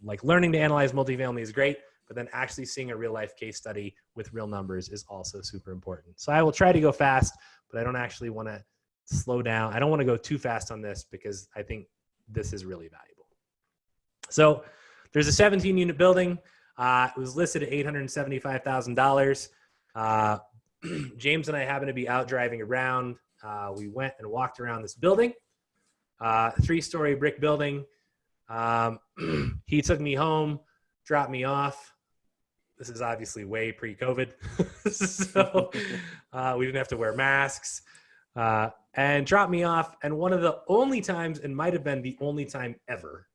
like learning to analyze multifamily is great, but then actually seeing a real life case study with real numbers is also super important. So I will try to go fast, but I don't actually want to slow down. I don't want to go too fast on this because I think this is really valuable. So there's a 17 unit building. It was listed at $875,000. James and I happened to be out driving around. We went and walked around this building, 3-story brick building. He took me home, dropped me off. This is obviously way pre-COVID. So we didn't have to wear masks, and dropped me off. And one of the only times, and might have been the only time ever,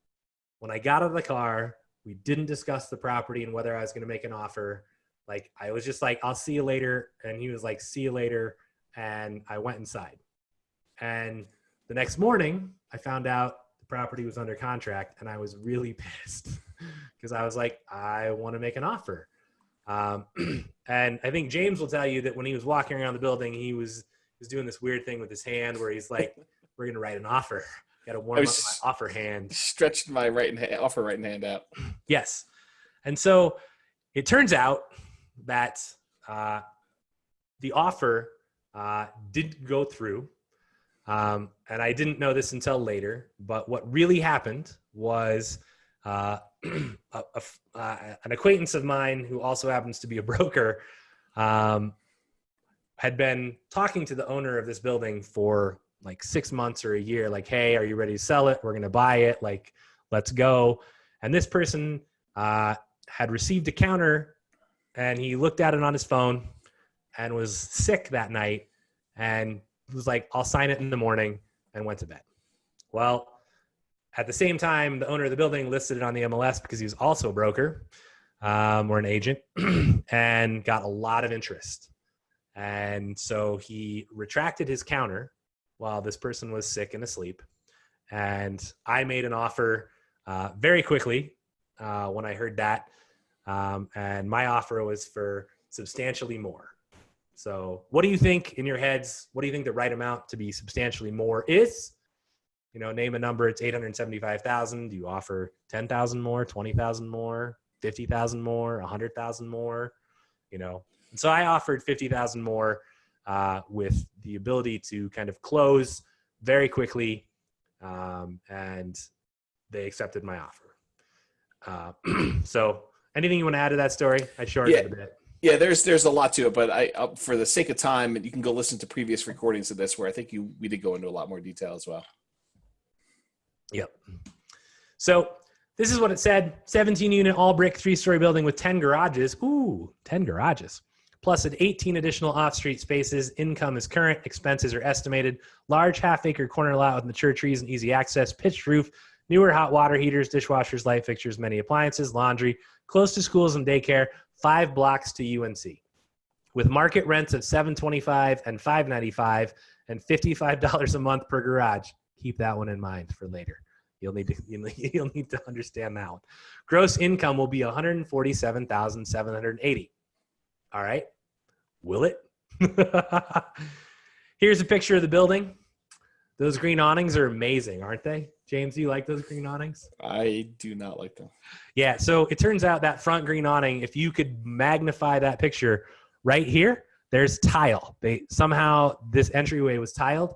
when I got out of the car, we didn't discuss the property and whether I was going to make an offer. Like, I was just like, I'll see you later. And he was like, see you later. And I went inside. And the next morning, I found out the property was under contract, and I was really pissed because I was like, I want to make an offer. And I think James will tell you that when he was walking around the building, he was doing this weird thing with his hand where he's like, we're going to write an offer. Got to warm up my offer hand. Stretched my offer writing hand out. Yes. And so it turns out that the offer didn't go through. And I didn't know this until later, but what really happened was an acquaintance of mine who also happens to be a broker had been talking to the owner of this building for like 6 months or a year, like, hey, are you ready to sell it? We're going to buy it. Like, let's go. And this person had received a counter, and he looked at it on his phone and was sick that night and was like, I'll sign it in the morning, and went to bed. Well, at the same time, the owner of the building listed it on the MLS because he was also a broker or an agent and got a lot of interest. And so he retracted his counter while this person was sick and asleep. And I made an offer very quickly when I heard that. And my offer was for substantially more. So what do you think in your heads? What do you think the right amount to be substantially more is? You know, name a number. It's 875,000. Do you offer 10,000 more, 20,000 more, 50,000 more, 100,000 more? You know, and so I offered 50,000 more with the ability to kind of close very quickly, and they accepted my offer. So anything you want to add to that story? I shortened it a bit. Yeah, there's a lot to it, but I for the sake of time, you can go listen to previous recordings of this where I think we did go into a lot more detail as well. Yep. So this is what it said: 17-unit all-brick 3-story building with 10 garages. Ooh, 10 garages. Plus 18 additional off-street spaces. Income is current. Expenses are estimated. Large half-acre corner lot with mature trees and easy access. Pitched roof. Newer hot water heaters, dishwashers, light fixtures, many appliances, laundry. Close to schools and daycare. 5 blocks to UNC. With market rents of $725 and $595 and $55 a month per garage. Keep that one in mind for later. You'll need to understand that one. Gross income will be $147,780. All right. Will it? Here's a picture of the building. Those green awnings are amazing, aren't they? James, do you like those green awnings? I do not like them. Yeah, so it turns out that front green awning, if you could magnify that picture right here, there's tile. Somehow this entryway was tiled.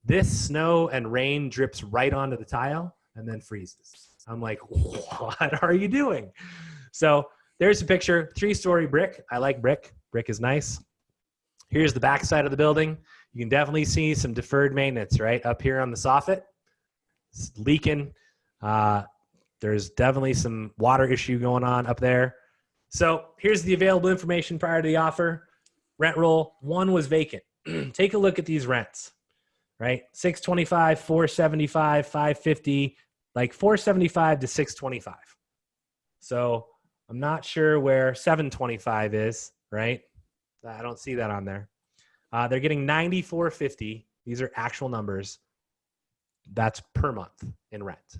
This snow and rain drips right onto the tile and then freezes. I'm like, what are you doing? So there's a picture, 3-story brick. I like brick. Brick is nice. Here's the back side of the building. You can definitely see some deferred maintenance right up here on the soffit. It's leaking. There's definitely some water issue going on up there. So here's the available information prior to the offer. Rent roll, 1 was vacant. Take a look at these rents, right? 625, 475, 550, like 475 to 625. So I'm not sure where 725 is, right? I don't see that on there. They're getting $94.50. These are actual numbers. That's per month in rent.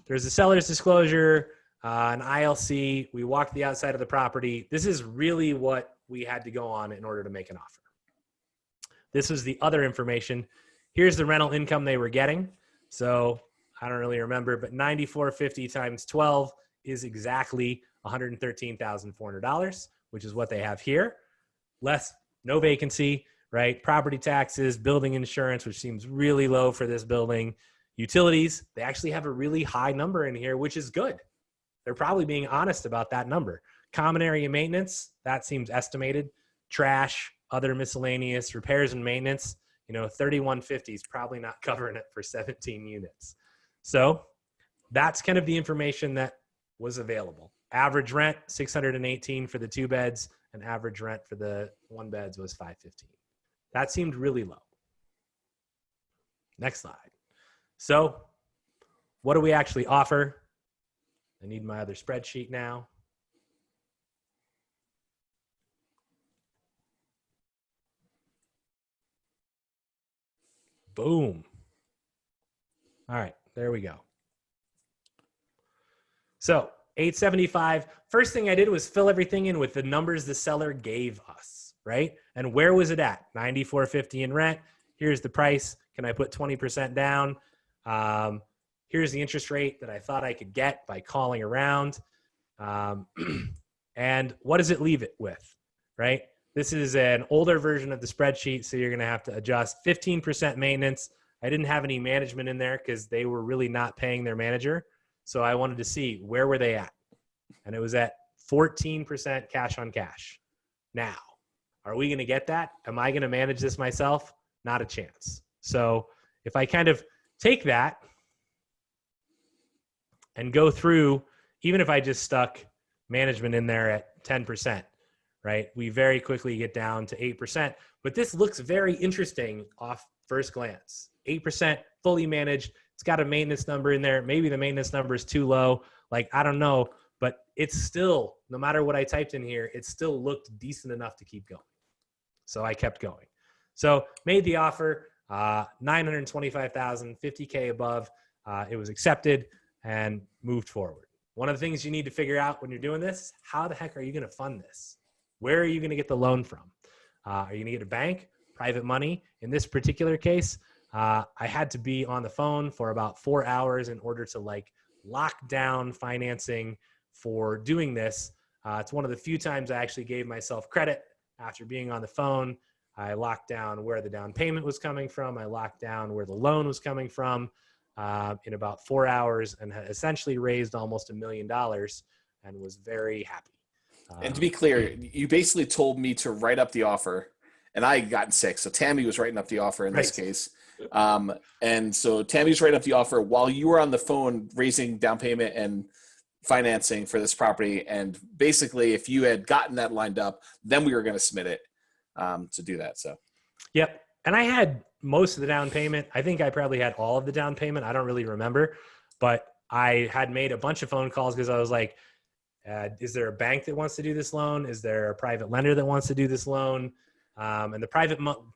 There's a seller's disclosure, an ILC. We walked the outside of the property. This is really what we had to go on in order to make an offer. This was the other information. Here's the rental income they were getting. So I don't really remember, but $94.50 times 12 is exactly $113,400, which is what they have here. Less, no vacancy, right? Property taxes, building insurance, which seems really low for this building. Utilities, they actually have a really high number in here, which is good. They're probably being honest about that number. Common area maintenance, that seems estimated. Trash, other miscellaneous repairs and maintenance, $31.50 is probably not covering it for 17 units. So that's kind of the information that was available. Average rent, $618 for the 2 beds, and average rent for the 1 beds was $515. That seemed really low. Next slide. So what do we actually offer? I need my other spreadsheet now. Boom. All right, there we go. So 875. First thing I did was fill everything in with the numbers the seller gave us, right? And where was it at? 94.50 in rent. Here's the price. Can I put 20% down? Here's the interest rate that I thought I could get by calling around. And what does it leave it with, right? This is an older version of the spreadsheet, so you're going to have to adjust 15% maintenance. I didn't have any management in there because they were really not paying their manager. So I wanted to see where were they at. And it was at 14% cash on cash. Now, are we going to get that? Am I going to manage this myself? Not a chance. So if I kind of take that and go through, even if I just stuck management in there at 10%, right? We very quickly get down to 8%. But this looks very interesting off first glance. 8% fully managed. It's got a maintenance number in there. Maybe the maintenance number is too low. Like, I don't know. But it's still, no matter what I typed in here, it still looked decent enough to keep going. So I kept going. So made the offer, $925,000, $50K above. It was accepted and moved forward. One of the things you need to figure out when you're doing this, how the heck are you going to fund this? Where are you going to get the loan from? Are you going to get a bank, private money? In this particular case, I had to be on the phone for about 4 hours in order to like lock down financing for doing this. It's one of the few times I actually gave myself credit after being on the phone. I locked down where the down payment was coming from. I locked down where the loan was coming from in about 4 hours and had essentially raised almost $1 million and was very happy. And to be clear, you basically told me to write up the offer, and I had gotten sick. So Tammy was writing up the offer in this case. And so Tammy's writing up the offer while you were on the phone raising down payment and financing for this property. And basically, if you had gotten that lined up, then we were going to submit it to do that. So, yep. And I had most of the down payment. I think I probably had all of the down payment. I don't really remember, but I had made a bunch of phone calls because I was like, is there a bank that wants to do this loan? Is there a private lender that wants to do this loan? And the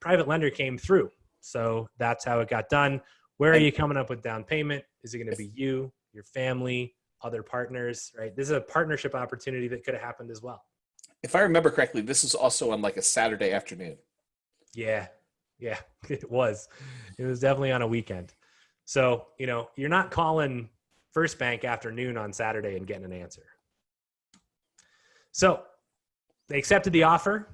private lender came through. So that's how it got done. Where are you coming up with down payment? Is it going to be you, your family, other partners, right? This is a partnership opportunity that could have happened as well. If I remember correctly, this was also on like a Saturday afternoon. Yeah, it was. It was definitely on a weekend. So, you're not calling First Bank afternoon on Saturday and getting an answer. So they accepted the offer.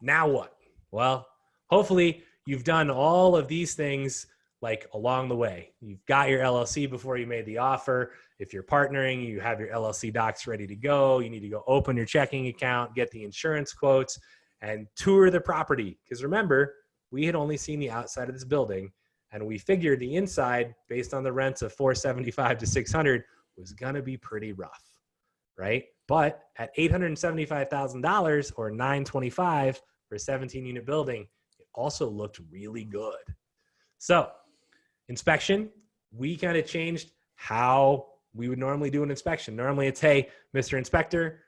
Now what? Well, hopefully you've done all of these things like along the way. You've got your LLC before you made the offer. If you're partnering, you have your LLC docs ready to go. You need to go open your checking account, get the insurance quotes, and tour the property. Because remember, we had only seen the outside of this building, and we figured the inside, based on the rents of $475 to $600, was going to be pretty rough, right? But at $875,000 or $925 for a 17-unit building, it also looked really good. So inspection, we kind of changed how we would normally do an inspection. Normally it's, hey, Mr. Inspector,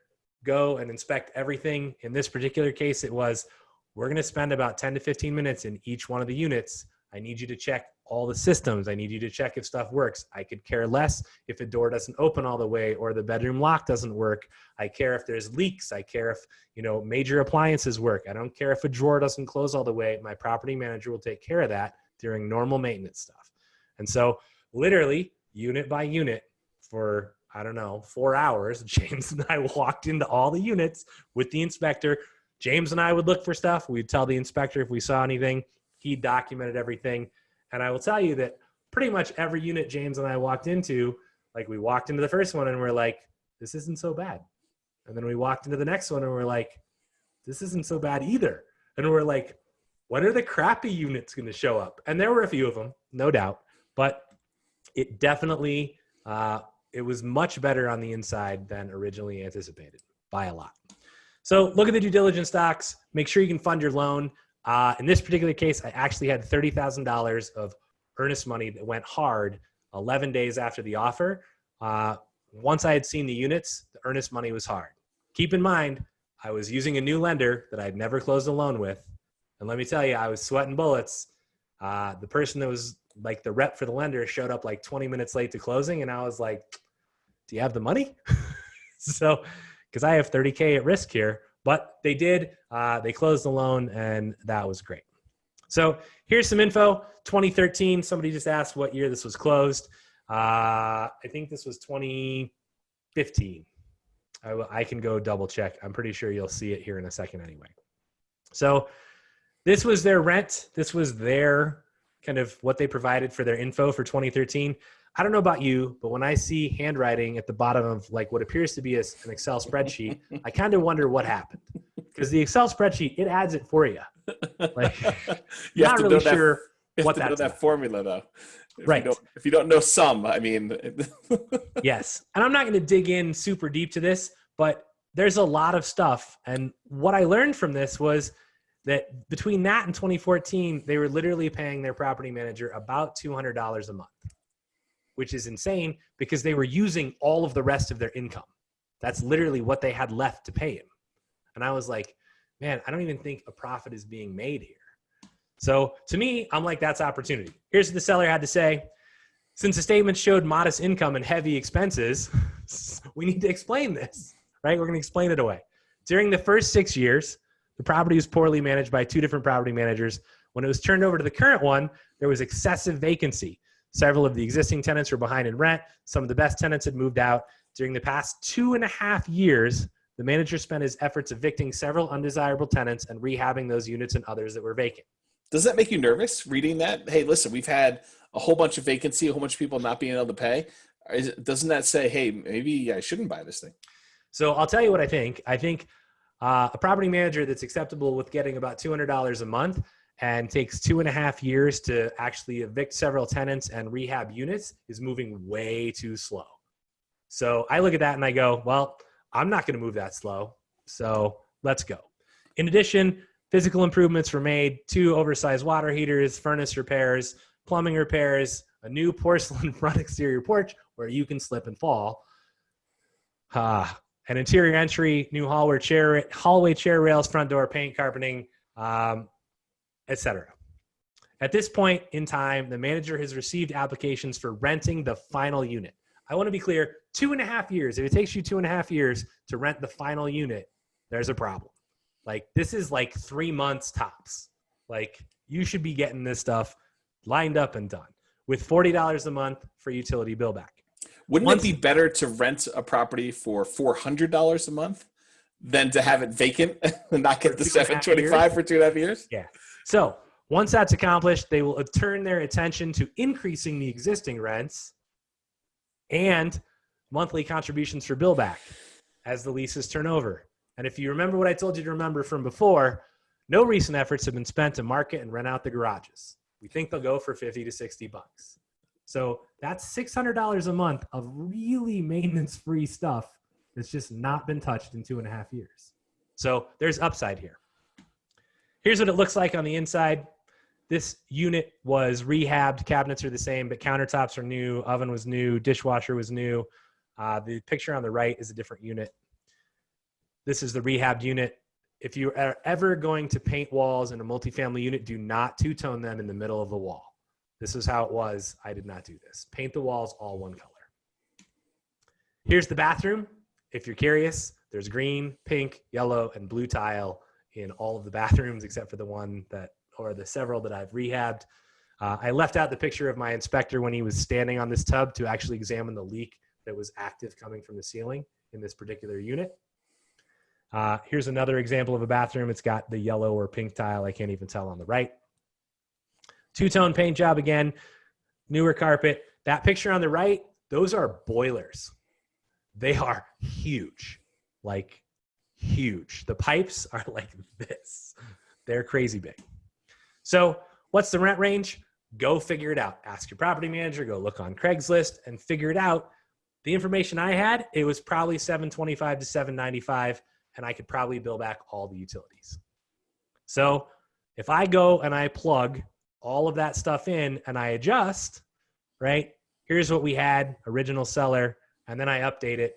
go and inspect everything. In this particular case, it was, we're going to spend about 10 to 15 minutes in each one of the units. I need you to check all the systems. I need you to check if stuff works. I could care less if a door doesn't open all the way or the bedroom lock doesn't work. I care if there's leaks. I care if, major appliances work. I don't care if a drawer doesn't close all the way. My property manager will take care of that during normal maintenance stuff. And so literally unit by unit for, 4 hours, James and I walked into all the units with the inspector. James and I would look for stuff. We'd tell the inspector if we saw anything. He documented everything. And I will tell you that pretty much every unit James and I walked into, like we walked into the first one and we're like, this isn't so bad. And then we walked into the next one and we're like, this isn't so bad either. And we're like, when are the crappy units going to show up? And there were a few of them, no doubt. But it definitely, it was much better on the inside than originally anticipated by a lot. So look at the due diligence docs. Make sure you can fund your loan. In this particular case, I actually had $30,000 of earnest money that went hard 11 days after the offer. Once I had seen the units, the earnest money was hard. Keep in mind, I was using a new lender that I'd never closed a loan with. And let me tell you, I was sweating bullets. The person that was like the rep for the lender showed up like 20 minutes late to closing. And I was like, do you have the money? So, because I have 30K at risk here, but they did. They closed the loan, and that was great. So here's some info. 2013, somebody just asked what year this was closed. I think this was 2015. I can go double check. I'm pretty sure you'll see it here in a second anyway. So this was their rent. This was their kind of what they provided for their info for 2013. I don't know about you, but when I see handwriting at the bottom of like what appears to be an Excel spreadsheet, I kind of wonder what happened, because the Excel spreadsheet, it adds it for you. Like, You have not to really know that, sure you have what to know that's that about. formula though. Right. If you don't know some, I mean. Yes. And I'm not going to dig in super deep to this, but there's a lot of stuff. And what I learned from this was that between that and 2014, they were literally paying their property manager about $200 a month, which is insane because they were using all of the rest of their income. That's literally what they had left to pay him. And I was like, man, I don't even think a profit is being made here. So to me, I'm like, that's opportunity. Here's what the seller had to say. Since the statement showed modest income and heavy expenses, we need to explain this, right? We're going to explain it away. During the first 6 years, the property was poorly managed by 2 different property managers. When it was turned over to the current one, there was excessive vacancy. Several of the existing tenants were behind in rent. Some of the best tenants had moved out. During the past 2.5 years, the manager spent his efforts evicting several undesirable tenants and rehabbing those units and others that were vacant. Does that make you nervous reading that? Hey, listen, we've had a whole bunch of vacancy, a whole bunch of people not being able to pay. Doesn't that say, hey, maybe I shouldn't buy this thing? So I'll tell you what I think. I think a property manager that's acceptable with getting about $200 a month and takes 2.5 years to actually evict several tenants and rehab units is moving way too slow. So I look at that and I go, well, I'm not going to move that slow. So let's go. In addition, physical improvements were made: 2 oversized water heaters, furnace repairs, plumbing repairs, a new porcelain front exterior porch where you can slip and fall, an interior entry, new hallway chair rails, front door, paint, carpeting, etc. At this point in time, the manager has received applications for renting the final unit. I want to be clear, 2.5 years. If it takes you 2.5 years to rent the final unit, there's a problem. Like, this is like 3 months tops. Like, you should be getting this stuff lined up and done with $40 a month for utility bill back. Wouldn't it be better to rent a property for $400 a month than to have it vacant and not get the $725 for 2.5 years? Yeah. So once that's accomplished, they will turn their attention to increasing the existing rents and monthly contributions for bill back as the leases turn over. And if you remember what I told you to remember from before, no recent efforts have been spent to market and rent out the garages. We think they'll go for $50 to $60. So that's $600 a month of really maintenance-free stuff that's just not been touched in 2.5 years. So there's upside here. Here's what it looks like on the inside. This unit was rehabbed. Cabinets are the same, but countertops are new. Oven was new. Dishwasher was new. The picture on the right is a different unit. This is the rehabbed unit. If you are ever going to paint walls in a multifamily unit, do not two-tone them in the middle of the wall. This is how it was. I did not do this. Paint the walls all one color. Here's the bathroom. If you're curious, there's green, pink, yellow, and blue tile in all of the bathrooms except for the one that, or the several that I've rehabbed. I left out the picture of my inspector when he was standing on this tub to actually examine the leak that was active coming from the ceiling in this particular unit. Here's another example of a bathroom. It's got the yellow or pink tile. I can't even tell on the right. Two-tone paint job again, newer carpet. That picture on the right, those are boilers. They are huge, like huge. The pipes are like this. They're crazy big. So what's the rent range? Go figure it out. Ask your property manager, go look on Craigslist and figure it out. The information I had, it was probably $725 to $795, and I could probably bill back all the utilities. So if I go and I plug all of that stuff in and I adjust, right? Here's what we had, original seller, and then I update it.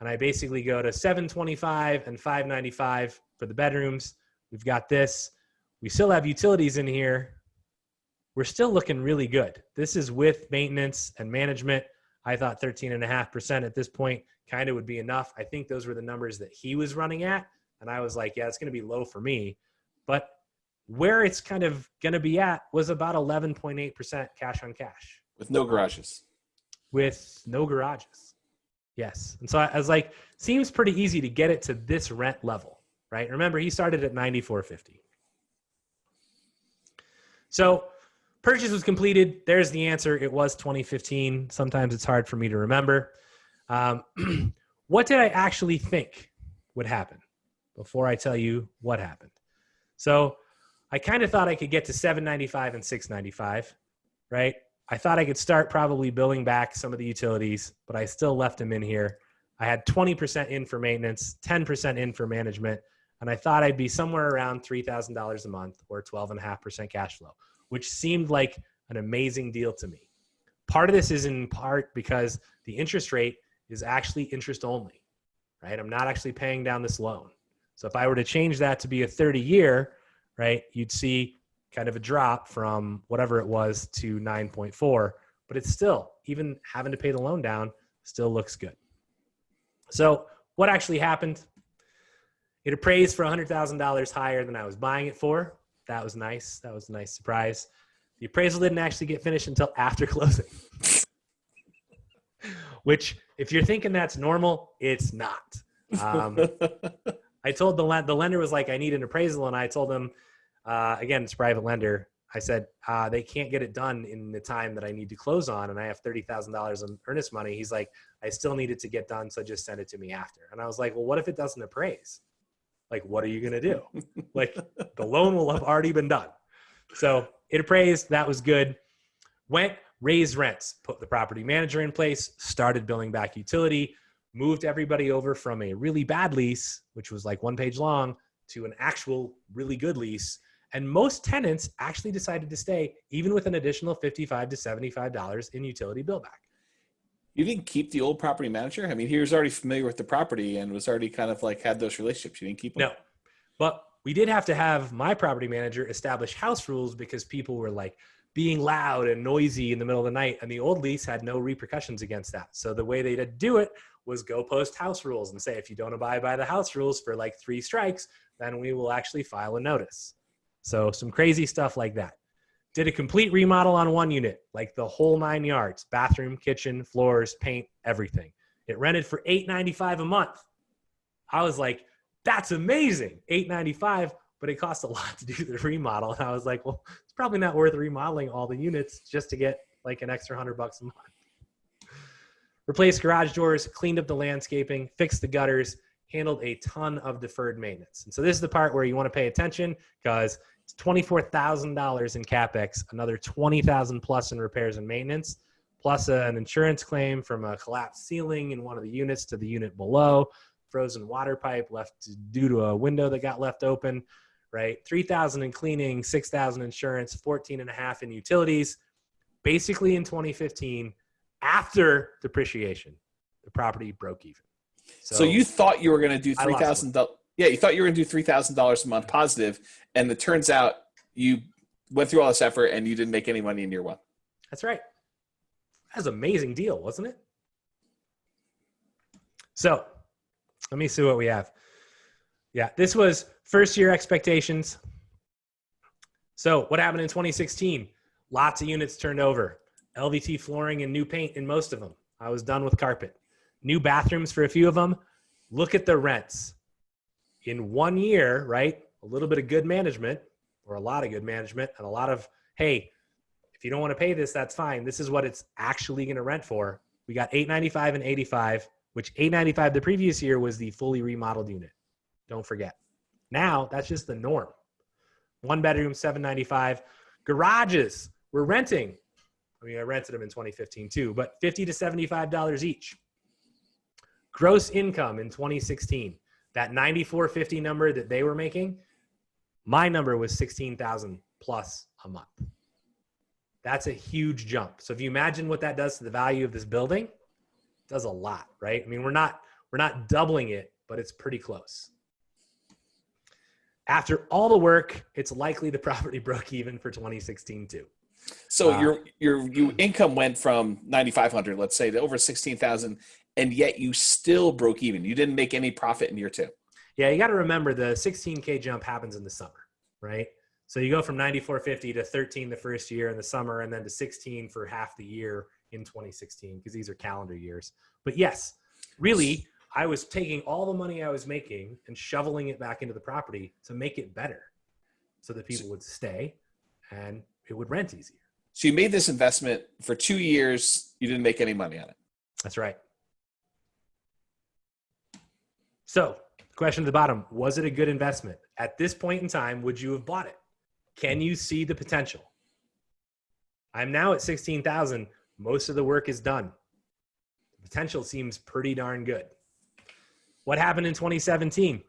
And I basically go to $725 and $595 for the bedrooms. We've got this. We still have utilities in here. we're still looking really good. This is with maintenance and management. I thought 13.5% at this point kind of would be enough. I think those were the numbers that he was running at. And I was like, yeah, it's going to be low for me. But where it's kind of going to be at was about 11.8% cash on cash. With no garages. With no garages. Yes. And so I was like, seems pretty easy to get it to this rent level, right? Remember, he started at $94.50. So purchase was completed. There's the answer. It was 2015. Sometimes it's hard for me to remember. What did I actually think would happen before I tell you what happened? So I kind of thought I could get to $795 and $695, right? I thought I could start probably billing back some of the utilities, but I still left them in here. I had 20% in for maintenance, 10% in for management, and I thought I'd be somewhere around $3,000 a month or 12.5% cash flow, which seemed like an amazing deal to me. Part of this is in part because the interest rate is actually interest only, right? I'm not actually paying down this loan. So if I were to change that to be a 30-year, right, you'd see kind of a drop from whatever it was to 9.4, but it's still, even having to pay the loan down, still looks good. So what actually happened? It appraised for $100,000 higher than I was buying it for. That was nice. That was a nice surprise. The appraisal didn't actually get finished until after closing, which if you're thinking that's normal, it's not. I told the lender was like, I need an appraisal. And I told them, again, it's a private lender. I said, they can't get it done in the time that I need to close on. And I have $30,000 in earnest money. He's like, I still need it to get done. So just send it to me after. And I was like, well, what if it doesn't appraise? Like, what are you going to do? Like, the loan will have already been done. So it appraised. That was good. Went, raised rents, put the property manager in place, started billing back utility, moved everybody over from a really bad lease, which was like 1 page long, to an actual really good lease. And most tenants actually decided to stay, even with an additional $55 to $75 in utility bill back. You didn't keep the old property manager? I mean, he was already familiar with the property and was already kind of like had those relationships. You didn't keep him? No, but we did have to have my property manager establish house rules because people were like being loud and noisy in the middle of the night. And the old lease had no repercussions against that. So the way they did do it was go post house rules and say, if you don't abide by the house rules for like 3 strikes, then we will actually file a notice. So some crazy stuff like that. Did a complete remodel on 1 unit, like the whole 9 yards, bathroom, kitchen, floors, paint, everything. It rented for $895 a month. I was like, that's amazing, $895, but it costs a lot to do the remodel. And I was like, well, it's probably not worth remodeling all the units just to get like an extra $100 a month. Replaced garage doors, cleaned up the landscaping, fixed the gutters, handled a ton of deferred maintenance. And so this is the part where you want to pay attention because it's $24,000 in CapEx, another $20,000 plus in repairs and maintenance, plus an insurance claim from a collapsed ceiling in one of the units to the unit below, frozen water pipe left due to a window that got left open, right? $3,000 in cleaning, $6,000 insurance, $14.5 in utilities. Basically in 2015, after depreciation, the property broke even. So you thought you were going to do $3,000. Yeah, you thought you were going to do $3,000 a month positive, and it turns out you went through all this effort and you didn't make any money in year 1. That's right. That was an amazing deal, wasn't it? So let me see what we have. Yeah, this was first year expectations. So what happened in 2016? Lots of units turned over. LVT flooring and new paint in most of them. I was done with carpet. New bathrooms for a few of them. Look at the rents. In 1 year, right, a little bit of good management or a lot of good management and a lot of, hey, if you don't want to pay this, that's fine. This is what it's actually going to rent for. We got $895 and $85, which $895 the previous year was the fully remodeled unit. Don't forget. Now, that's just the norm. 1 bedroom, $795. Garages, we're renting. I mean, I rented them in 2015 too, but $50 to $75 each. Gross income in 2016. That $94.50 number that they were making, my number was $16,000 plus a month. That's a huge jump. So if you imagine what that does to the value of this building, it does a lot, right? I mean, we're not doubling it, but it's pretty close. After all the work, it's likely the property broke even for 2016 too. So your income went from 9,500, let's say, to over 16,000, and yet you still broke even. You didn't make any profit in year two. Yeah, you got to remember the 16K jump happens in the summer, right? So you go from 9,450 to 13 the first year in the summer, and then to 16 for half the year in 2016, because these are calendar years. But yes, really, I was taking all the money I was making and shoveling it back into the property to make it better so that people would stay and it would rent easier. So you made this investment for 2 years. You didn't make any money on it. That's right. So, question at the bottom, was it a good investment? At this point in time, would you have bought it? Can you see the potential? I'm now at 16,000. Most of the work is done. The potential seems pretty darn good. What happened in 2017?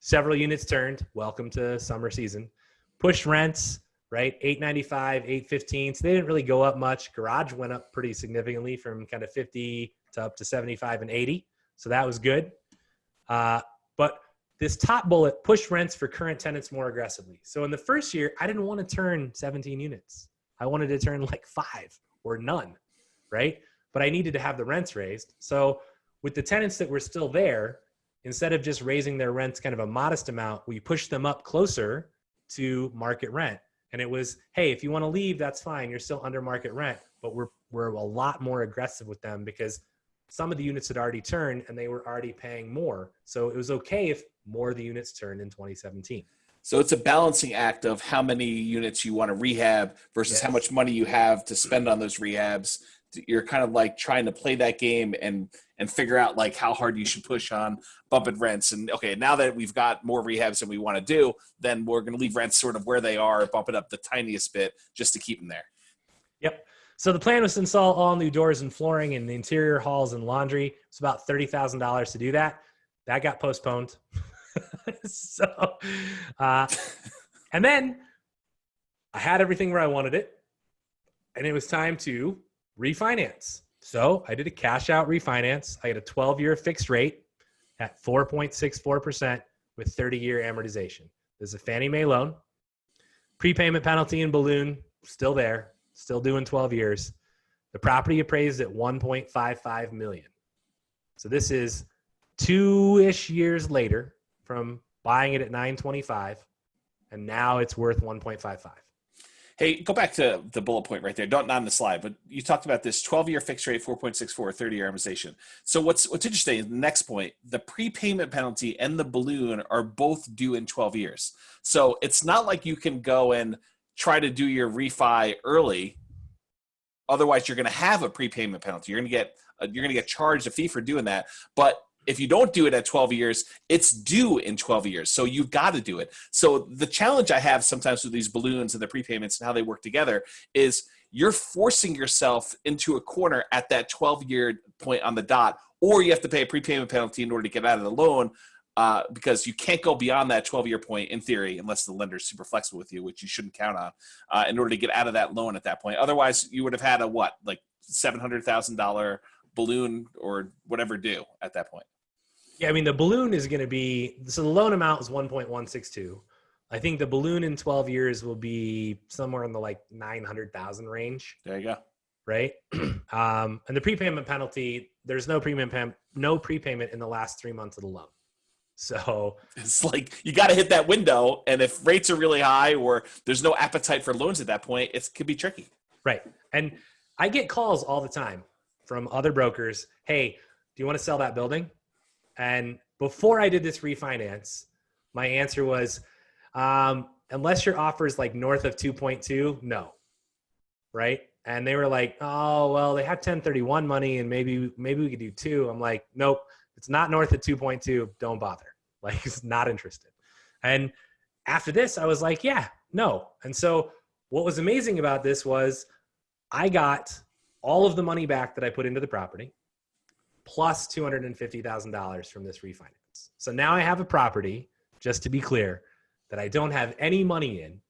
Several units turned. Welcome to summer season. Pushed rents, right? $895, $815. So they didn't really go up much. Garage went up pretty significantly from kind of 50 to up to 75 and 80. So that was good. But this top bullet, push rents for current tenants more aggressively. So in the first year, I didn't want to turn 17 units. I wanted to turn like 5 or none, right? But I needed to have the rents raised. So with the tenants that were still there, instead of just raising their rents kind of a modest amount, we pushed them up closer to market rent. And it was, hey, if you want to leave, that's fine. You're still under market rent. But we're a lot more aggressive with them because some of the units had already turned and they were already paying more. So it was okay if more of the units turned in 2017. So it's a balancing act of how many units you want to rehab versus how much money you have to spend on those rehabs. You're kind of like trying to play that game and figure out like how hard you should push on bumping rents. And okay, now that we've got more rehabs than we want to do, then we're going to leave rents sort of where they are, bump it up the tiniest bit just to keep them there. Yep. So the plan was to install all new doors and flooring in the interior halls and laundry. It's about $30,000 to do that. That got postponed. And then I had everything where I wanted it, and it was time to refinance. So I did a cash out refinance. I had a 12-year fixed rate at 4.64% with 30-year amortization. There's a Fannie Mae loan. Prepayment penalty and balloon still there, still doing 12 years. The property appraised at $1.55 million. So this is 2-ish years later from buying it at $925, and now it's worth $1.55. Hey, go back to the bullet point right there. Not on the slide, but you talked about this 12-year fixed rate, 4.64, 30-year amortization. So what's interesting is the next point, the prepayment penalty and the balloon are both due in 12 years. So it's not like you can go and try to do your refi early. Otherwise, you're going to have a prepayment penalty. You're going to get charged a fee for doing that. But if you don't do it at 12 years, it's due in 12 years. So you've got to do it. So the challenge I have sometimes with these balloons and the prepayments and how they work together is you're forcing yourself into a corner at that 12-year point on the dot, or you have to pay a prepayment penalty in order to get out of the loan because you can't go beyond that 12-year point in theory, unless the lender's super flexible with you, which you shouldn't count on, in order to get out of that loan at that point. Otherwise, you would have had a like $700,000 balloon or whatever due at that point. Yeah, I mean, the balloon is going to be, so the loan amount is 1.162. I think the balloon in 12 years will be somewhere in the like 900,000 range. There you go. Right. And the prepayment penalty, there's no prepayment in the last 3 months of the loan. So it's like you got to hit that window. And if rates are really high or there's no appetite for loans at that point, it could be tricky. Right. And I get calls all the time from other brokers. Hey, do you want to sell that building? And before I did this refinance, my answer was, unless your offer is like north of 2.2, no. Right. And they were like, oh, well, they have 1031 money and maybe we could do 2. I'm like, nope, it's not north of 2.2. Don't bother. Like, it's not interested. And after this, I was like, yeah, no. And so what was amazing about this was I got all of the money back that I put into the property, plus $250,000 from this refinance. So now I have a property, just to be clear, that I don't have any money in.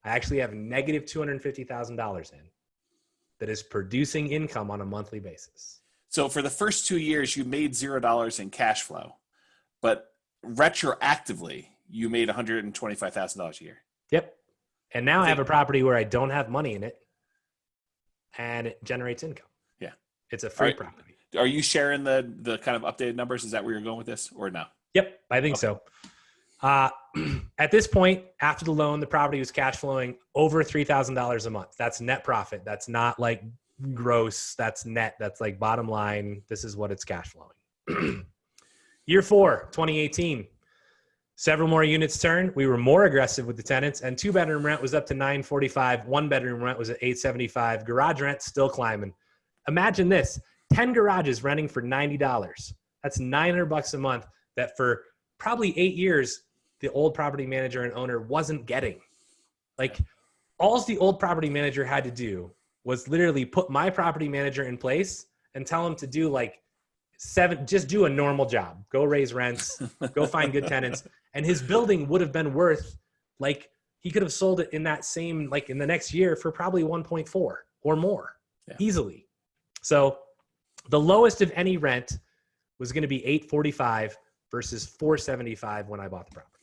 I actually have negative $250,000 in that is producing income on a monthly basis. So for the first 2 years, you made $0 in cash flow, but retroactively, you made $125,000 a year. Yep. And now I have a property where I don't have money in it. and it generates income. Yeah. It's a free property. Are you sharing the kind of updated numbers? Is that where you're going with this or no? Yep, I think so. At this point, after the loan, the property was cash flowing over $3,000 a month. That's net profit. That's not like gross. That's net. That's like bottom line. This is what it's cash flowing. Year 4, 2018. Several more units turned. We were more aggressive with the tenants, and 2-bedroom rent was up to $945. 1-bedroom rent was at $875. Garage rent still climbing. Imagine this: 10 garages renting for $90. That's $900 a month. That for probably 8 years, the old property manager and owner wasn't getting. Like, all the old property manager had to do was literally put my property manager in place and tell him to do like just do a normal job. Go raise rents, go find good tenants. And his building would have been worth, like, he could have sold it in that same, like in the next year for probably 1.4 or more easily. So the lowest of any rent was going to be $845 versus $475 when I bought the property.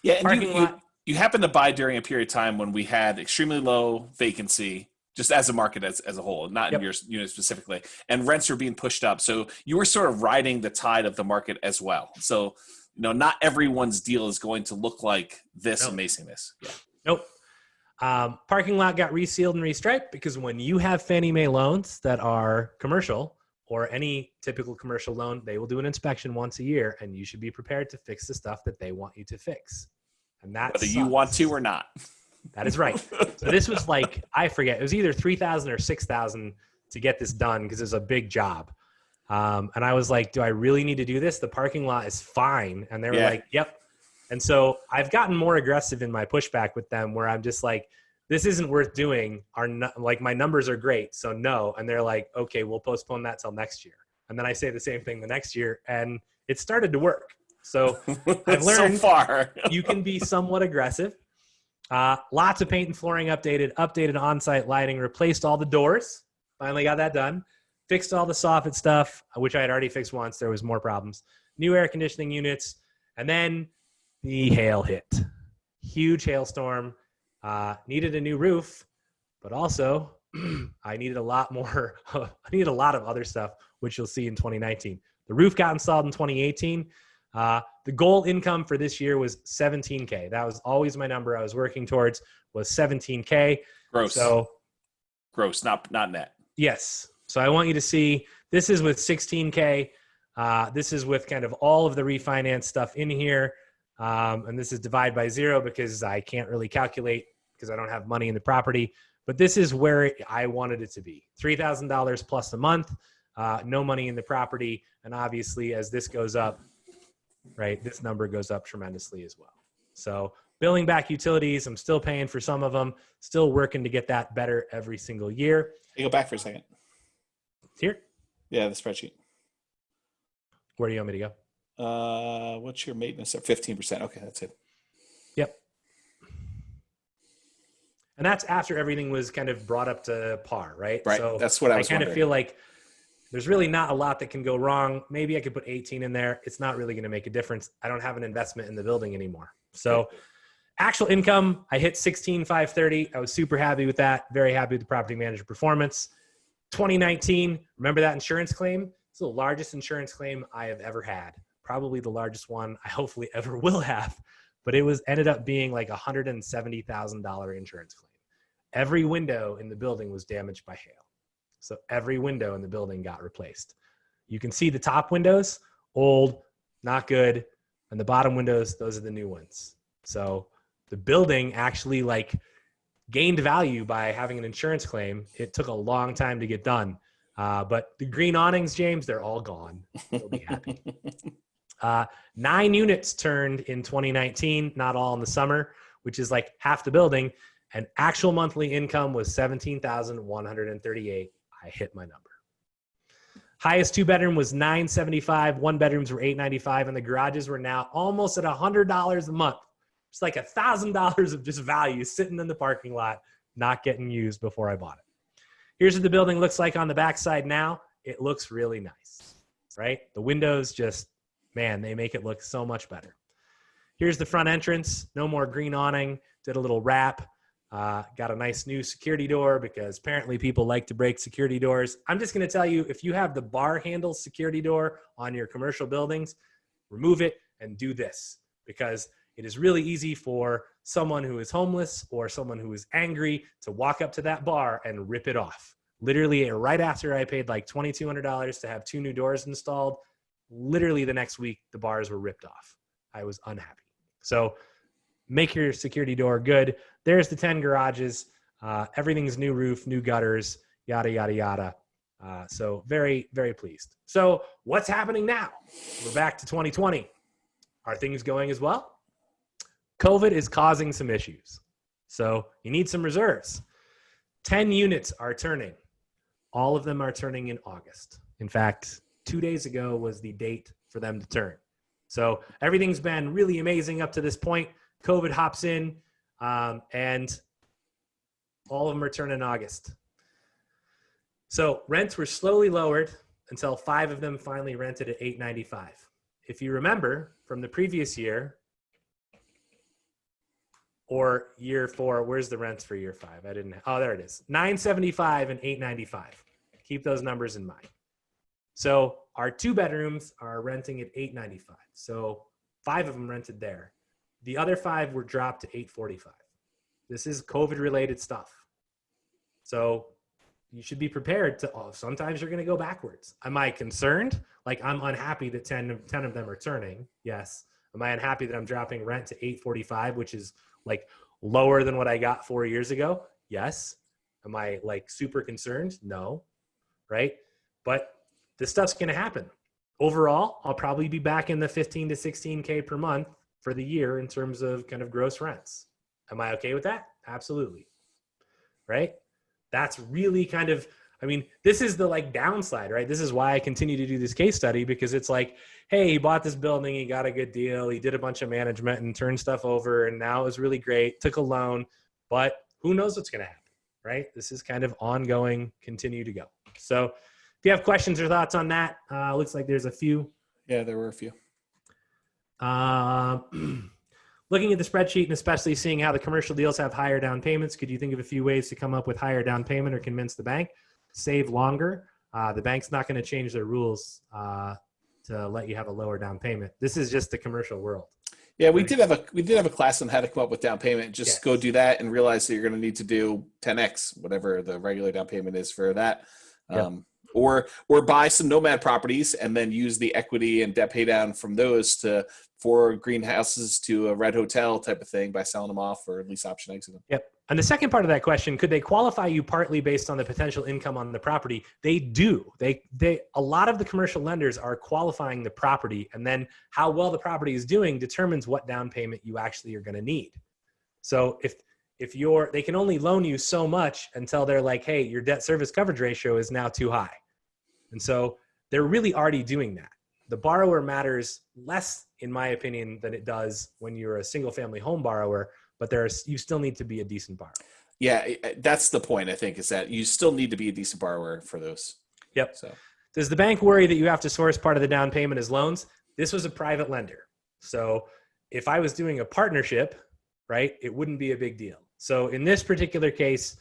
Yeah. And you happened to buy during a period of time when we had extremely low vacancy, just as a market as a whole, not in your unit specifically, and rents were being pushed up. So you were sort of riding the tide of the market as well. So, not everyone's deal is going to look like this amazingness. Yeah. Nope. Parking lot got resealed and restriped because when you have Fannie Mae loans that are commercial or any typical commercial loan, they will do an inspection once a year, and you should be prepared to fix the stuff that they want you to fix. And that whether you want to or not. That is right. So this was like, I forget, it was either $3,000 or $6,000 to get this done because it was a big job. And I was like, do I really need to do this? The parking lot is fine. And they were like, yep. And so I've gotten more aggressive in my pushback with them where I'm just like, this isn't worth doing. Like, my numbers are great, so no. And they're like, okay, we'll postpone that till next year. And then I say the same thing the next year, and it started to work. So I've learned so far. You can be somewhat aggressive. Lots of paint and flooring updated on-site lighting, replaced all the doors. Finally got that done. Fixed all the soffit stuff, which I had already fixed once. There was more problems. New air conditioning units. And then the hail hit. Huge hailstorm. Needed a new roof, but also I needed a lot more. I needed a lot of other stuff, which you'll see in 2019. The roof got installed in 2018. The goal income for this year was $17K. That was always my number I was working towards, was $17K. Gross. So gross, not net. Yes. So I want you to see, this is with $16K. This is with kind of all of the refinance stuff in here. And this is divide by 0 because I can't really calculate because I don't have money in the property. But this is where I wanted it to be. $3,000 plus a month, no money in the property. And obviously, as this goes up, right, this number goes up tremendously as well. So billing back utilities, I'm still paying for some of them, still working to get that better every single year. Hey, go back for a second. Here? Yeah, the spreadsheet. Where do you want me to go? What's your maintenance at 15%? Okay, that's it. Yep. And that's after everything was kind of brought up to par, right? Right. So that's what I was kind wondering. of feel like there's really not a lot that can go wrong. Maybe I could put 18 in there. It's not really going to make a difference. I don't have an investment in the building anymore. So actual income, I hit 16,530. I was super happy with that. Very happy with the property manager performance. 2019, remember that insurance claim? It's the largest insurance claim I have ever had. Probably the largest one I hopefully ever will have. But it ended up being like $170,000 insurance claim. Every window in the building was damaged by hail. So every window in the building got replaced. You can see the top windows, old, not good. And the bottom windows, those are the new ones. So the building actually gained value by having an insurance claim. It took a long time to get done. But the green awnings, James, they're all gone. You'll be happy. 9 units turned in 2019, not all in the summer, which is like half the building. And actual monthly income was $17,138. I hit my number. Highest 2-bedroom was $975. 1-bedrooms were $895, and the garages were now almost at $100 a month. It's like $1,000 of just value sitting in the parking lot, not getting used before I bought it. Here's what the building looks like on the backside now. It looks really nice, right? The windows just, man, they make it look so much better. Here's the front entrance. No more green awning. Did a little wrap. Got a nice new security door because apparently people like to break security doors. I'm just going to tell you, if you have the bar handle security door on your commercial buildings, remove it and do this, because it is really easy for someone who is homeless or someone who is angry to walk up to that bar and rip it off. Literally, right after I paid like $2,200 to have 2 new doors installed, literally the next week, the bars were ripped off. I was unhappy. So make your security door good. There's the 10 garages. Everything's new roof, new gutters, yada, yada, yada. So very, very pleased. So what's happening now? We're back to 2020. Are things going as well? COVID is causing some issues. So you need some reserves. 10 units are turning. All of them are turning in August. In fact, 2 days ago was the date for them to turn. So everything's been really amazing up to this point. COVID hops in, and all of them return in August. So rents were slowly lowered until 5 of them finally rented at $895. If you remember from the previous year or year 4, where's the rents for year 5? Oh, there it is. $975 and $895. Keep those numbers in mind. So our 2 bedrooms are renting at $895. So 5 of them rented there. The other 5 were dropped to $845. This is COVID-related stuff. So you should be prepared to, sometimes you're going to go backwards. Am I concerned? Like, I'm unhappy that 10 of them are turning. Yes. Am I unhappy that I'm dropping rent to $845, which is like lower than what I got 4 years ago? Yes. Am I like super concerned? No. Right. But this stuff's going to happen. Overall, I'll probably be back in the 15 to 16K per month for the year in terms of kind of gross rents. Am I okay with that? Absolutely. Right? That's really kind of, I mean, this is the like downside, right? This is why I continue to do this case study, because it's like, hey, he bought this building, he got a good deal, he did a bunch of management and turned stuff over, and now it was really great, took a loan, but who knows what's going to happen, right? This is kind of ongoing, continue to go. So if you have questions or thoughts on that, looks like there's a few. Yeah, there were a few. Looking at the spreadsheet and especially seeing how the commercial deals have higher down payments, could you think of a few ways to come up with higher down payment or convince the bank to save longer? The bank's not going to change their rules to let you have a lower down payment. This is just the commercial world. Yeah, we did have a class on how to come up with down payment. Just go do that and realize that you're going to need to do 10x, whatever the regular down payment is for that. Or buy some nomad properties and then use the equity and debt pay down from those for greenhouses to a red hotel type of thing by selling them off or lease option exit them. Yep. And the second part of that question, could they qualify you partly based on the potential income on the property? They do. They a lot of the commercial lenders are qualifying the property, and then how well the property is doing determines what down payment you actually are going to need. So if they can only loan you so much until they're like, hey, your debt service coverage ratio is now too high. And so they're really already doing that. The borrower matters less, in my opinion, than it does when you're a single family home borrower, but you still need to be a decent borrower. Yeah, that's the point, I think, is that you still need to be a decent borrower for those. Yep. So does the bank worry that you have to source part of the down payment as loans? This was a private lender. So if I was doing a partnership, right, it wouldn't be a big deal. So in this particular case,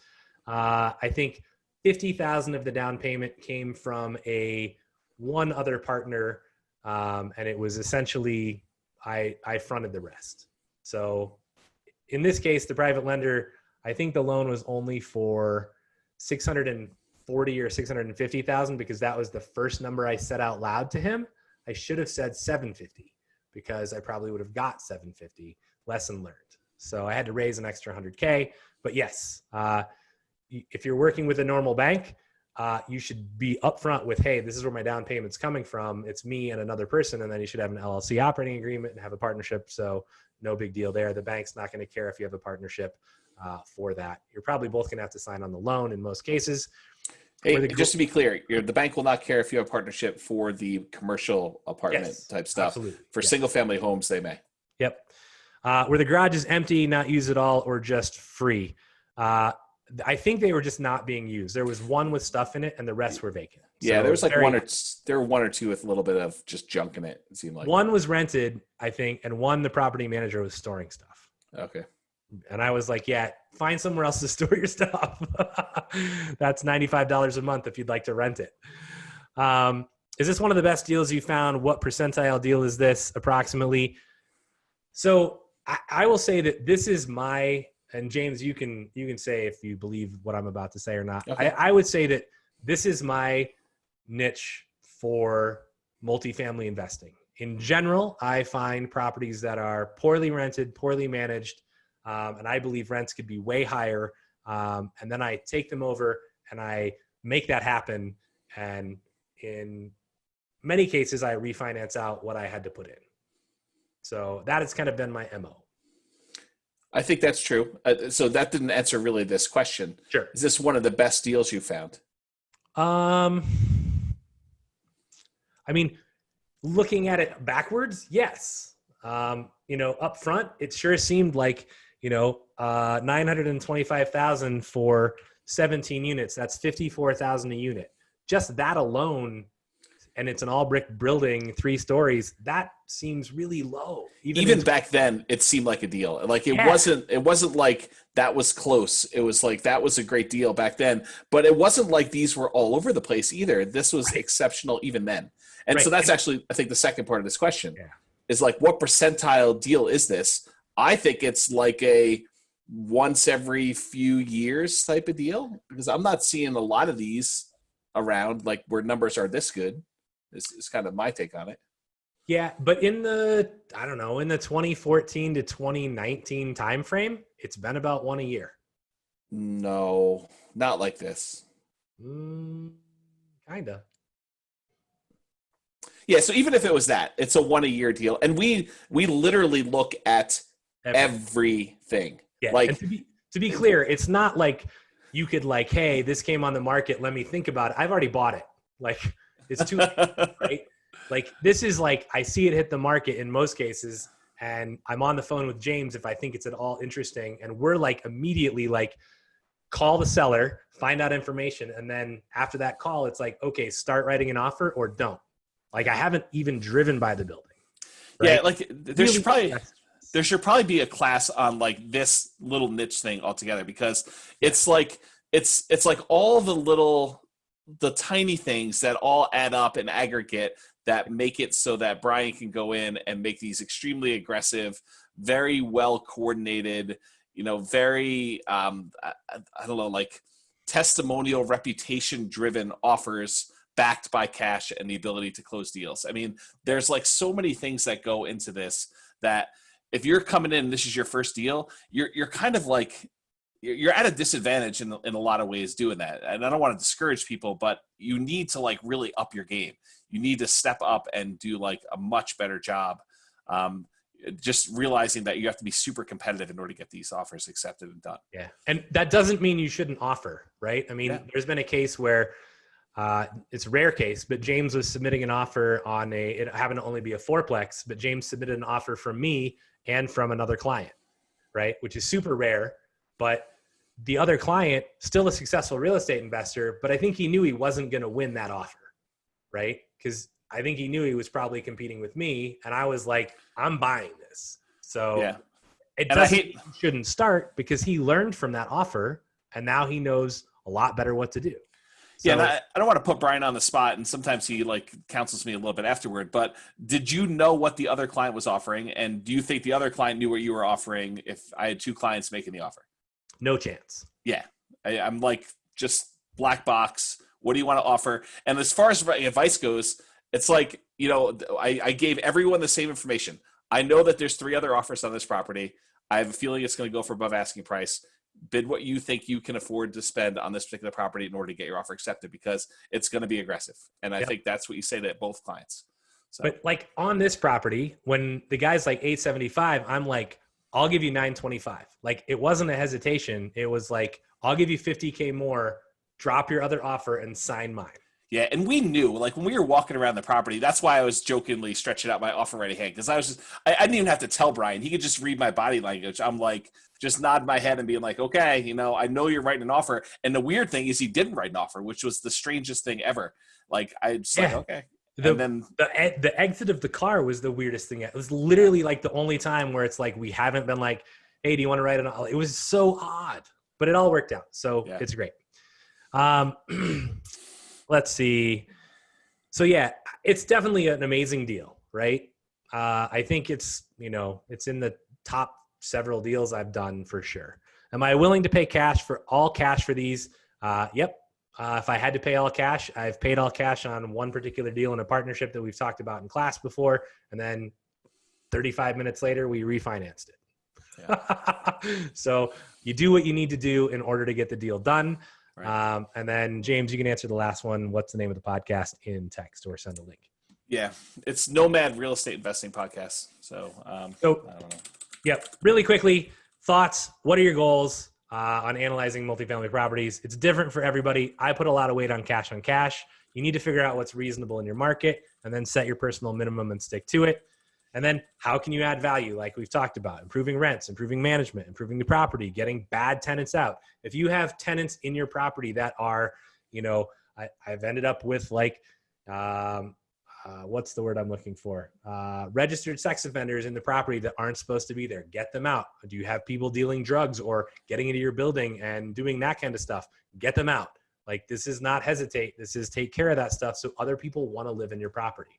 I think $50,000 of the down payment came from one other partner, and it was essentially I fronted the rest. So in this case, the private lender, I think the loan was only for $640,000 or $650,000 because that was the first number I said out loud to him. I should have said $750 because I probably would have got $750. Lesson learned. So I had to raise an extra $100K. But yes, if you're working with a normal bank, you should be upfront with, hey, this is where my down payment's coming from. It's me and another person. And then you should have an LLC operating agreement and have a partnership. So no big deal there. The bank's not going to care if you have a partnership for that. You're probably both going to have to sign on the loan in most cases. Hey, just to be clear, the bank will not care if you have a partnership for the commercial apartment type stuff. Absolutely. For single family homes, they may. Yep. Were the garages empty, not used at all, or just free? I think they were just not being used. There was one with stuff in it, and the rest were vacant. Yeah, there was like there were one or two with a little bit of just junk in it. It seemed like one was rented, I think, and one the property manager was storing stuff. Okay. And I was like, yeah, find somewhere else to store your stuff. That's $95 a month if you'd like to rent it. Is this one of the best deals you found? What percentile deal is this approximately? So I will say that this is my, and James, you can say if you believe what I'm about to say or not. Okay. I would say that this is my niche for multifamily investing. In general, I find properties that are poorly rented, poorly managed, and I believe rents could be way higher. And then I take them over and I make that happen. And in many cases, I refinance out what I had to put in. So that has kind of been my MO. I think that's true. So that didn't answer really this question. Sure. Is this one of the best deals you found? I mean, looking at it backwards, yes. Up front, it sure seemed like, $925,000 for 17 units. That's $54,000 a unit. Just that alone, and it's an all brick building, 3 stories. That seems really low. Even back then, it seemed like a deal. Like it wasn't like that was close. It was like that was a great deal back then. But it wasn't like these were all over the place either. This was exceptional even then. And so that's actually, I think, the second part of this question is like, what percentile deal is this? I think it's like a once every few years type of deal, because I'm not seeing a lot of these around like where numbers are this good. This is kind of my take on it. Yeah, but in the 2014 to 2019 timeframe, it's been about one a year. No, not like this. Kinda. Yeah, so even if it was that, it's a 1 a year deal, and we literally look at everything. Yeah, like and to be clear, it's not like you could like, hey, this came on the market, let me think about it. I've already bought it. Like it's too right. Like this is like I see it hit the market in most cases, and I'm on the phone with James if I think it's at all interesting, and we're like immediately like call the seller, find out information, and then after that call, it's like, okay, start writing an offer or don't. Like I haven't even driven by the building. Right? Yeah, like there should probably be a class on like this little niche thing altogether, because it's like it's like all the tiny things that all add up and aggregate that make it so that Brian can go in and make these extremely aggressive, very well coordinated, very I don't know, like testimonial, reputation driven offers backed by cash and the ability to close deals. I mean, there's like so many things that go into this that if you're coming in and this is your first deal, you're kind of like you're at a disadvantage in a lot of ways doing that. And I don't want to discourage people, but you need to like really up your game. You need to step up and do like a much better job. Just realizing that you have to be super competitive in order to get these offers accepted and done. Yeah. And that doesn't mean you shouldn't offer, right? I mean, there's been a case where it's a rare case, but James was submitting an offer on it happened to only be a 4-plex, but James submitted an offer from me and from another client, right? Which is super rare, but the other client, still a successful real estate investor, but I think he knew he wasn't going to win that offer, right? Because I think he knew he was probably competing with me, and I was like, I'm buying this. So it doesn't shouldn't start, because he learned from that offer, and now he knows a lot better what to do. So, and I don't want to put Brian on the spot, and sometimes he like counsels me a little bit afterward, but did you know what the other client was offering? And do you think the other client knew what you were offering if I had 2 clients making the offer? No chance. Yeah. I'm like, just black box. What do you want to offer? And as far as advice goes, it's like, I gave everyone the same information. I know that there's 3 other offers on this property. I have a feeling it's going to go for above asking price. Bid what you think you can afford to spend on this particular property in order to get your offer accepted, because it's going to be aggressive. And I think that's what you say to both clients. So. But like on this property, when the guy's like 875, I'm like, I'll give you 925. Like it wasn't a hesitation. It was like, I'll give you 50K more, drop your other offer and sign mine. Yeah, and we knew, like when we were walking around the property, that's why I was jokingly stretching out my offer ready hand, because I didn't even have to tell Brian. He could just read my body language. I'm like, just nodding my head and being like, okay, I know you're writing an offer. And the weird thing is he didn't write an offer, which was the strangest thing ever. Like, I just like, okay. And then the exit of the car was the weirdest thing. It was literally like the only time where it's like, we haven't been like, hey, do you want to write it was so odd, but it all worked out. So it's great. Let's see. So yeah, it's definitely an amazing deal, right? I think it's in the top several deals I've done for sure. Am I willing to pay all cash for these? Yep. If I had to pay all cash, I've paid all cash on one particular deal in a partnership that we've talked about in class before. And then 35 minutes later, we refinanced it. Yeah. So you do what you need to do in order to get the deal done. Right. And then James, you can answer the last one. What's the name of the podcast in text or send a link? Yeah, it's Nomad Real Estate Investing Podcast. So I don't know. Yep. Really quickly, thoughts. What are your goals on analyzing multifamily properties? It's different for everybody. I put a lot of weight on cash on cash. You need to figure out what's reasonable in your market and then set your personal minimum and stick to it. And then how can you add value? Like we've talked about, improving rents, improving management, improving the property, getting bad tenants out. If you have tenants in your property that are, I've ended up with like, what's the word I'm looking for? Registered sex offenders in the property that aren't supposed to be there. Get them out. Do you have people dealing drugs or getting into your building and doing that kind of stuff? Get them out. Like this is not hesitate. This is take care of that stuff so other people want to live in your property.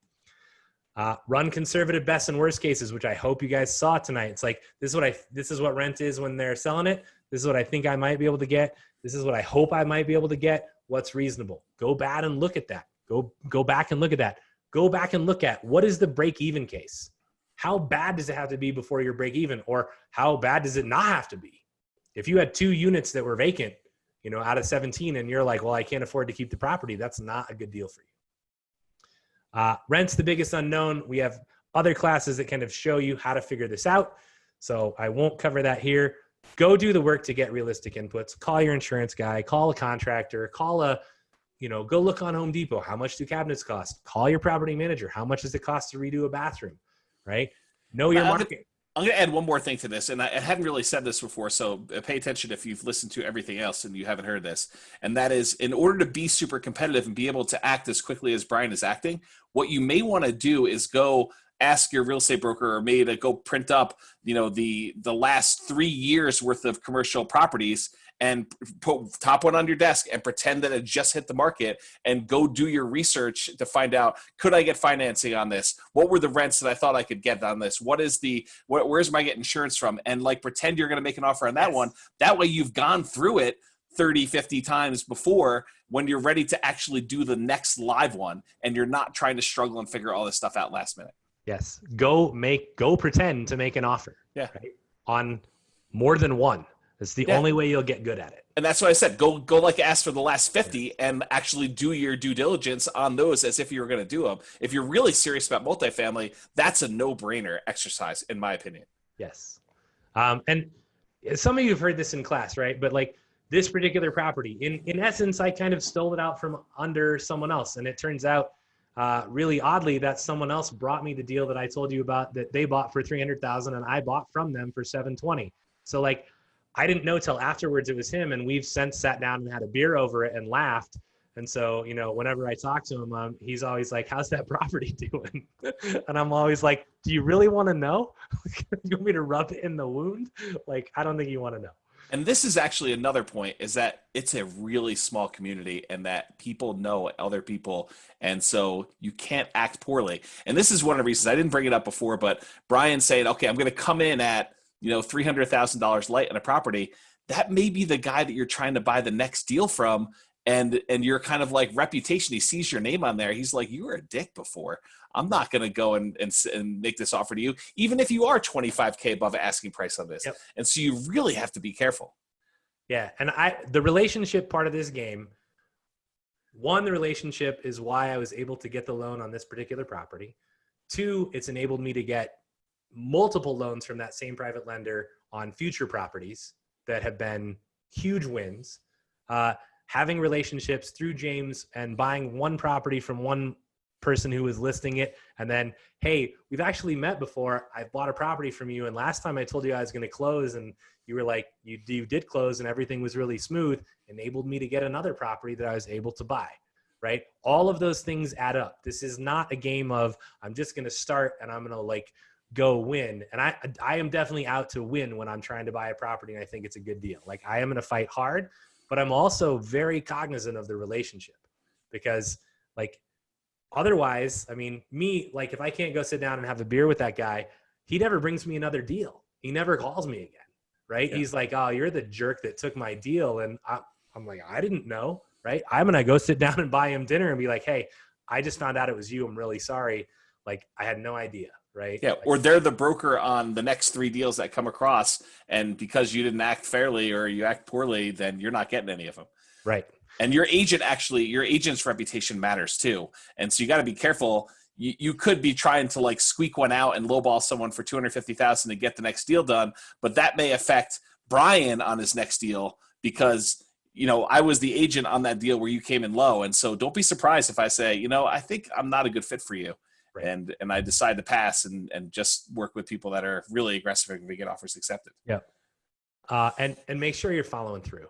Run conservative best and worst cases, which I hope you guys saw tonight. It's like, this is what rent is when they're selling it. This is what I think I might be able to get. This is what I hope I might be able to get. What's reasonable? Go back and look at that. Go back and look at that. Go back and look at what is the break-even case? How bad does it have to be before you're break-even? Or how bad does it not have to be? If you had 2 units that were vacant, out of 17 and you're like, well, I can't afford to keep the property, that's not a good deal for you. Rent's the biggest unknown. We have other classes that kind of show you how to figure this out. So I won't cover that here. Go do the work to get realistic inputs. Call your insurance guy, call a contractor, go look on Home Depot. How much do cabinets cost? Call your property manager. How much does it cost to redo a bathroom, right? Know your market. I'm going to add one more thing to this, and I hadn't really said this before, so pay attention if you've listened to everything else and you haven't heard this. And that is, in order to be super competitive and be able to act as quickly as Brian is acting, what you may want to do is go ask your real estate broker or maybe to go print up, the last 3 years worth of commercial properties and put top one on your desk and pretend that it just hit the market and go do your research to find out, could I get financing on this? What were the rents that I thought I could get on this? Where's my get insurance from? And pretend you're going to make an offer on that one. That way you've gone through it 30, 50 times before when you're ready to actually do the next live one and you're not trying to struggle and figure all this stuff out last minute. Yes. Go pretend to make an offer. Yeah. Right? On more than one. It's the only way you'll get good at it. And that's what I said. Go ask for the last 50 and actually do your due diligence on those as if you were going to do them. If you're really serious about multifamily, that's a no-brainer exercise, in my opinion. Yes. And some of you have heard this in class, right? But this particular property, in essence, I kind of stole it out from under someone else. And it turns out really oddly that someone else brought me the deal that I told you about that they bought for $300,000 and I bought from them for $720,000. So I didn't know till afterwards it was him, and we've since sat down and had a beer over it and laughed. And so, whenever I talk to him, he's always like, how's that property doing? And I'm always like, do you really want to know? You want me to rub it in the wound? I don't think you want to know. And this is actually another point, is that it's a really small community and that people know other people. And so you can't act poorly. And this is one of the reasons I didn't bring it up before, but Brian saying, okay, I'm going to come in at $300,000 light on a property, that may be the guy that you're trying to buy the next deal from. And you're kind of reputation. He sees your name on there. He's like, you were a dick before. I'm not going to go and make this offer to you, even if you are $25K above asking price on this. Yep. And so you really have to be careful. Yeah. And the relationship part of this game, one, the relationship is why I was able to get the loan on this particular property. 2, it's enabled me to get multiple loans from that same private lender on future properties that have been huge wins. Having relationships through James and buying one property from one person who was listing it. And then, hey, we've actually met before. I bought a property from you. And last time I told you I was going to close and you were like, you did close and everything was really smooth, enabled me to get another property that I was able to buy. Right? All of those things add up. This is not a game of I'm just going to start and I'm going to go win. And I am definitely out to win when I'm trying to buy a property and I think it's a good deal. Like, I am going to fight hard, but I'm also very cognizant of the relationship, because like, otherwise, I mean, like, if I can't go sit down and have a beer with that guy, he never brings me another deal. He never calls me again. Right. Yeah. He's like, oh, you're the jerk that took my deal. And I'm like, I didn't know. Right. I'm going to go sit down and buy him dinner and be like, hey, I just found out it was you. I'm really sorry. Like, I had no idea. Right. Yeah. Like, or they're the broker on the next 3 deals that come across. And because you didn't act fairly or you act poorly, then you're not getting any of them. Right. And your agent's reputation matters too. And so you got to be careful. You could be trying to like squeak one out and lowball someone for $250,000 to get the next deal done, but that may affect Brian on his next deal because, you know, I was the agent on that deal where you came in low. And so don't be surprised if I say, you know, I think I'm not a good fit for you. Right. And I decide to pass and just work with people that are really aggressive and we get offers accepted. Yeah. And make sure you're following through.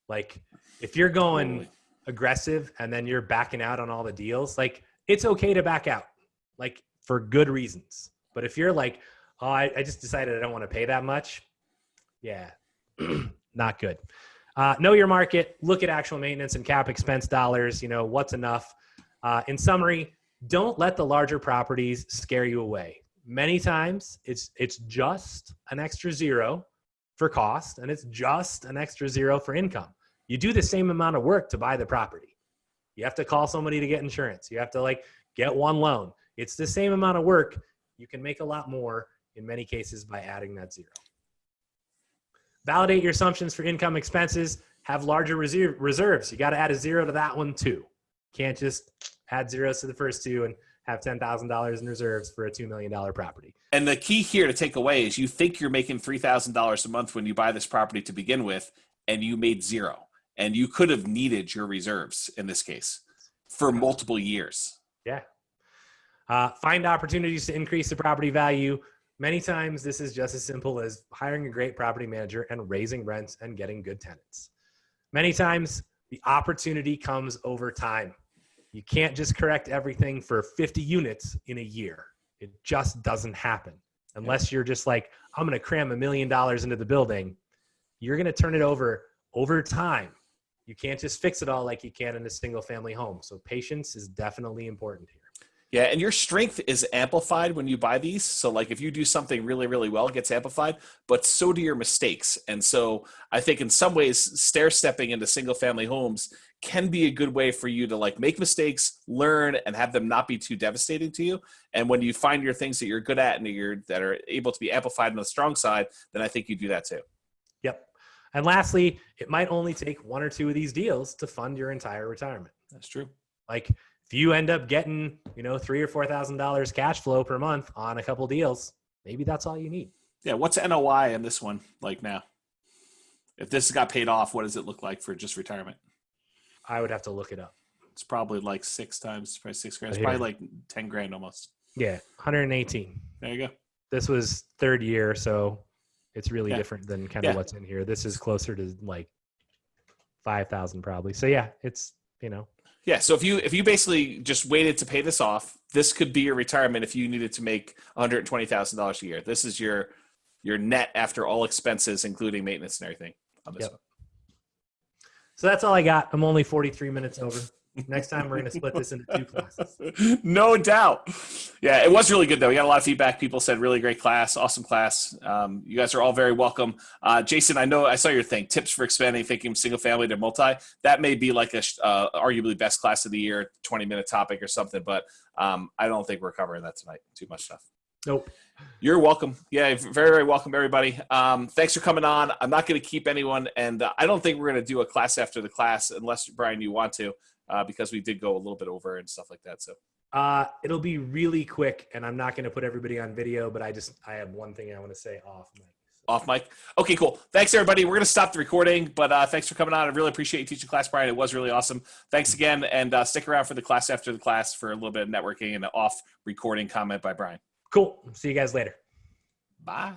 Like, if you're going aggressive and then you're backing out on all the deals, like, it's okay to back out, like, for good reasons. But if you're like, oh, I just decided I don't want to pay that much. Yeah. Not good. Know your market, look at actual maintenance and cap expense dollars, you know, what's enough. In summary, don't let the larger properties scare you away. Many times it's just an extra zero for cost and it's just an extra zero for income. You do the same amount of work to buy the property. You have to call somebody to get insurance. You have to like get one loan. It's the same amount of work. You can make a lot more in many cases by adding that zero. Validate your assumptions for income expenses. Have larger reserves. You got to add a zero to that one too. Can't just add zeros to the first two and have $10,000 in reserves for a $2 million property. And the key here to take away is you think you're making $3,000 a month when you buy this property to begin with, and you made zero. And you could have needed your reserves in this case for multiple years. Yeah. Find opportunities to increase the property value. Many times this is just as simple as hiring a great property manager and raising rents and getting good tenants. Many times the opportunity comes over time. You can't just correct everything for 50 units in a year. It just doesn't happen unless you're just like, I'm going to cram $1 million into the building. You're going to turn it over time. You can't just fix it all like you can in a single family home. So patience is definitely important here. Yeah, and your strength is amplified when you buy these. So like if you do something really, really well, it gets amplified, but so do your mistakes. And so I think in some ways, stair-stepping into single family homes can be a good way for you to like make mistakes, learn, and have them not be too devastating to you. And when you find your things that you're good at and that are able to be amplified on the strong side, then I think you do that too. Yep. And lastly, it might only take 1 or 2 of these deals to fund your entire retirement. That's true. Like if you end up getting, $3,000 or $4,000 cash flow per month on a couple deals, maybe that's all you need. Yeah. What's NOI in this one like now? If this got paid off, what does it look like for just retirement? I would have to look it up. It's probably like 6 times, probably $6,000. It's probably like 10 grand almost. Yeah. 118. There you go. This was 3rd year. So it's really different than kind of what's in here. This is closer to like 5,000 probably. So yeah, it's, Yeah. So if you basically just waited to pay this off, this could be your retirement if you needed to make $120,000 a year. This is your net after all expenses, including maintenance and everything on this one. So that's all I got. I'm only 43 minutes over. Next time we're going to split this into 2 classes. No doubt. Yeah, it was really good though. We got a lot of feedback. People said really great class, awesome class. You guys are all very welcome. Jason, I saw your thing, tips for expanding thinking single family to multi. That may be like a arguably best class of the year, 20-minute topic or something, but I don't think we're covering that tonight. Too much stuff. Nope. You're welcome. Yeah, very, very welcome, everybody. Thanks for coming on. I'm not going to keep anyone, and I don't think we're going to do a class after the class unless, Brian, you want to, because we did go a little bit over and stuff like that. So it'll be really quick, and I'm not going to put everybody on video, but I have one thing I want to say off mic. Off mic? Okay, cool. Thanks, everybody. We're going to stop the recording, but thanks for coming on. I really appreciate you teaching class, Brian. It was really awesome. Thanks again, and stick around for the class after the class for a little bit of networking and an off recording comment by Brian. Cool. See you guys later. Bye.